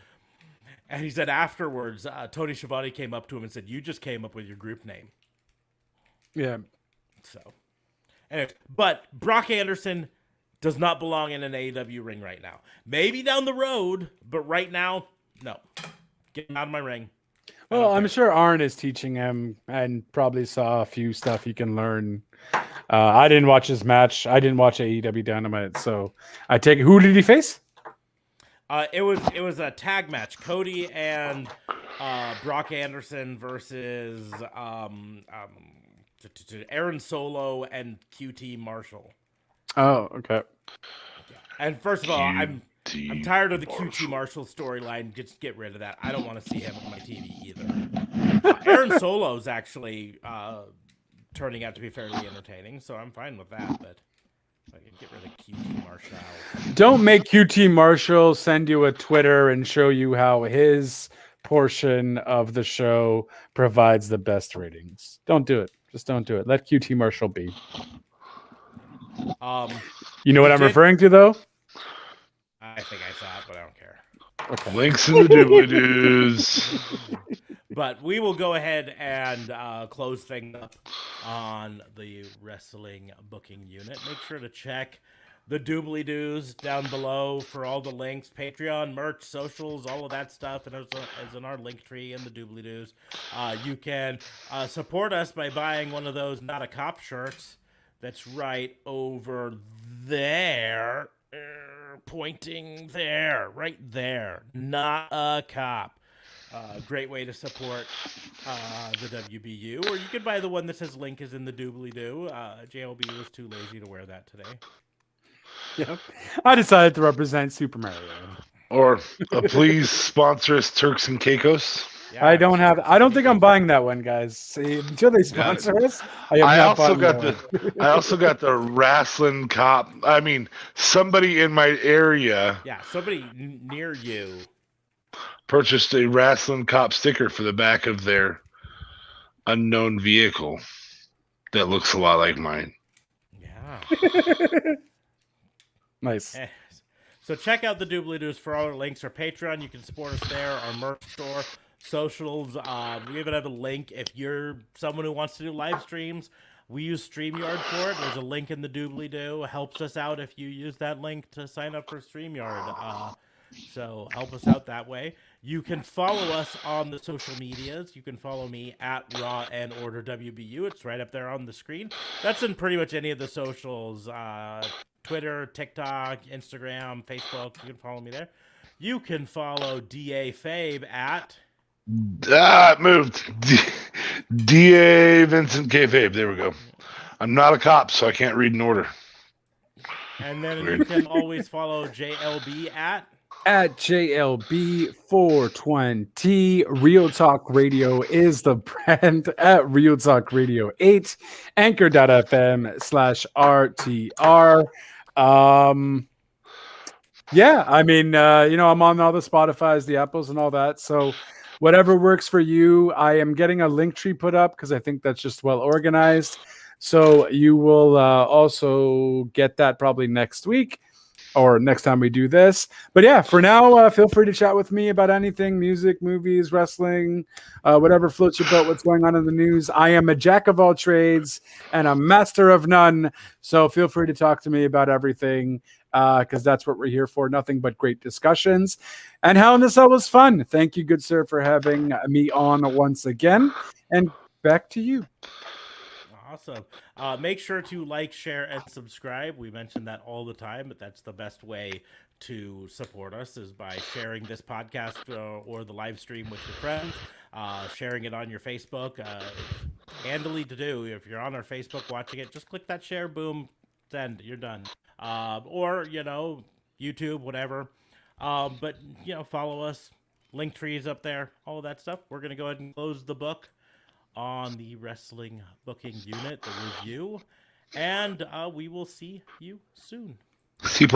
And he said afterwards, Tony Schiavone came up to him and said, "You just came up with your group name." Yeah. So, anyway, but Brock Anderson does not belong in an AEW ring right now. Maybe down the road, but right now, no. Get him out of my ring. Well, I'm sure Arn is teaching him and probably saw a few stuff he can learn. I didn't watch his match. I didn't watch AEW Dynamite, so I take it. Who did he face? It was a tag match. Cody and Brock Anderson versus Aaron Solo and QT Marshall. Oh, okay. And first of all, I'm tired of the QT Marshall storyline. Just get rid of that. I don't want to see him on my TV either. Aaron Solo's actually turning out to be fairly entertaining, so I'm fine with that. But I can get rid of QT Marshall. Don't make QT Marshall send you a Twitter and show you how his portion of the show provides the best ratings. Don't do it. Just don't do it. Let QT Marshall be. You know what I'm referring to, though? I think I saw it, but I don't care. Okay. Links in the doobly-doos. But we will go ahead and close things up on the wrestling booking unit. Make sure to check the doobly-doos down below for all the links, Patreon, merch, socials, all of that stuff, and it's in our link tree in the doobly-doos. You can support us by buying one of those Not a Cop shirts. That's right over there, pointing there, right there. Not a Cop. Great way to support the WBU. Or you could buy the one that says link is in the doobly-doo. JLB was too lazy to wear that today. Yeah. I decided to represent Super Mario. Or please sponsor us, Turks and Caicos. Yeah, I don't think I'm buying that one, guys. See, until they sponsor us, I also got the wrestling cop. I mean, somebody in my area. Yeah, somebody near you Purchased a wrestling cop sticker for the back of their unknown vehicle that looks a lot like mine. Yeah. Nice. So check out the doobly-doos for all our links. Our Patreon, you can support us there. Our merch store, socials. We even have a link if you're someone who wants to do live streams. We use StreamYard for it. There's a link in the doobly-doo. Helps us out if you use that link to sign up for StreamYard. So help us out that way. You can follow us on the social medias. You can follow me at Raw and Order WBU. It's right up there on the screen. That's in pretty much any of the socials. Twitter, TikTok, Instagram, Facebook. You can follow me there. You can follow DA Fabe at... It moved. DA Vincent K. Fabe. There we go. I'm not a cop, so I can't read an order. And then you can always follow JLB at JLB420. Real Talk Radio is the brand at Real Talk Radio 8. Anchor.fm/RTR. Yeah, I mean, I'm on all the Spotify's, the Apples, and all that. So whatever works for you. I am getting a link tree put up because I think that's just well organized. So you will also get that probably next week. or next time we do this. But yeah, for now, feel free to chat with me about anything: music, movies, wrestling, whatever floats your boat. What's going on in the news? I am a jack of all trades and a master of none. So feel free to talk to me about everything, because that's what we're here for. Nothing but great discussions. And Hell in a Cell was fun. Thank you, good sir, for having me on once again. And back to you. Awesome. Make sure to like, share, and subscribe. We mention that all the time, but that's the best way to support us is by sharing this podcast or the live stream with your friends, sharing it on your Facebook. It's handily to do. If you're on our Facebook watching it, just click that share, boom, send, you're done. Or, YouTube, whatever. But, follow us. Link trees up there, all of that stuff. We're going to go ahead and close the book on the wrestling booking unit, the review, and we will see you soon. C+.